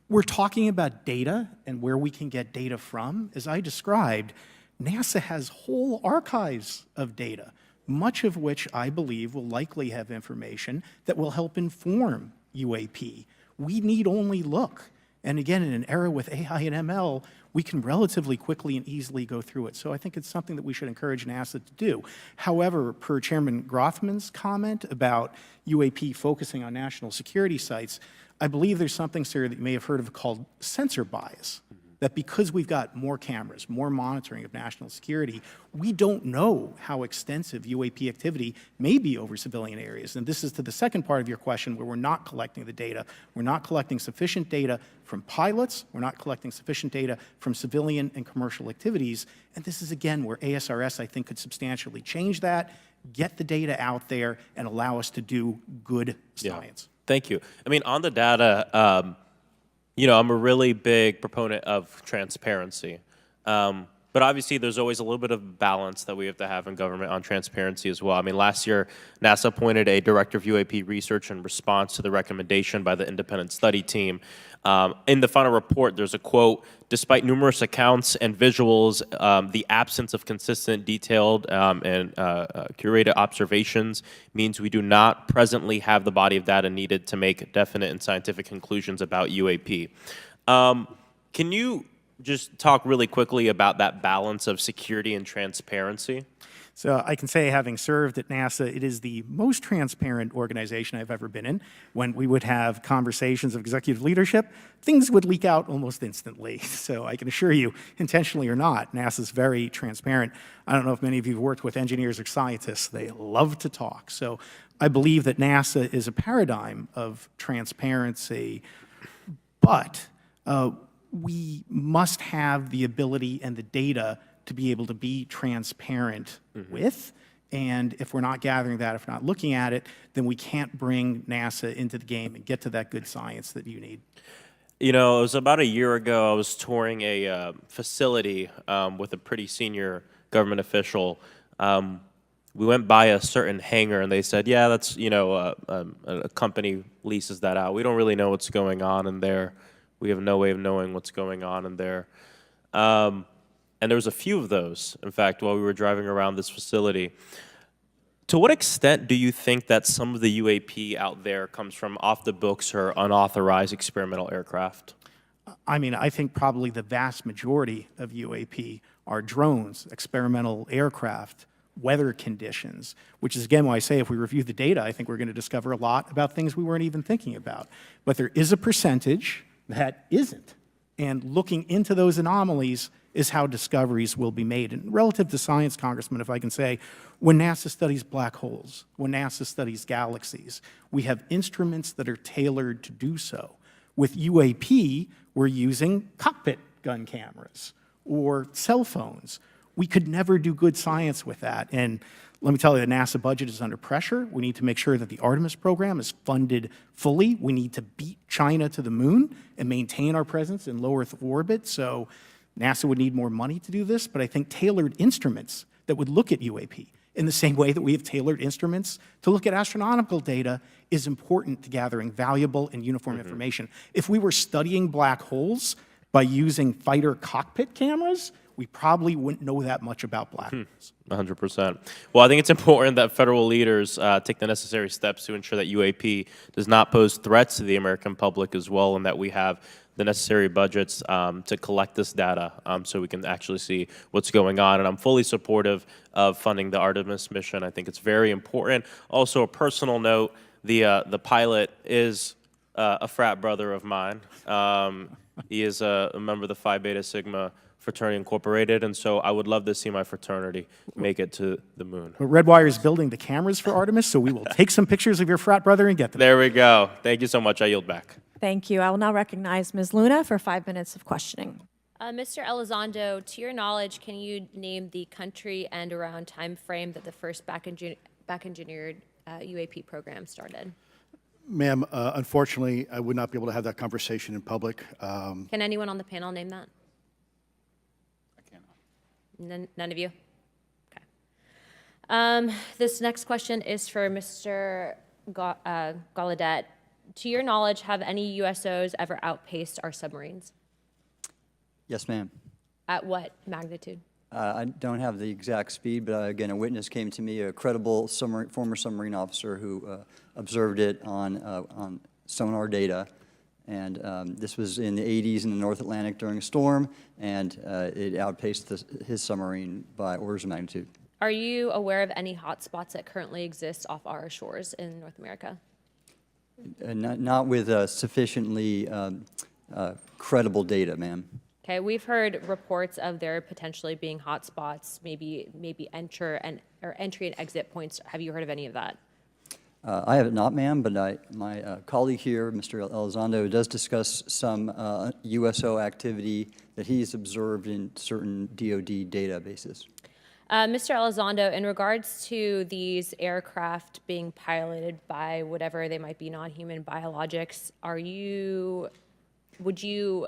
We're talking about data and where we can get data from. As I described, NASA has whole archives of data, much of which I believe will likely have information that will help inform UAP. We need only look. And again, in an era with AI and ML, we can relatively quickly and easily go through it. So I think it's something that we should encourage NASA to do. However, per Chairman Grothman's comment about UAP focusing on national security sites, I believe there's something, sir, that you may have heard of called sensor bias. That because we've got more cameras, more monitoring of national security, we don't know how extensive UAP activity may be over civilian areas. And this is to the second part of your question where we're not collecting the data. We're not collecting sufficient data from pilots. We're not collecting sufficient data from civilian and commercial activities. And this is, again, where ASRS, I think, could substantially change that, get the data out there, and allow us to do good science. Yeah. Thank you. I mean, on the data, you know, I'm a really big proponent of transparency. But obviously, there's always a little bit of balance that we have to have in government on transparency as well. I mean, last year, NASA appointed a director of UAP research in response to the recommendation by the independent study team. In the final report, there's a quote, "Despite numerous accounts and visuals, the absence of consistent, detailed, and curated observations means we do not presently have the body of data needed to make definite and scientific conclusions about UAP." Can you just talk really quickly about that balance of security and transparency? So I can say, having served at NASA, it is the most transparent organization I've ever been in. When we would have conversations of executive leadership, things would leak out almost instantly. So I can assure you, intentionally or not, NASA's very transparent. I don't know if many of you have worked with engineers or scientists. They love to talk. So I believe that NASA is a paradigm of transparency, but we must have the ability and the data to be able to be transparent with. And if we're not gathering that, if we're not looking at it, then we can't bring NASA into the game and get to that good science that you need. You know, it was about a year ago, I was touring a facility with a pretty senior government official. We went by a certain hangar, and they said, yeah, that's, you know, a company leases that out. We don't really know what's going on in there. We have no way of knowing what's going on in there. And there was a few of those, in fact, while we were driving around this facility. To what extent do you think that some of the UAP out there comes from off the books or unauthorized experimental aircraft? I mean, I think probably the vast majority of UAP are drones, experimental aircraft, weather conditions, which is, again, why I say if we review the data, I think we're going to discover a lot about things we weren't even thinking about. But there is a percentage that isn't. And looking into those anomalies is how discoveries will be made. And relative to science, Congressman, if I can say, when NASA studies black holes, when NASA studies galaxies, we have instruments that are tailored to do so. With UAP, we're using cockpit gun cameras or cell phones. We could never do good science with that. And let me tell you, the NASA budget is under pressure. We need to make sure that the Artemis program is funded fully. We need to beat China to the moon and maintain our presence in low Earth orbit. So NASA would need more money to do this, but I think tailored instruments that would look at UAP in the same way that we have tailored instruments to look at astronomical data is important to gathering valuable and uniform information. If we were studying black holes by using fighter cockpit cameras, we probably wouldn't know that much about black holes. 100%. Well, I think it's important that federal leaders take the necessary steps to ensure that UAP does not pose threats to the American public as well, and that we have the necessary budgets to collect this data so we can actually see what's going on. And I'm fully supportive of funding the Artemis mission. I think it's very important. Also, a personal note, the pilot is a frat brother of mine. He is a member of the Phi Beta Sigma Fraternity Incorporated, and so I would love to see my fraternity make it to the moon. But Redwire is building the cameras for Artemis, so we will take some pictures of your frat brother and get them. There we go. Thank you so much. I yield back. Thank you. I will now recognize Ms. Luna for 5 minutes of questioning. Mr. Elizondo, to your knowledge, can you name the country and around time frame that the first back-engineered UAP program started? Ma'am, unfortunately, I would not be able to have that conversation in public. Can anyone on the panel name that? None of you? Okay. This next question is for Mr. Gallaudet. To your knowledge, have any USOs ever outpaced our submarines? Yes, ma'am. At what magnitude? I don't have the exact speed, but again, a witness came to me, a credible former submarine officer who observed it on sonar data. And this was in the 80s in the North Atlantic during a storm, and it outpaced his submarine by orders of magnitude. Are you aware of any hotspots that currently exist off our shores in North America? Not with sufficiently credible data, ma'am. Okay, we've heard reports of there potentially being hotspots, maybe entry and exit points. Have you heard of any of that? I have not, ma'am, but my colleague here, Mr. Elizondo, does discuss some USO activity that he's observed in certain DoD databases. Mr. Elizondo, in regards to these aircraft being piloted by whatever they might be, non-human biologics, would you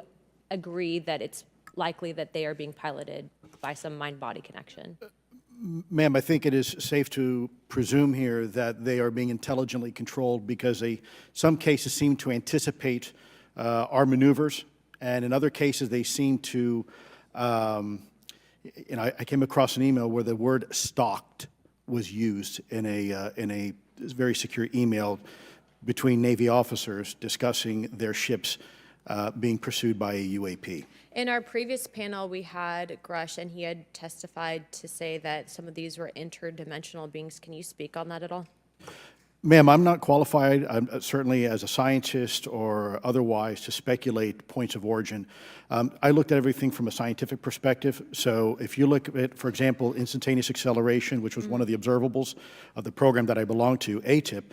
agree that it's likely that they are being piloted by some mind-body connection? Ma'am, I think it is safe to presume here that they are being intelligently controlled because some cases seem to anticipate our maneuvers, and in other cases they seem to, I came across an email where the word stalked was used in a very secure email between Navy officers discussing their ships being pursued by a UAP. In our previous panel, we had Grush, and he had testified to say that some of these were interdimensional beings. Can you speak on that at all? Ma'am, I'm not qualified, certainly as a scientist or otherwise, to speculate points of origin. I looked at everything from a scientific perspective. So if you look at, for example, instantaneous acceleration, which was one of the observables of the program that I belong to, ATIP,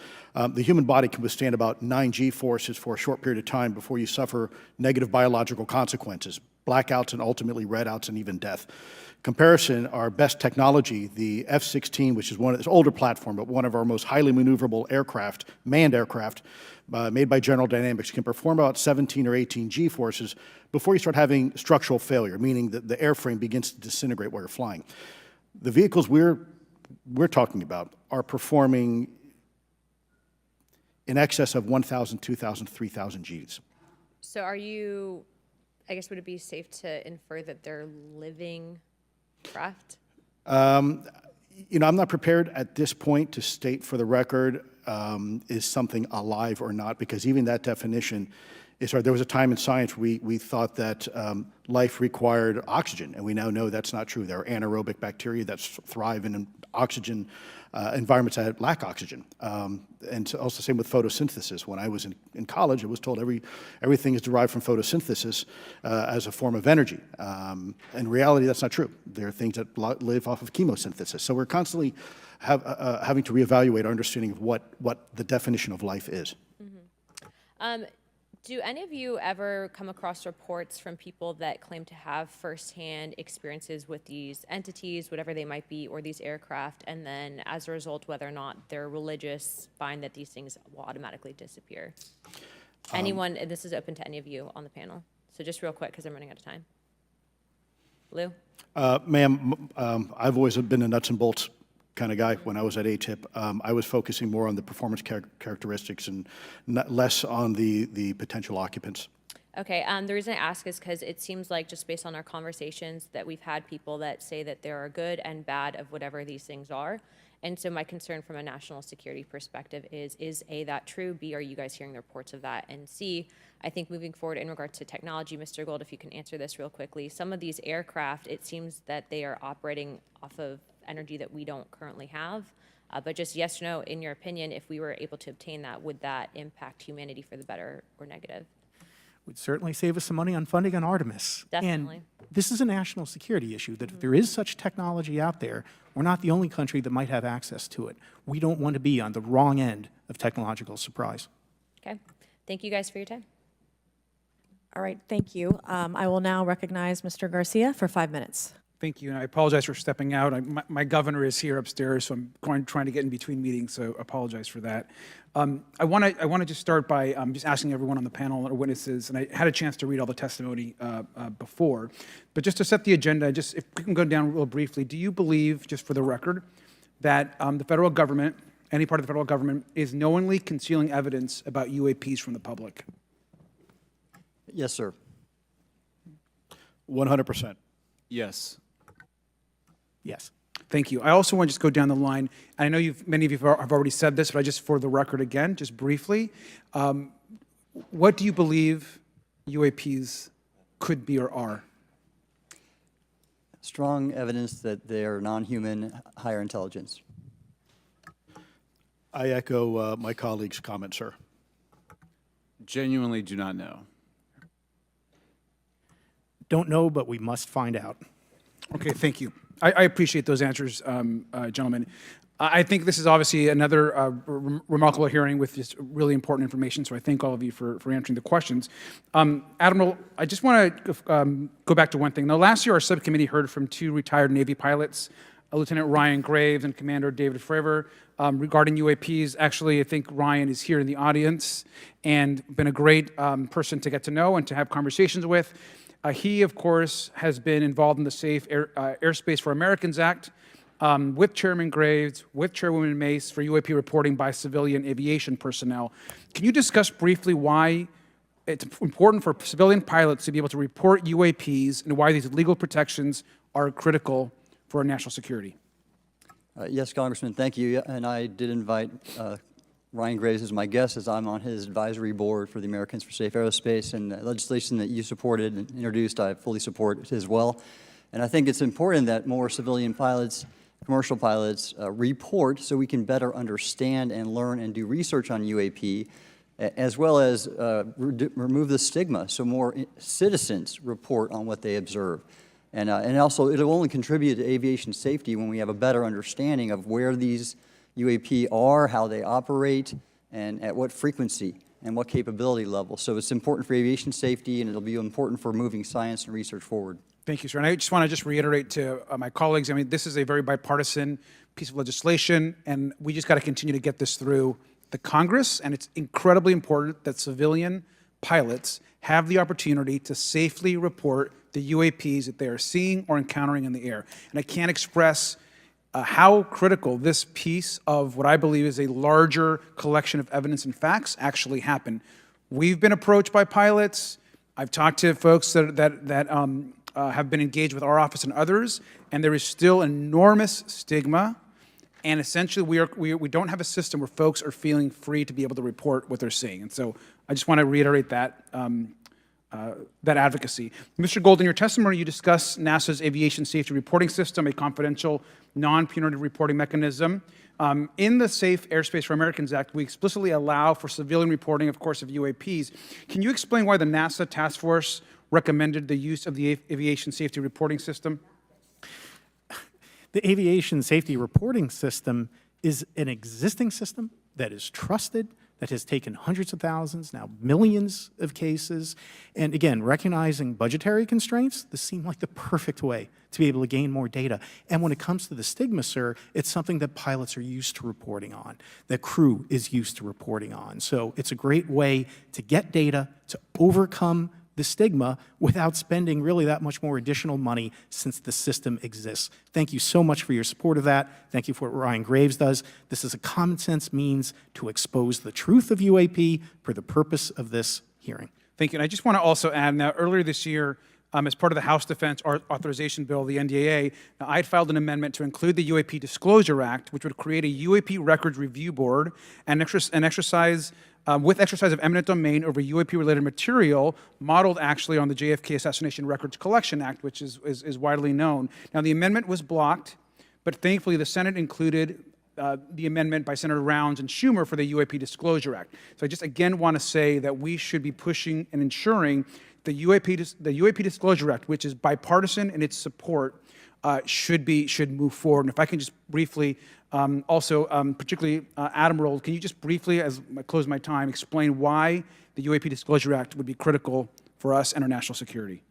the human body can withstand about 9 G-forces for a short period of time before you suffer negative biological consequences, blackouts and ultimately redouts and even death. Comparison, our best technology, the F-16, which is it's an older platform, but one of our most highly maneuverable aircraft, manned aircraft, made by General Dynamics, can perform about 17 or 18 G-forces before you start having structural failure, meaning that the airframe begins to disintegrate while you're flying. The vehicles we're talking about are performing in excess of 1,000, 2,000, 3,000 Gs. So are you, I guess, would it be safe to infer that they're living craft? You know, I'm not prepared at this point to state for the record is something alive or not, because even that definition is hard. There was a time in science we thought that life required oxygen, and we now know that's not true. There are anaerobic bacteria that thrive in oxygen environments that lack oxygen. And so also the same with photosynthesis. When I was in college, I was told everything is derived from photosynthesis as a form of energy. In reality, that's not true. There are things that live off of chemosynthesis. So we're constantly having to reevaluate our understanding of what the definition of life is. Do any of you ever come across reports from people that claim to have firsthand experiences with these entities, whatever they might be, or these aircraft, and then as a result, whether or not they're religious, find that these things will automatically disappear? Anyone, and this is open to any of you on the panel. So just real quick, because I'm running out of time. Lou? Ma'am, I've always been a nuts and bolts kind of guy. When I was at ATIP, I was focusing more on the performance characteristics and less on the potential occupants. Okay, the reason I ask is because it seems like, just based on our conversations, that we've had people that say that there are good and bad of whatever these things are. And so my concern from a national security perspective is A, that true? B, are you guys hearing the reports of that? And C, I think moving forward in regard to technology, Mr. Gold, if you can answer this real quickly, some of these aircraft, it seems that they are operating off of energy that we don't currently have. But just yes or no, in your opinion, if we were able to obtain that, would that impact humanity for the better or negative? Would certainly save us some money on funding on Artemis. Definitely. And this is a national security issue, that if there is such technology out there, we're not the only country that might have access to it. We don't want to be on the wrong end of technological surprise. Okay. Thank you guys for your time. All right, thank you. I will now recognize Mr. Garcia for 5 minutes. Thank you, and I apologize for stepping out. My governor is here upstairs, so I'm trying to get in between meetings, so apologize for that. I want to just start by just asking everyone on the panel or witnesses, and I had a chance to read all the testimony before, but just to set the agenda, just if we can go down real briefly, do you believe, just for the record, that the federal government, any part of the federal government, is knowingly concealing evidence about UAPs from the public? Yes, sir. 100%. Yes. Yes. Thank you. I also want to just go down the line. I know many of you have already said this, but I just, for the record again, just briefly, what do you believe UAPs could be or are? Strong evidence that they are non-human, higher intelligence. I echo my colleague's comment, sir. Genuinely do not know. Don't know, but we must find out. Okay, thank you. I appreciate those answers, gentlemen. I think this is obviously another remarkable hearing with just really important information, so I thank all of you for answering the questions. Admiral, I just want to go back to one thing. Now, last year, our subcommittee heard from 2 retired Navy pilots, Lieutenant Ryan Graves and Commander David Fravor, regarding UAPs. Actually, I think Ryan is here in the audience and been a great person to get to know and to have conversations with. He, of course, has been involved in the Safe Airspace for Americans Act with Chairman Graves, with Chairwoman Mace for UAP reporting by civilian aviation personnel. Can you discuss briefly why it's important for civilian pilots to be able to report UAPs and why these legal protections are critical for our national security? Yes, Congressman, thank you. And I did invite Ryan Graves is my guest, as I'm on his advisory board for the Americans for Safe Aerospace, and the legislation that you supported and introduced, I fully support as well. And I think it's important that more civilian pilots, commercial pilots, report so we can better understand and learn and do research on UAP, as well as remove the stigma so more citizens report on what they observe. And also, it'll only contribute to aviation safety when we have a better understanding of where these UAP are, how they operate, and at what frequency and what capability level. So it's important for aviation safety, and it'll be important for moving science and research forward. Thank you, sir. And I just want to reiterate to my colleagues, I mean, this is a very bipartisan piece of legislation, and we just got to continue to get this through the Congress, and it's incredibly important that civilian pilots have the opportunity to safely report the UAPs that they are seeing or encountering in the air. And I can't express how critical this piece of what I believe is a larger collection of evidence and facts actually happen. We've been approached by pilots. I've talked to folks that have been engaged with our office and others, and there is still enormous stigma. And essentially, we don't have a system where folks are feeling free to be able to report what they're seeing. And so I just want to reiterate that advocacy. Mr. Gold, in your testimony, you discussed NASA's Aviation Safety Reporting System, a confidential, non-punitive reporting mechanism. In the Safe Airspace for Americans Act, we explicitly allow for civilian reporting, of course, of UAPs. Can you explain why the NASA task force recommended the use of the Aviation Safety Reporting System? The Aviation Safety Reporting System is an existing system that is trusted, that has taken hundreds of thousands, now millions of cases. And again, recognizing budgetary constraints, this seemed like the perfect way to be able to gain more data. And when it comes to the stigma, sir, it's something that pilots are used to reporting on, that crew is used to reporting on. So it's a great way to get data, to overcome the stigma without spending really that much more additional money since the system exists. Thank you so much for your support of that. Thank you for what Ryan Graves does. This is a common sense means to expose the truth of UAP for the purpose of this hearing. Thank you. And I just want to also add, now earlier this year, as part of the House Defense Authorization Bill, the NDAA, I had filed an amendment to include the UAP Disclosure Act, which would create a UAP Records Review Board and exercise of eminent domain over UAP-related material, modeled actually on the JFK Assassination Records Collection Act, which is widely known. Now, the amendment was blocked, but thankfully the Senate included the amendment by Senator Rounds and Schumer for the UAP Disclosure Act. So I just again want to say that we should be pushing and ensuring the UAP Disclosure Act, which is bipartisan in its support, should move forward. And if I can just briefly, particularly Admiral, can you just briefly, as I close my time, explain why the UAP Disclosure Act would be critical for us and our national security?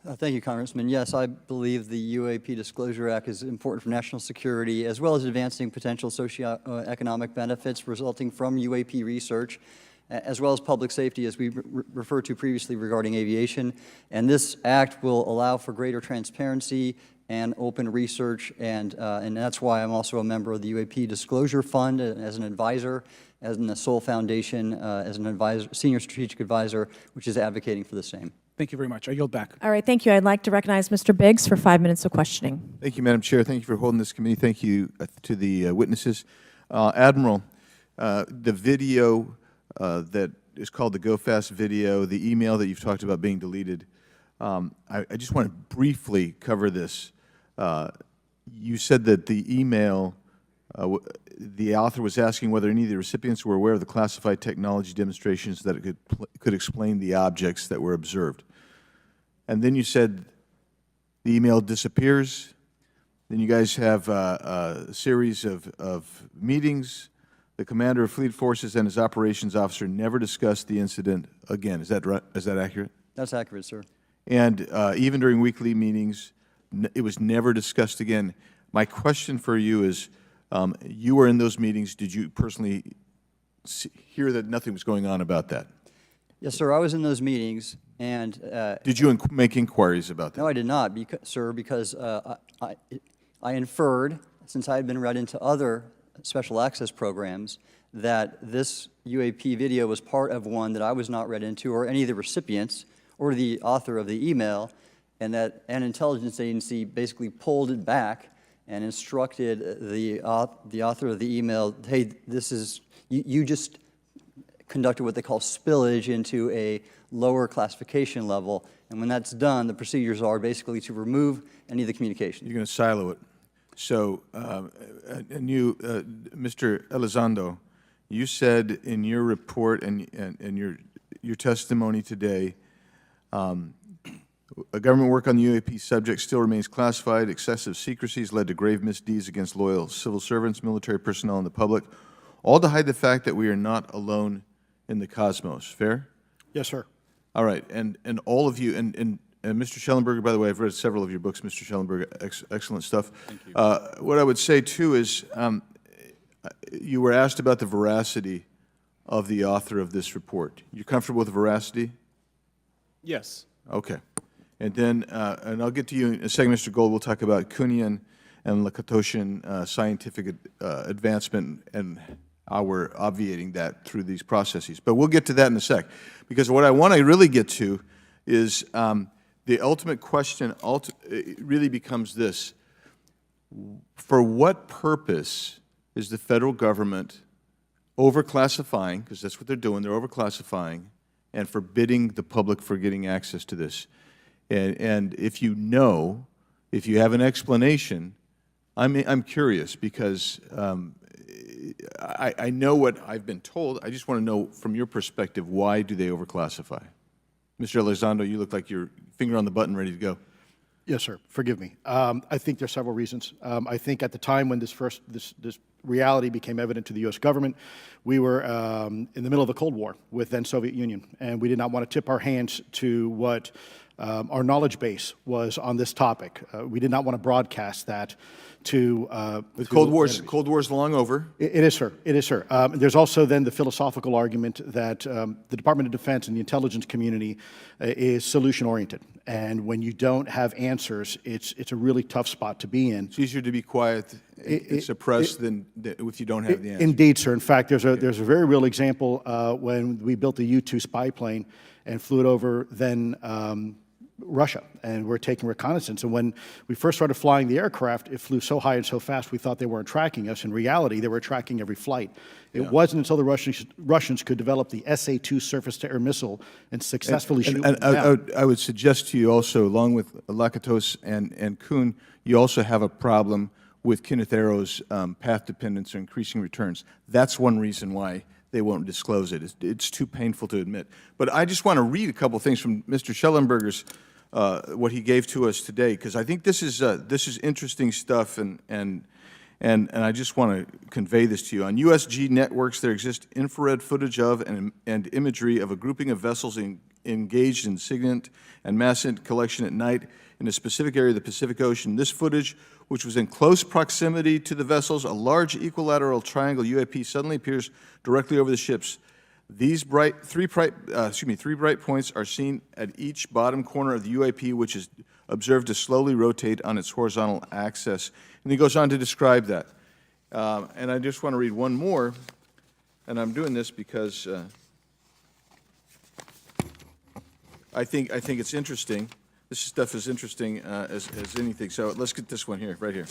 Thank you, Congressman. Yes, I believe the UAP Disclosure Act is important for national security, as well as advancing potential socioeconomic benefits resulting from UAP research, as well as public safety, as we referred to previously regarding aviation. And this act will allow for greater transparency and open research, and that's why I'm also a member of the UAP Disclosure Fund as an advisor, as in the Sol Foundation, as an advisor, senior strategic advisor, which is advocating for the same. Thank you very much. I yield back. All right, thank you. I'd like to recognize Mr. Biggs for 5 minutes of questioning. Thank you, Madam Chair. Thank you for holding this committee. Thank you to the witnesses. Admiral, the video that is called the Go Fast video, the email that you've talked about being deleted, I just want to briefly cover this. You said that the email, the author was asking whether any of the recipients were aware of the classified technology demonstrations that it could explain the objects that were observed. And then you said the email disappears. Then you guys have a series of meetings. The commander of fleet forces and his operations officer never discussed the incident again. Is that right? Is that accurate? That's accurate, sir. And even during weekly meetings, it was never discussed again. My question for you is, you were in those meetings. Did you personally hear that nothing was going on about that? Yes, sir. I was in those meetings, and did you make inquiries about that? No, I did not, sir, because I inferred, since I had been read into other special access programs, that this UAP video was part of one that I was not read into, or any of the recipients, or the author of the email, and that an intelligence agency basically pulled it back and instructed the author of the email, hey, this is, you just conducted what they call spillage into a lower classification level. And when that's done, the procedures are basically to remove any of the communication. You're going to silo it. So, and you, Mr. Elizondo, you said in your report and your testimony today, a government work on the UAP subject still remains classified. Excessive secrecies led to grave misdeeds against loyal civil servants, military personnel, and the public, all to hide the fact that we are not alone in the cosmos. Fair? Yes, sir. All right, and all of you, and Mr. Schellenberger, by the way, I've read several of your books, Mr. Schellenberger, excellent stuff. Thank you. What I would say, too, is you were asked about the veracity of the author of this report. You're comfortable with the veracity? Yes. Okay. And then, and I'll get to you in a second, Mr. Gold. We'll talk about Kuhnian and Lakatoshan scientific advancement and how we're obviating that through these processes. But we'll get to that in a sec. Because what I want to really get to is the ultimate question really becomes this. For what purpose is the federal government overclassifying, because that's what they're doing, they're overclassifying, and forbidding the public for getting access to this? And if you know, if you have an explanation, I'm curious, because I know what I've been told. I just want to know from your perspective, why do they overclassify? Mr. Elizondo, you look like you're finger on the button, ready to go. Yes, sir. Forgive me. I think there's several reasons. I think at the time when this reality became evident to the U.S. government, we were in the middle of the Cold War with then Soviet Union, and we did not want to tip our hands to what our knowledge base was on this topic. We did not want to broadcast that to the Cold War's long over. It is, sir. It is, sir. There's also then the philosophical argument that the Department of Defense and the intelligence community is solution-oriented. And when you don't have answers, it's a really tough spot to be in. It's easier to be quiet and suppressed than if you don't have the answer. Indeed, sir. In fact, there's a very real example when we built the U-2 spy plane and flew it over then Russia, and we're taking reconnaissance. And when we first started flying the aircraft, it flew so high and so fast we thought they weren't tracking us. In reality, they were tracking every flight. It wasn't until the Russians could develop the SA-2 surface-to-air missile and successfully shoot them down. I would suggest to you also, along with Lakatos and Kuhn, you also have a problem with Kenneth Arrow's path dependence or increasing returns. That's one reason why they won't disclose it. It's too painful to admit. But I just want to read a couple things from Mr. Schellenberger's what he gave to us today, because I think this is interesting stuff, and I just want to convey this to you. On USG networks, there exists infrared footage of and imagery of a grouping of vessels engaged in SIGINT and massant collection at night in a specific area of the Pacific Ocean. This footage, which was in close proximity to the vessels, a large equilateral triangle UAP suddenly appears directly over the ships. These three bright points are seen at each bottom corner of the UAP, which is observed to slowly rotate on its horizontal axis. And he goes on to describe that. And I just want to read one more, and I'm doing this because I think it's interesting. This stuff is interesting as anything. So let's get this one here, right here.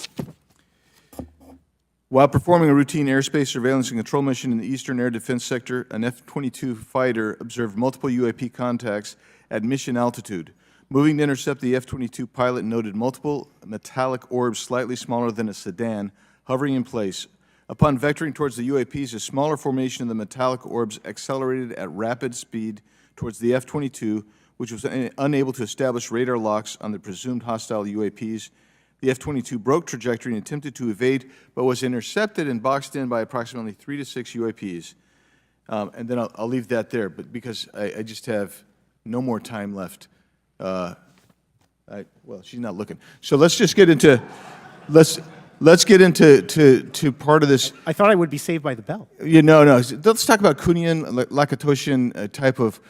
While performing a routine airspace surveillance and control mission in the Eastern Air Defense Sector, an F-22 fighter observed multiple UAP contacts at mission altitude. Moving to intercept the F-22 pilot noted multiple metallic orbs slightly smaller than a sedan hovering in place. Upon vectoring towards the UAPs, a smaller formation of the metallic orbs accelerated at rapid speed towards the F-22, which was unable to establish radar locks on the presumed hostile UAPs. The F-22 broke trajectory and attempted to evade, but was intercepted and boxed in by approximately 3 to 6 UAPs. And then I'll leave that there, but because I just have no more time left. Well, she's not looking. So let's just get into let's get into part of this. I thought I would be saved by the bell. No. Let's talk about Kuhnian, Lakatoshan type of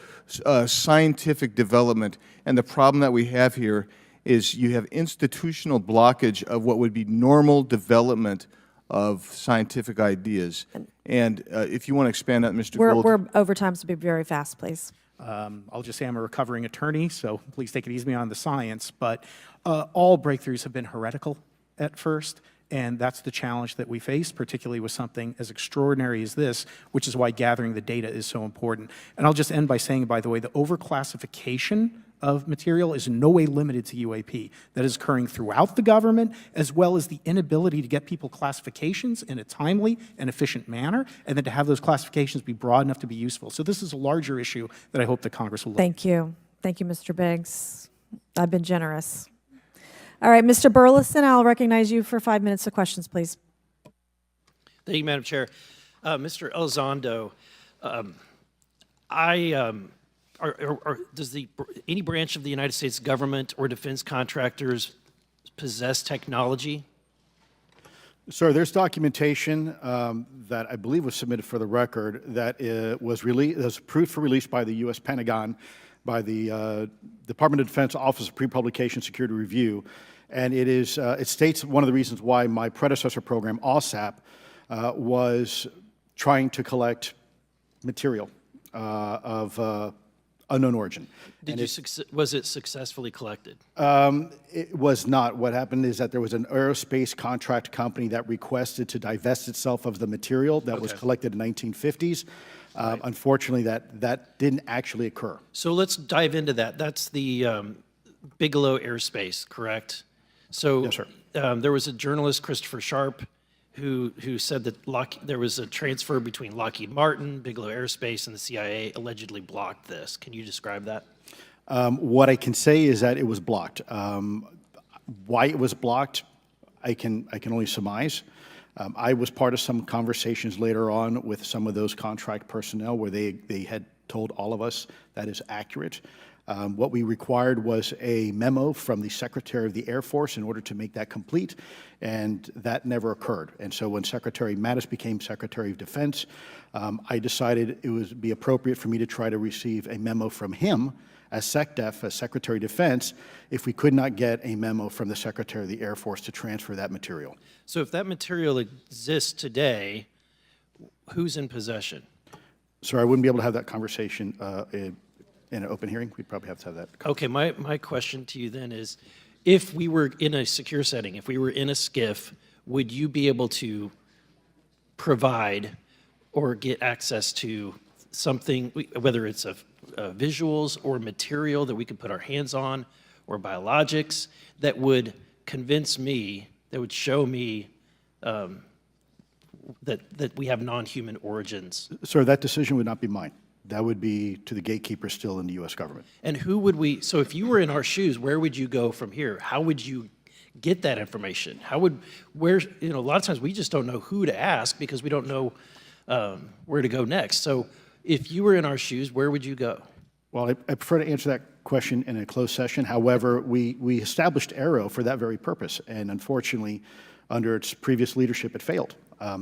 scientific development, and the problem that we have here is you have institutional blockage of what would be normal development of scientific ideas. And if you want to expand that, Mr. Gold. We're over time, so be very fast, please. I'll just say I'm a recovering attorney, so please take it easy on the science. But all breakthroughs have been heretical at first, And that's the challenge that we face, particularly with something as extraordinary as this, which is why gathering the data is so important. And I'll just end by saying, by the way, the overclassification of material is in no way limited to UAP. That is occurring throughout the government, as well as the inability to get people classifications in a timely and efficient manner, and then to have those classifications be broad enough to be useful. So this is a larger issue that I hope that Congress will look at. Thank you. Thank you, Mr. Biggs. I've been generous. All right, Mr. Burleson, I'll recognize you for 5 minutes of questions, please. Thank you, Madam Chair. Mr. Elizondo, does any branch of the United States government or defense contractors possess technology? Sir, there's documentation that I believe was submitted for the record that was approved for release by the U.S. Pentagon, by the Department of Defense Office of Pre-Publication Security Review, and it states one of the reasons why my predecessor program, OSAP, was trying to collect material of unknown origin. Was it successfully collected? It was not. What happened is that there was an aerospace contract company that requested to divest itself of the material that was collected in the 1950s. Right. Unfortunately, that didn't actually occur. So let's dive into that. That's the Bigelow Aerospace, correct? So yes, sir. There was a journalist, Christopher Sharp, who said that there was a transfer between Lockheed Martin, Bigelow Aerospace, and the CIA allegedly blocked this. Can you describe that? What I can say is that it was blocked. Why it was blocked, I can only surmise. I was part of some conversations later on with some of those contract personnel where they had told all of us that is accurate. What we required was a memo from the Secretary of the Air Force in order to make that complete, and that never occurred. And so when Secretary Mattis became Secretary of Defense, I decided it would be appropriate for me to try to receive a memo from him as SecDef, as Secretary of Defense, if we could not get a memo from the Secretary of the Air Force to transfer that material. So if that material exists today, who's in possession? Sir, I wouldn't be able to have that conversation in an open hearing. We'd probably have to have that. Okay, my question to you then is, if we were in a secure setting, if we were in a SCIF, would you be able to provide or get access to something, whether it's visuals or material that we could put our hands on, or biologics, that would convince me, that would show me that we have non-human origins? Sir, that decision would not be mine. That would be to the gatekeeper still in the U.S. government. And who would we, so if you were in our shoes, where would you go from here? How would you get that information? A lot of times we just don't know who to ask because we don't know where to go next. So if you were in our shoes, where would you go? Well, I prefer to answer that question in a closed session. However, we established AARO for that very purpose, and unfortunately, under its previous leadership, it failed.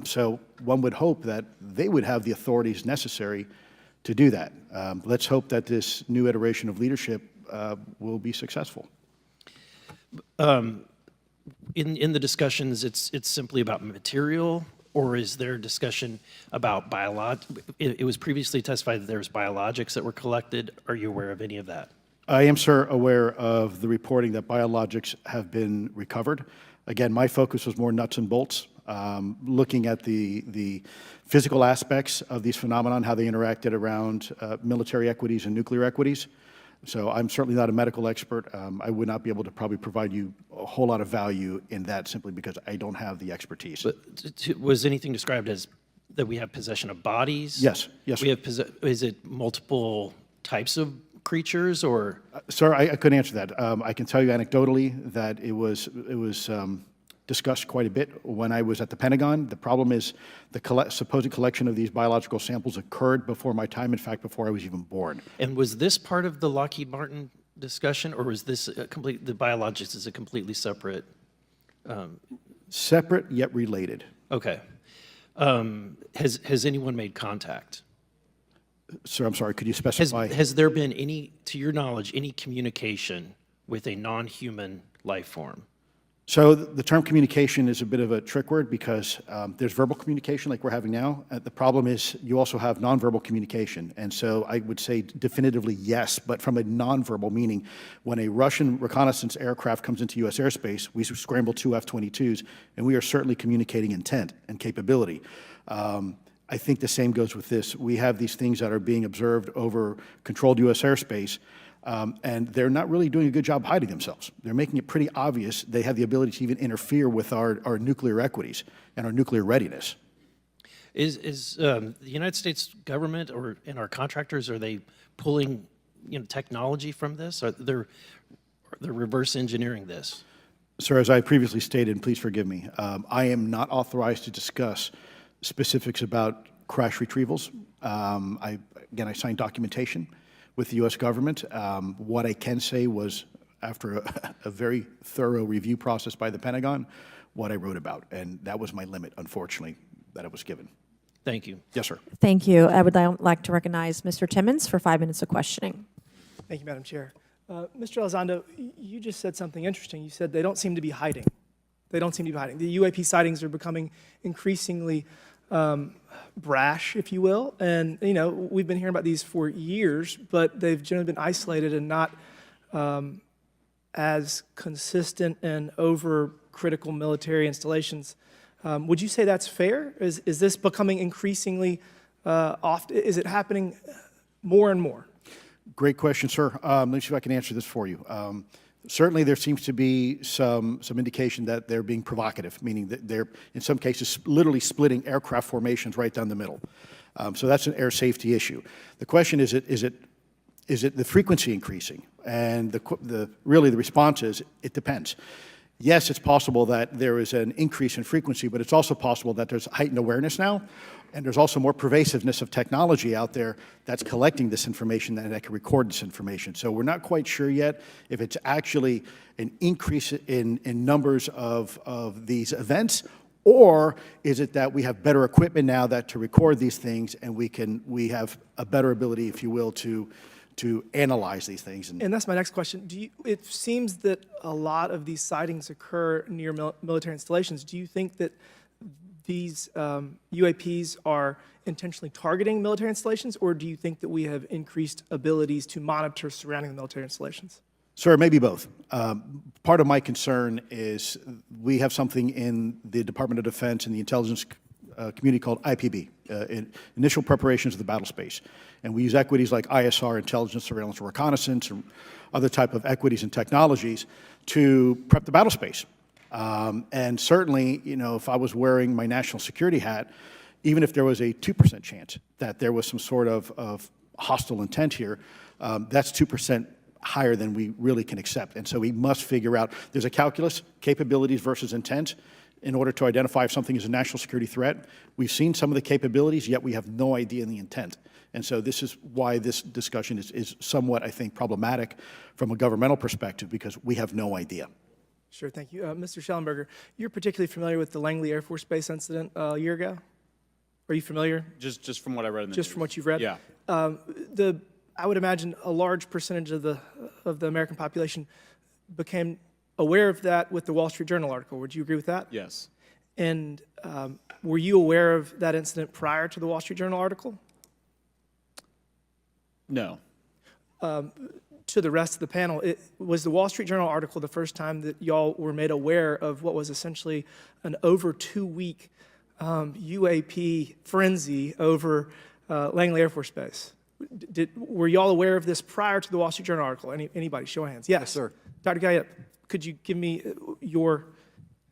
So one would hope that they would have the authorities necessary to do that. Let's hope that this new iteration of leadership will be successful. In the discussions, it's simply about material, or is there discussion about it was previously testified that there was biologics that were collected. Are you aware of any of that? I am, sir, aware of the reporting that biologics have been recovered. Again, my focus was more nuts and bolts, looking at the physical aspects of these phenomenon, how they interacted around military equities and nuclear equities. So I'm certainly not a medical expert. I would not be able to probably provide you a whole lot of value in that simply because I don't have the expertise. But was anything described as that we have possession of bodies? Yes, yes. Is it multiple types of creatures, or? Sir, I couldn't answer that. I can tell you anecdotally that it was discussed quite a bit when I was at the Pentagon. The problem is the supposed collection of these biological samples occurred before my time, in fact, before I was even born. And was this part of the Lockheed Martin discussion, or was this the biologics is a completely separate? Separate yet related. Okay. Has anyone made contact? Sir, I'm sorry, could you specify? Has there been any, to your knowledge, any communication with a non-human life form? So the term communication is a bit of a trick word because there's verbal communication like we're having now. The problem is you also have nonverbal communication. And so I would say definitively yes, but from a nonverbal meaning, when a Russian reconnaissance aircraft comes into U.S. airspace, we scramble 2 F-22s, and we are certainly communicating intent and capability. I think the same goes with this. We have these things that are being observed over controlled U.S. airspace, and they're not really doing a good job hiding themselves. They're making it pretty obvious they have the ability to even interfere with our nuclear equities and our nuclear readiness. Is the United States government and our contractors, are they pulling technology from this? Or they're reverse engineering this? Sir, as I previously stated, and please forgive me, I am not authorized to discuss specifics about crash retrievals. Again, I signed documentation with the U.S. government. What I can say was, after a very thorough review process by the Pentagon, what I wrote about, and that was my limit, unfortunately, that I was given. Thank you. Yes, sir. Thank you. I would like to recognize Mr. Timmons for 5 minutes of questioning. Thank you, Madam Chair. Mr. Elizondo, you just said something interesting. You said they don't seem to be hiding. They don't seem to be hiding. The UAP sightings are becoming increasingly brash, if you will. And, we've been hearing about these for years, but they've generally been isolated and not as consistent and over-critical military installations. Would you say that's fair? Is this becoming increasingly often? Is it happening more and more? Great question, sir. Let me see if I can answer this for you. Certainly, there seems to be some indication that they're being provocative, meaning that they're, in some cases, literally splitting aircraft formations right down the middle. So that's an air safety issue. The question is it the frequency increasing? And really the response is it depends. Yes, it's possible that there is an increase in frequency, but it's also possible that there's heightened awareness now, and there's also more pervasiveness of technology out there that's collecting this information and that can record this information. So we're not quite sure yet if it's actually an increase in numbers of these events, or is it that we have better equipment now to record these things, and we have a better ability, if you will, to analyze these things. And that's my next question. It seems that a lot of these sightings occur near military installations. Do you think that these UAPs are intentionally targeting military installations, or do you think that we have increased abilities to monitor surrounding the military installations? Sir, maybe both. Part of my concern is we have something in the Department of Defense and the intelligence community called IPB, Initial Preparations of the Battle Space. And we use equities like ISR, intelligence, surveillance, and reconnaissance, or other type of equities and technologies to prep the battle space. And certainly, if I was wearing my national security hat, even if there was a 2% chance that there was some sort of hostile intent here, that's 2% higher than we really can accept. And so we must figure out, there's a calculus, capabilities versus intent, in order to identify if something is a national security threat. We've seen some of the capabilities, yet we have no idea in the intent. And so this is why this discussion is somewhat, I think, problematic from a governmental perspective, because we have no idea. Sure, thank you. Mr. Schellenberger, you're particularly familiar with the Langley Air Force Base incident a year ago? Are you familiar? Just from what I read in the Just news. from what you've read? Yeah. I would imagine a large percentage of the American population became aware of that with the Wall Street Journal article. Would you agree with that? Yes. And were you aware of that incident prior to the Wall Street Journal article? No. To the rest of the panel, was the Wall Street Journal article the first time that y'all were made aware of what was essentially an over 2-week UAP frenzy over Langley Air Force Base? Were y'all aware of this prior to the Wall Street Journal article? Anybody, show of hands. Yes, sir. Dr. Guyette, could you give me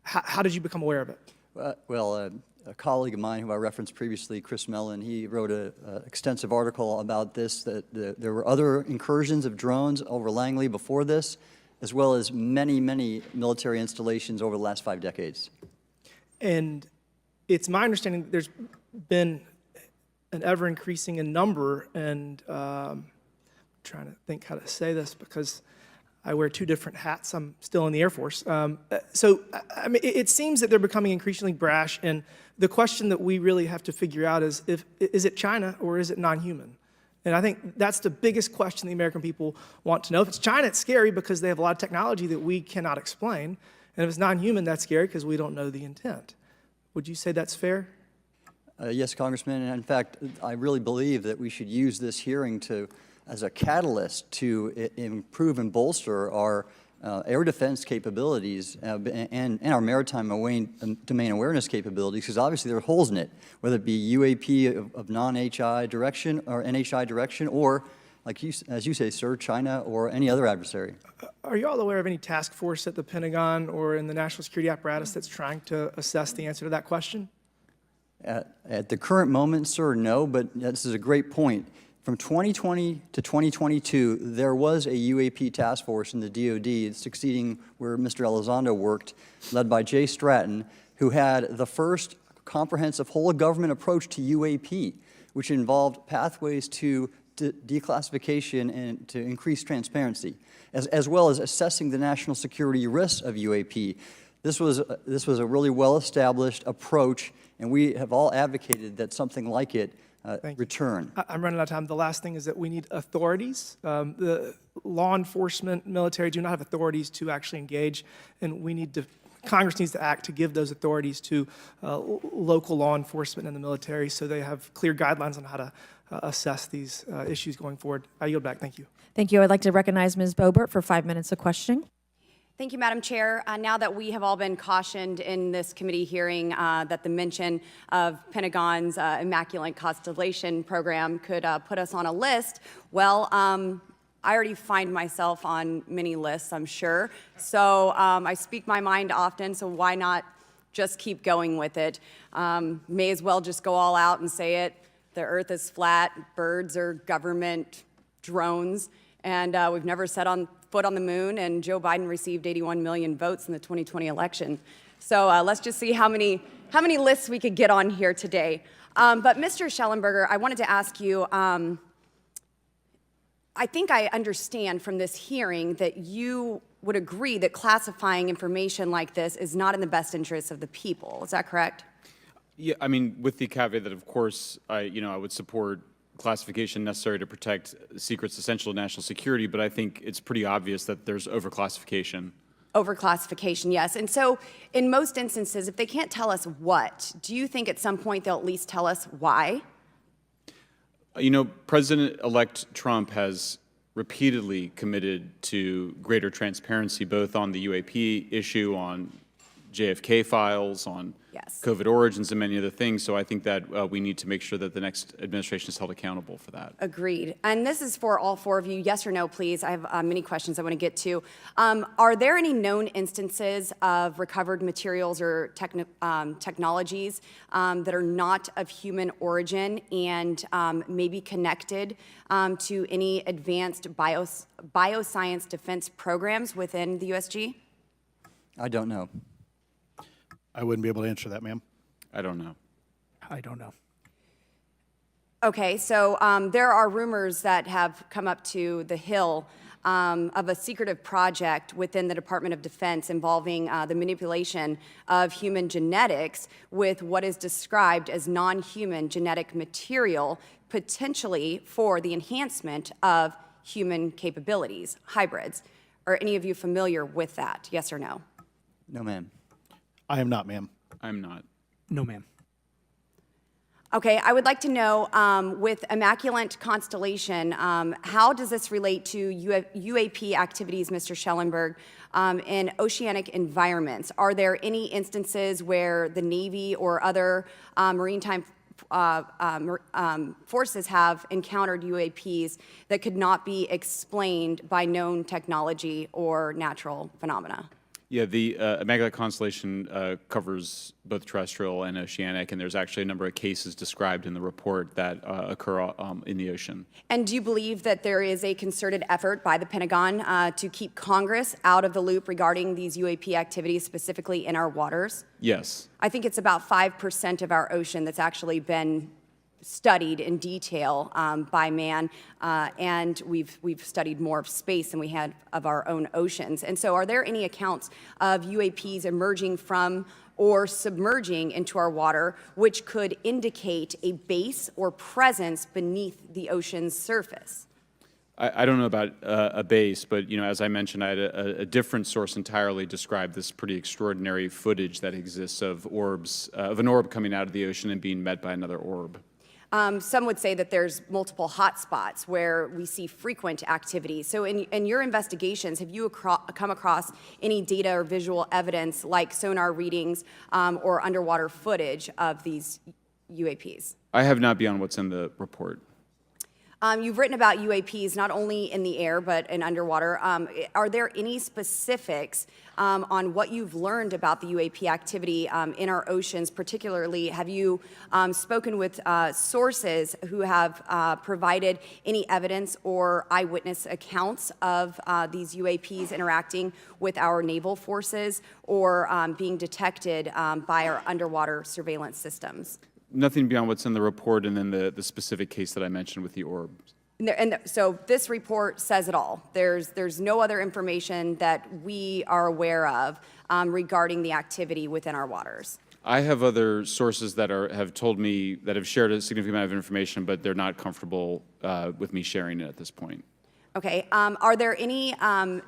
how did you become aware of it? Well, a colleague of mine who I referenced previously, Chris Mellon, he wrote an extensive article about this, that there were other incursions of drones over Langley before this, as well as many, many military installations over the last 5 decades. And it's my understanding that there's been an ever-increasing in number, and I'm trying to think how to say this because I wear 2 different hats. I'm still in the Air Force. So, I mean, it seems that they're becoming increasingly brash, and the question that we really have to figure out is it China or is it non-human? And I think that's the biggest question the American people want to know. If it's China, it's scary because they have a lot of technology that we cannot explain. And if it's non-human, that's scary because we don't know the intent. Would you say that's fair? Yes, Congressman, and in fact, I really believe that we should use this hearing as a catalyst to improve and bolster our air defense capabilities and our maritime domain awareness capabilities, because obviously there are holes in it, whether it be UAP of non-HI direction or NHI direction, or, as you say, sir, China or any other adversary. Are you all aware of any task force at the Pentagon or in the national security apparatus that's trying to assess the answer to that question? At the current moment, sir, no, but this is a great point. From 2020 to 2022, there was a UAP task force in the DoD succeeding where Mr. Elizondo worked, led by Jay Stratton, who had the first comprehensive whole-of-government approach to UAP, which involved pathways to declassification and to increase transparency, as well as assessing the national security risks of UAP. This was a really well-established approach, and we have all advocated that something like it return. I'm running out of time. The last thing is that we need authorities. The law enforcement, military do not have authorities to actually engage, and Congress needs to act to give those authorities to local law enforcement and the military so they have clear guidelines on how to assess these issues going forward. I yield back. Thank you. Thank you. I'd like to recognize Ms. Boebert for 5 minutes of questioning. Thank you, Madam Chair. Now that we have all been cautioned in this committee hearing that the mention of Pentagon's Immaculate Constellation program could put us on a list, well, I already find myself on many lists, I'm sure. So I speak my mind often, so why not just keep going with it? May as well just go all out and say it. The Earth is flat, birds are government drones, and we've never set foot on the moon, and Joe Biden received 81 million votes in the 2020 election. So let's just see how many lists we could get on here today. But Mr. Schellenberger, I wanted to ask you, I think I understand from this hearing that you would agree that classifying information like this is not in the best interest of the people. Is that correct? Yeah, I mean, with the caveat that, of course, I would support classification necessary to protect secrets essential to national security, but I think it's pretty obvious that there's overclassification. Overclassification, yes. And so in most instances, if they can't tell us what, do you think at some point they'll at least tell us why? President-elect Trump has repeatedly committed to greater transparency, both on the UAP issue, on JFK files, on COVID origins, and many other things. So I think that we need to make sure that the next administration is held accountable for that. Agreed. And this is for all four of you. Yes or no, please. I have many questions I want to get to. Are there any known instances of recovered materials or technologies that are not of human origin and maybe connected to any advanced bioscience defense programs within the USG? I don't know. I wouldn't be able to answer that, ma'am. I don't know. I don't know. Okay, so there are rumors that have come up to the Hill of a secretive project within the Department of Defense involving the manipulation of human genetics with what is described as non-human genetic material, potentially for the enhancement of human capabilities, hybrids. Are any of you familiar with that? Yes or no? No, ma'am. I am not, ma'am. I'm not. No, ma'am. Okay, I would like to know, with Immaculate Constellation, how does this relate to UAP activities, Mr. Schellenberg, in oceanic environments? Are there any instances where the Navy or other maritime forces have encountered UAPs that could not be explained by known technology or natural phenomena? Yeah, the Immaculate Constellation covers both terrestrial and oceanic, and there's actually a number of cases described in the report that occur in the ocean. And do you believe that there is a concerted effort by the Pentagon to keep Congress out of the loop regarding these UAP activities, specifically in our waters? Yes. I think it's about 5% of our ocean that's actually been studied in detail by man, and we've studied more of space than we had of our own oceans. And so are there any accounts of UAPs emerging from or submerging into our water which could indicate a base or presence beneath the ocean's surface? I don't know about a base, but as I mentioned, I had a different source entirely describe this pretty extraordinary footage that exists of orbs, of an orb coming out of the ocean and being met by another orb. Some would say that there's multiple hotspots where we see frequent activity. So in your investigations, have you come across any data or visual evidence like sonar readings or underwater footage of these UAPs? I have not beyond what's in the report. You've written about UAPs not only in the air but in underwater. Are there any specifics on what you've learned about the UAP activity in our oceans? Particularly, have you spoken with sources who have provided any evidence or eyewitness accounts of these UAPs interacting with our naval forces or being detected by our underwater surveillance systems? Nothing beyond what's in the report and then the specific case that I mentioned with the orbs. So this report says it all. There's no other information that we are aware of regarding the activity within our waters. I have other sources that have told me that have shared a significant amount of information, but they're not comfortable with me sharing it at this point. Okay. Are there any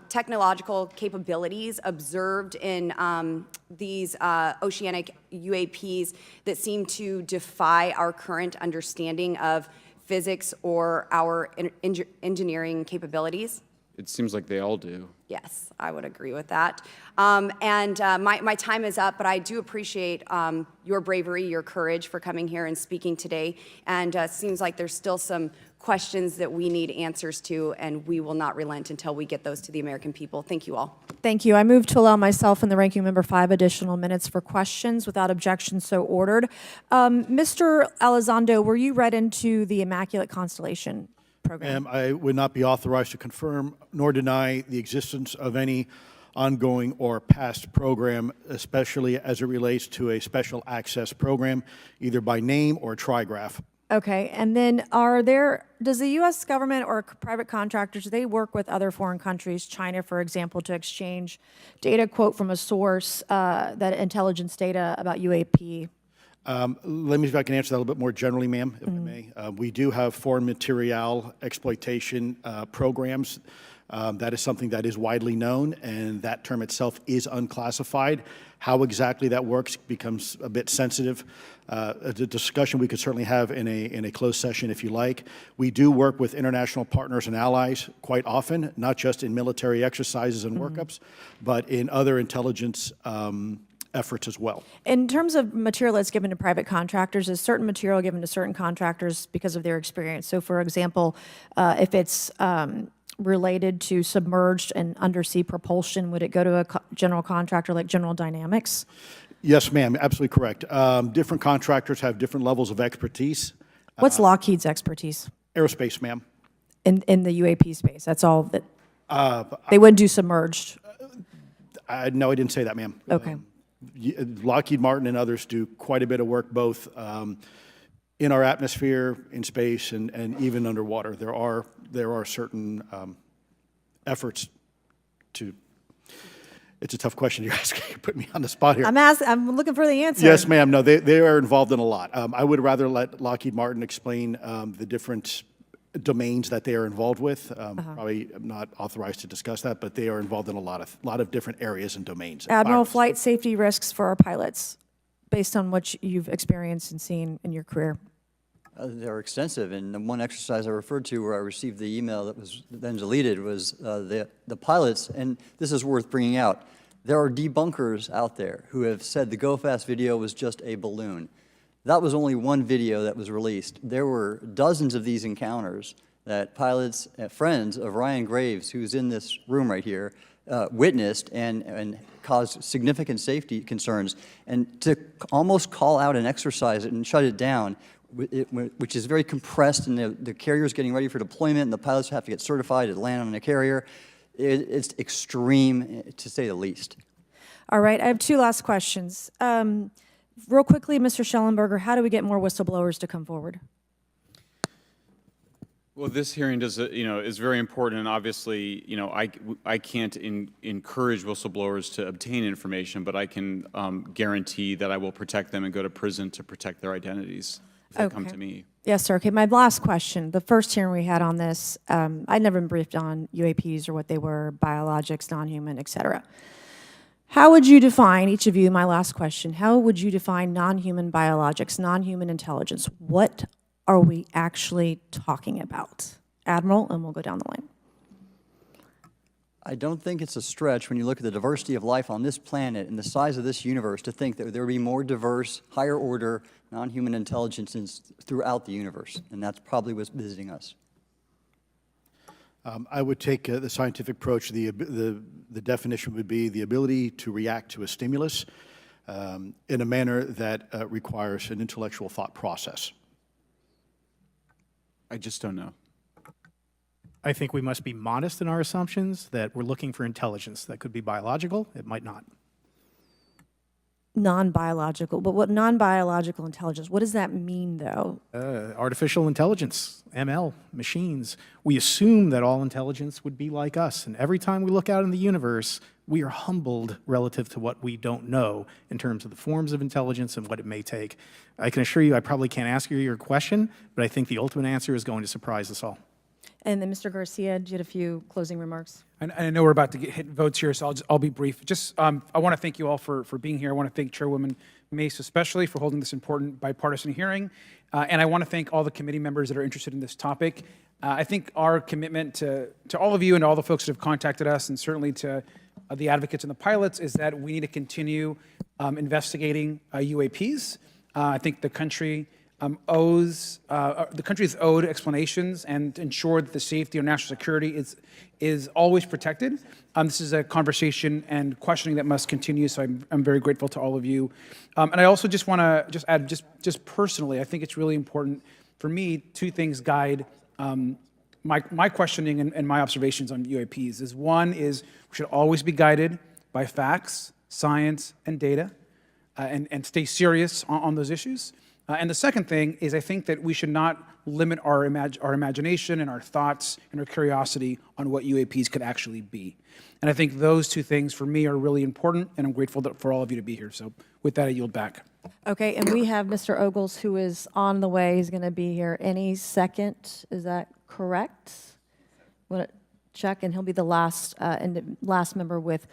technological capabilities observed in these oceanic UAPs that seem to defy our current understanding of physics or our engineering capabilities? It seems like they all do. Yes, I would agree with that. My time is up, but I do appreciate your bravery, your courage for coming here and speaking today. And it seems like there's still some questions that we need answers to, and we will not relent until we get those to the American people. Thank you all. Thank you. I move to allow myself and the ranking member 5 additional minutes for questions without objection, so ordered. Mr. Elizondo, were you read into the Immaculate Constellation program? I would not be authorized to confirm nor deny the existence of any ongoing or past program, especially as it relates to a special access program, either by name or trigraph. Okay, and then does the U.S. government or private contractors, do they work with other foreign countries, China, for example, to exchange data, quote from a source, that intelligence data about UAP? Let me see if I can answer that a little bit more generally, ma'am, if I may. We do have foreign material exploitation programs. That is something that is widely known, and that term itself is unclassified. How exactly that works becomes a bit sensitive. A discussion we could certainly have in a closed session if you like. We do work with international partners and allies quite often, not just in military exercises and workups, but in other intelligence efforts as well. In terms of material that's given to private contractors, is certain material given to certain contractors because of their experience? So, for example, if it's related to submerged and undersea propulsion, would it go to a general contractor like General Dynamics? Yes, ma'am, absolutely correct. Different contractors have different levels of expertise. What's Lockheed's expertise? Aerospace, ma'am. In the UAP space, that's all that, they wouldn't do submerged? No, I didn't say that, ma'am. Okay. Lockheed Martin and others do quite a bit of work both in our atmosphere, in space, and even underwater. There are certain efforts to. It's a tough question you're asking. You put me on the spot here. I'm looking for the answer. Yes, ma'am. No, they are involved in a lot. I would rather let Lockheed Martin explain the different domains that they are involved with. Probably I'm not authorized to discuss that, but they are involved in a lot of different areas and domains. Admiral, flight safety risks for our pilots, based on what you've experienced and seen in your career. They're extensive, and the one exercise I referred to where I received the email that was then deleted was the pilots, and this is worth bringing out. There are debunkers out there who have said the Go Fast video was just a balloon. That was only one video that was released. There were dozens of these encounters that pilots, friends of Ryan Graves, who's in this room right here, witnessed and caused significant safety concerns. And to almost call out an exercise and shut it down, which is very compressed, and the carrier's getting ready for deployment, and the pilots have to get certified to land on a carrier. It's extreme, to say the least. All right, I have two last questions. Real quickly, Mr. Schellenberger, how do we get more whistleblowers to come forward? Well, this hearing is very important, and obviously, I can't encourage whistleblowers to obtain information, but I can guarantee that I will protect them and go to prison to protect their identities. they come to me. Yes, sir. Okay, my last question. The first hearing we had on this, I'd never been briefed on UAPs or what they were, biologics, non-human, et cetera. How would you define, each of you, my last question, how would you define non-human biologics, non-human intelligence? What are we actually talking about? Admiral, and we'll go down the line. I don't think it's a stretch when you look at the diversity of life on this planet and the size of this universe to think that there would be more diverse, higher order, non-human intelligences throughout the universe, and that's probably what's visiting us. I would take the scientific approach. The definition would be the ability to react to a stimulus in a manner that requires an intellectual thought process. I just don't know. I think we must be modest in our assumptions that we're looking for intelligence. That could be biological, it might not. Non-biological, but what non-biological intelligence, what does that mean, though? Artificial intelligence, ML, machines. We assume that all intelligence would be like us, and every time we look out in the universe, we are humbled relative to what we don't know in terms of the forms of intelligence and what it may take. I can assure you I probably can't ask you your question, but I think the ultimate answer is going to surprise us all. And then Mr. Garcia, you had a few closing remarks. I know we're about to hit votes here, so I'll be brief. Just, I want to thank you all for being here. I want to thank Chairwoman Mace especially for holding this important bipartisan hearing. And I want to thank all the committee members that are interested in this topic. I think our commitment to all of you and all the folks that have contacted us, and certainly to the advocates and the pilots, is that we need to continue investigating UAPs. I think the country is owed explanations and ensure that the safety of national security is always protected. This is a conversation and questioning that must continue, so I'm very grateful to all of you. And I also just want to add, just personally, I think it's really important for me, two things guide my questioning and my observations on UAPs. One is we should always be guided by facts, science, and data, and stay serious on those issues. And the second thing is I think that we should not limit our imagination and our thoughts and our curiosity on what UAPs could actually be. And I think those two things for me are really important, and I'm grateful for all of you to be here. So with that, I yield back. Okay, and we have Mr. Ogles, who is on the way. He's going to be here any second. Is that correct? Want to check, and he'll be the last member with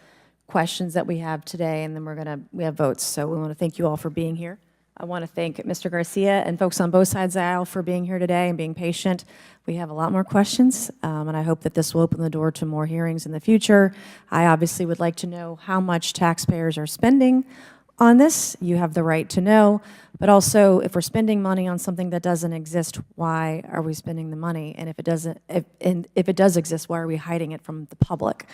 questions that we have today, and then we have votes. So we want to thank you all for being here. I want to thank Mr. Garcia and folks on both sides of the aisle for being here today and being patient. We have a lot more questions, and I hope that this will open the door to more hearings in the future. I obviously would like to know how much taxpayers are spending on this. You have the right to know, but also if we're spending money on something that doesn't exist, why are we spending the money? And if it does exist, why are we hiding it from the public?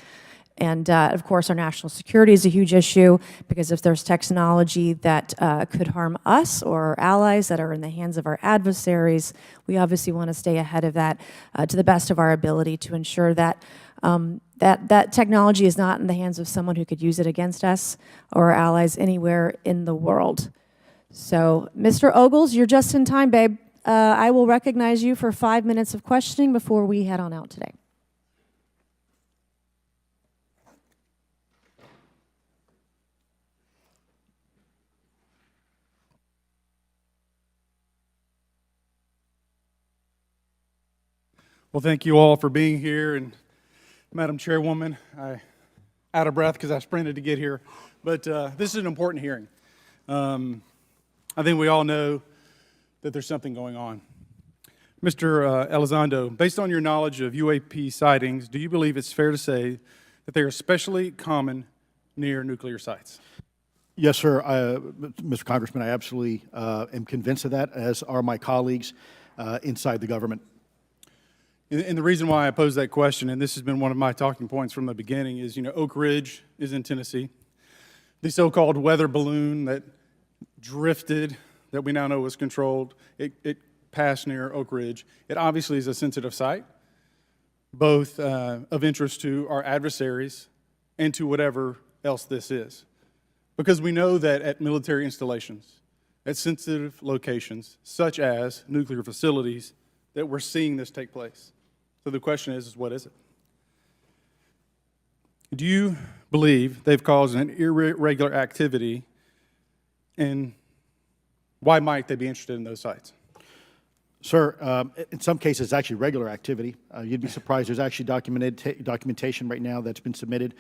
And of course, our national security is a huge issue, because if there's technology that could harm us or our allies that are in the hands of our adversaries, we obviously want to stay ahead of that to the best of our ability to ensure that that technology is not in the hands of someone who could use it against us or our allies anywhere in the world. So, Mr. Ogles, you're just in time, babe. I will recognize you for 5 minutes of questioning before we head on out today. Well, thank you all for being here, and Madam Chairwoman, I'm out of breath because I sprinted to get here, but this is an important hearing. I think we all know that there's something going on. Mr. Elizondo, based on your knowledge of UAP sightings, do you believe it's fair to say that they are especially common near nuclear sites? Yes, sir. Mr. Congressman, I absolutely am convinced of that, as are my colleagues inside the government. And the reason why I pose that question, and this has been one of my talking points from the beginning, is, Oak Ridge is in Tennessee. The so-called weather balloon that drifted, that we now know was controlled, it passed near Oak Ridge. It obviously is a sensitive site, both of interest to our adversaries and to whatever else this is. Because we know that at military installations, at sensitive locations, such as nuclear facilities, that we're seeing this take place. So the question is what is it? Do you believe they've caused an irregular activity, and why might they be interested in those sites? Sir, in some cases, it's actually regular activity. You'd be surprised. There's actually documentation right now that's been submitted.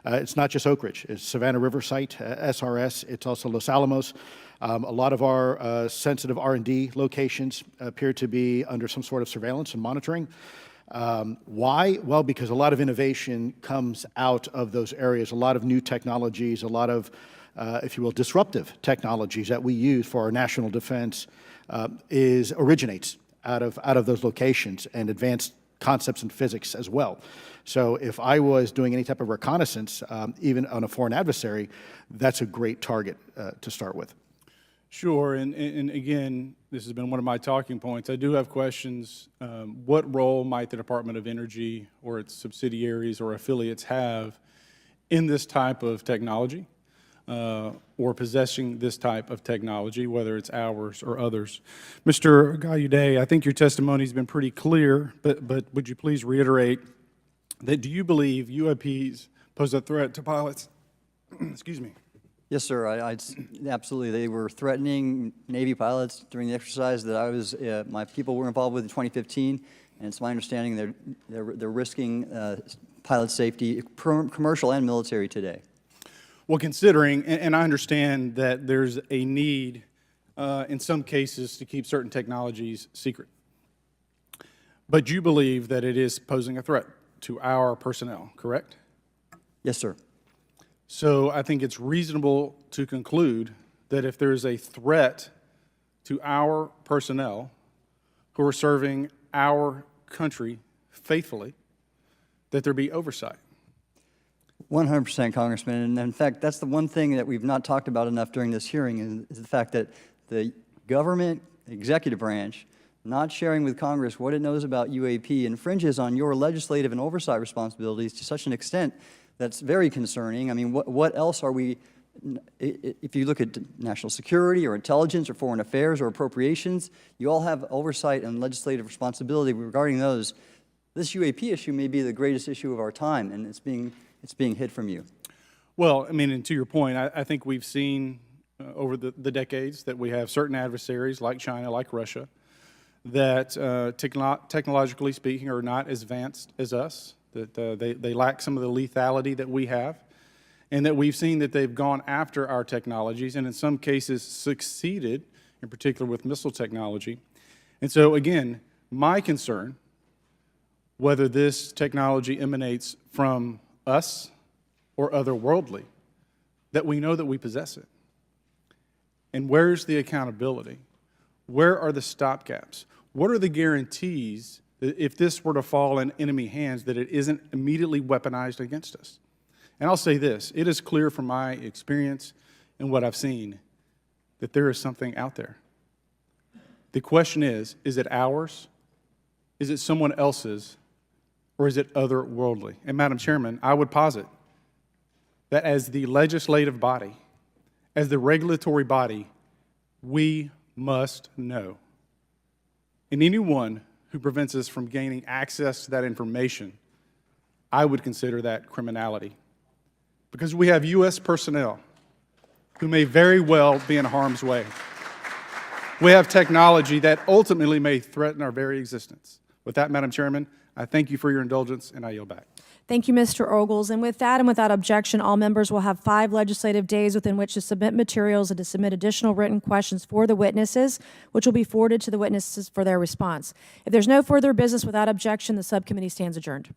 It's not just Oak Ridge. It's Savannah River Site, SRS. It's also Los Alamos. A lot of our sensitive R&D locations appear to be under some sort of surveillance and monitoring. Why? Well, because a lot of innovation comes out of those areas, a lot of new technologies, a lot of, if you will, disruptive technologies that we use for our national defense originates out of those locations, and advanced concepts in physics as well. So if I was doing any type of reconnaissance, even on a foreign adversary, that's a great target to start with. Sure, and again, this has been one of my talking points. I do have questions. What role might the Department of Energy or its subsidiaries or affiliates have in this type of technology or possessing this type of technology, whether it's ours or others? Mr. Gallaudet, I think your testimony has been pretty clear, but would you please reiterate that do you believe UAPs pose a threat to pilots? Excuse me. Yes, sir. Absolutely. They were threatening Navy pilots during the exercise that I was, my people were involved with in 2015, and it's my understanding they're risking pilot safety, commercial and military today. Well, considering, and I understand that there's a need in some cases to keep certain technologies secret, but you believe that it is posing a threat to our personnel, correct? Yes, sir. So I think it's reasonable to conclude that if there is a threat to our personnel who are serving our country faithfully, that there be oversight. 100%, Congressman. And in fact, that's the one thing that we've not talked about enough during this hearing is the fact that the government executive branch not sharing with Congress what it knows about UAP infringes on your legislative and oversight responsibilities to such an extent that's very concerning. I mean, what else are we, if you look at national security or intelligence or foreign affairs or appropriations, you all have oversight and legislative responsibility regarding those. This UAP issue may be the greatest issue of our time, and it's being hid from you. Well, I mean, and to your point, I think we've seen over the decades that we have certain adversaries like China, like Russia, that technologically speaking are not as advanced as us, that they lack some of the lethality that we have, and that we've seen that they've gone after our technologies and in some cases succeeded, in particular with missile technology. And so again, my concern, whether this technology emanates from us or otherworldly, that we know that we possess it. And where's the accountability? Where are the stopgaps? What are the guarantees that if this were to fall in enemy hands, that it isn't immediately weaponized against us? And I'll say this, it is clear from my experience and what I've seen that there is something out there. The question is it ours? Is it someone else's? Or is it otherworldly? And Madam Chairman, I would posit that as the legislative body, as the regulatory body, we must know. And anyone who prevents us from gaining access to that information, I would consider that criminality. Because we have U.S. personnel who may very well be in harm's way. We have technology that ultimately may threaten our very existence. With that, Madam Chairman, I thank you for your indulgence, and I yield back. Thank you, Mr. Ogles. And with that and without objection, all members will have 5 legislative days within which to submit materials and to submit additional written questions for the witnesses, which will be forwarded to the witnesses for their response. If there's no further business without objection, the subcommittee stands adjourned.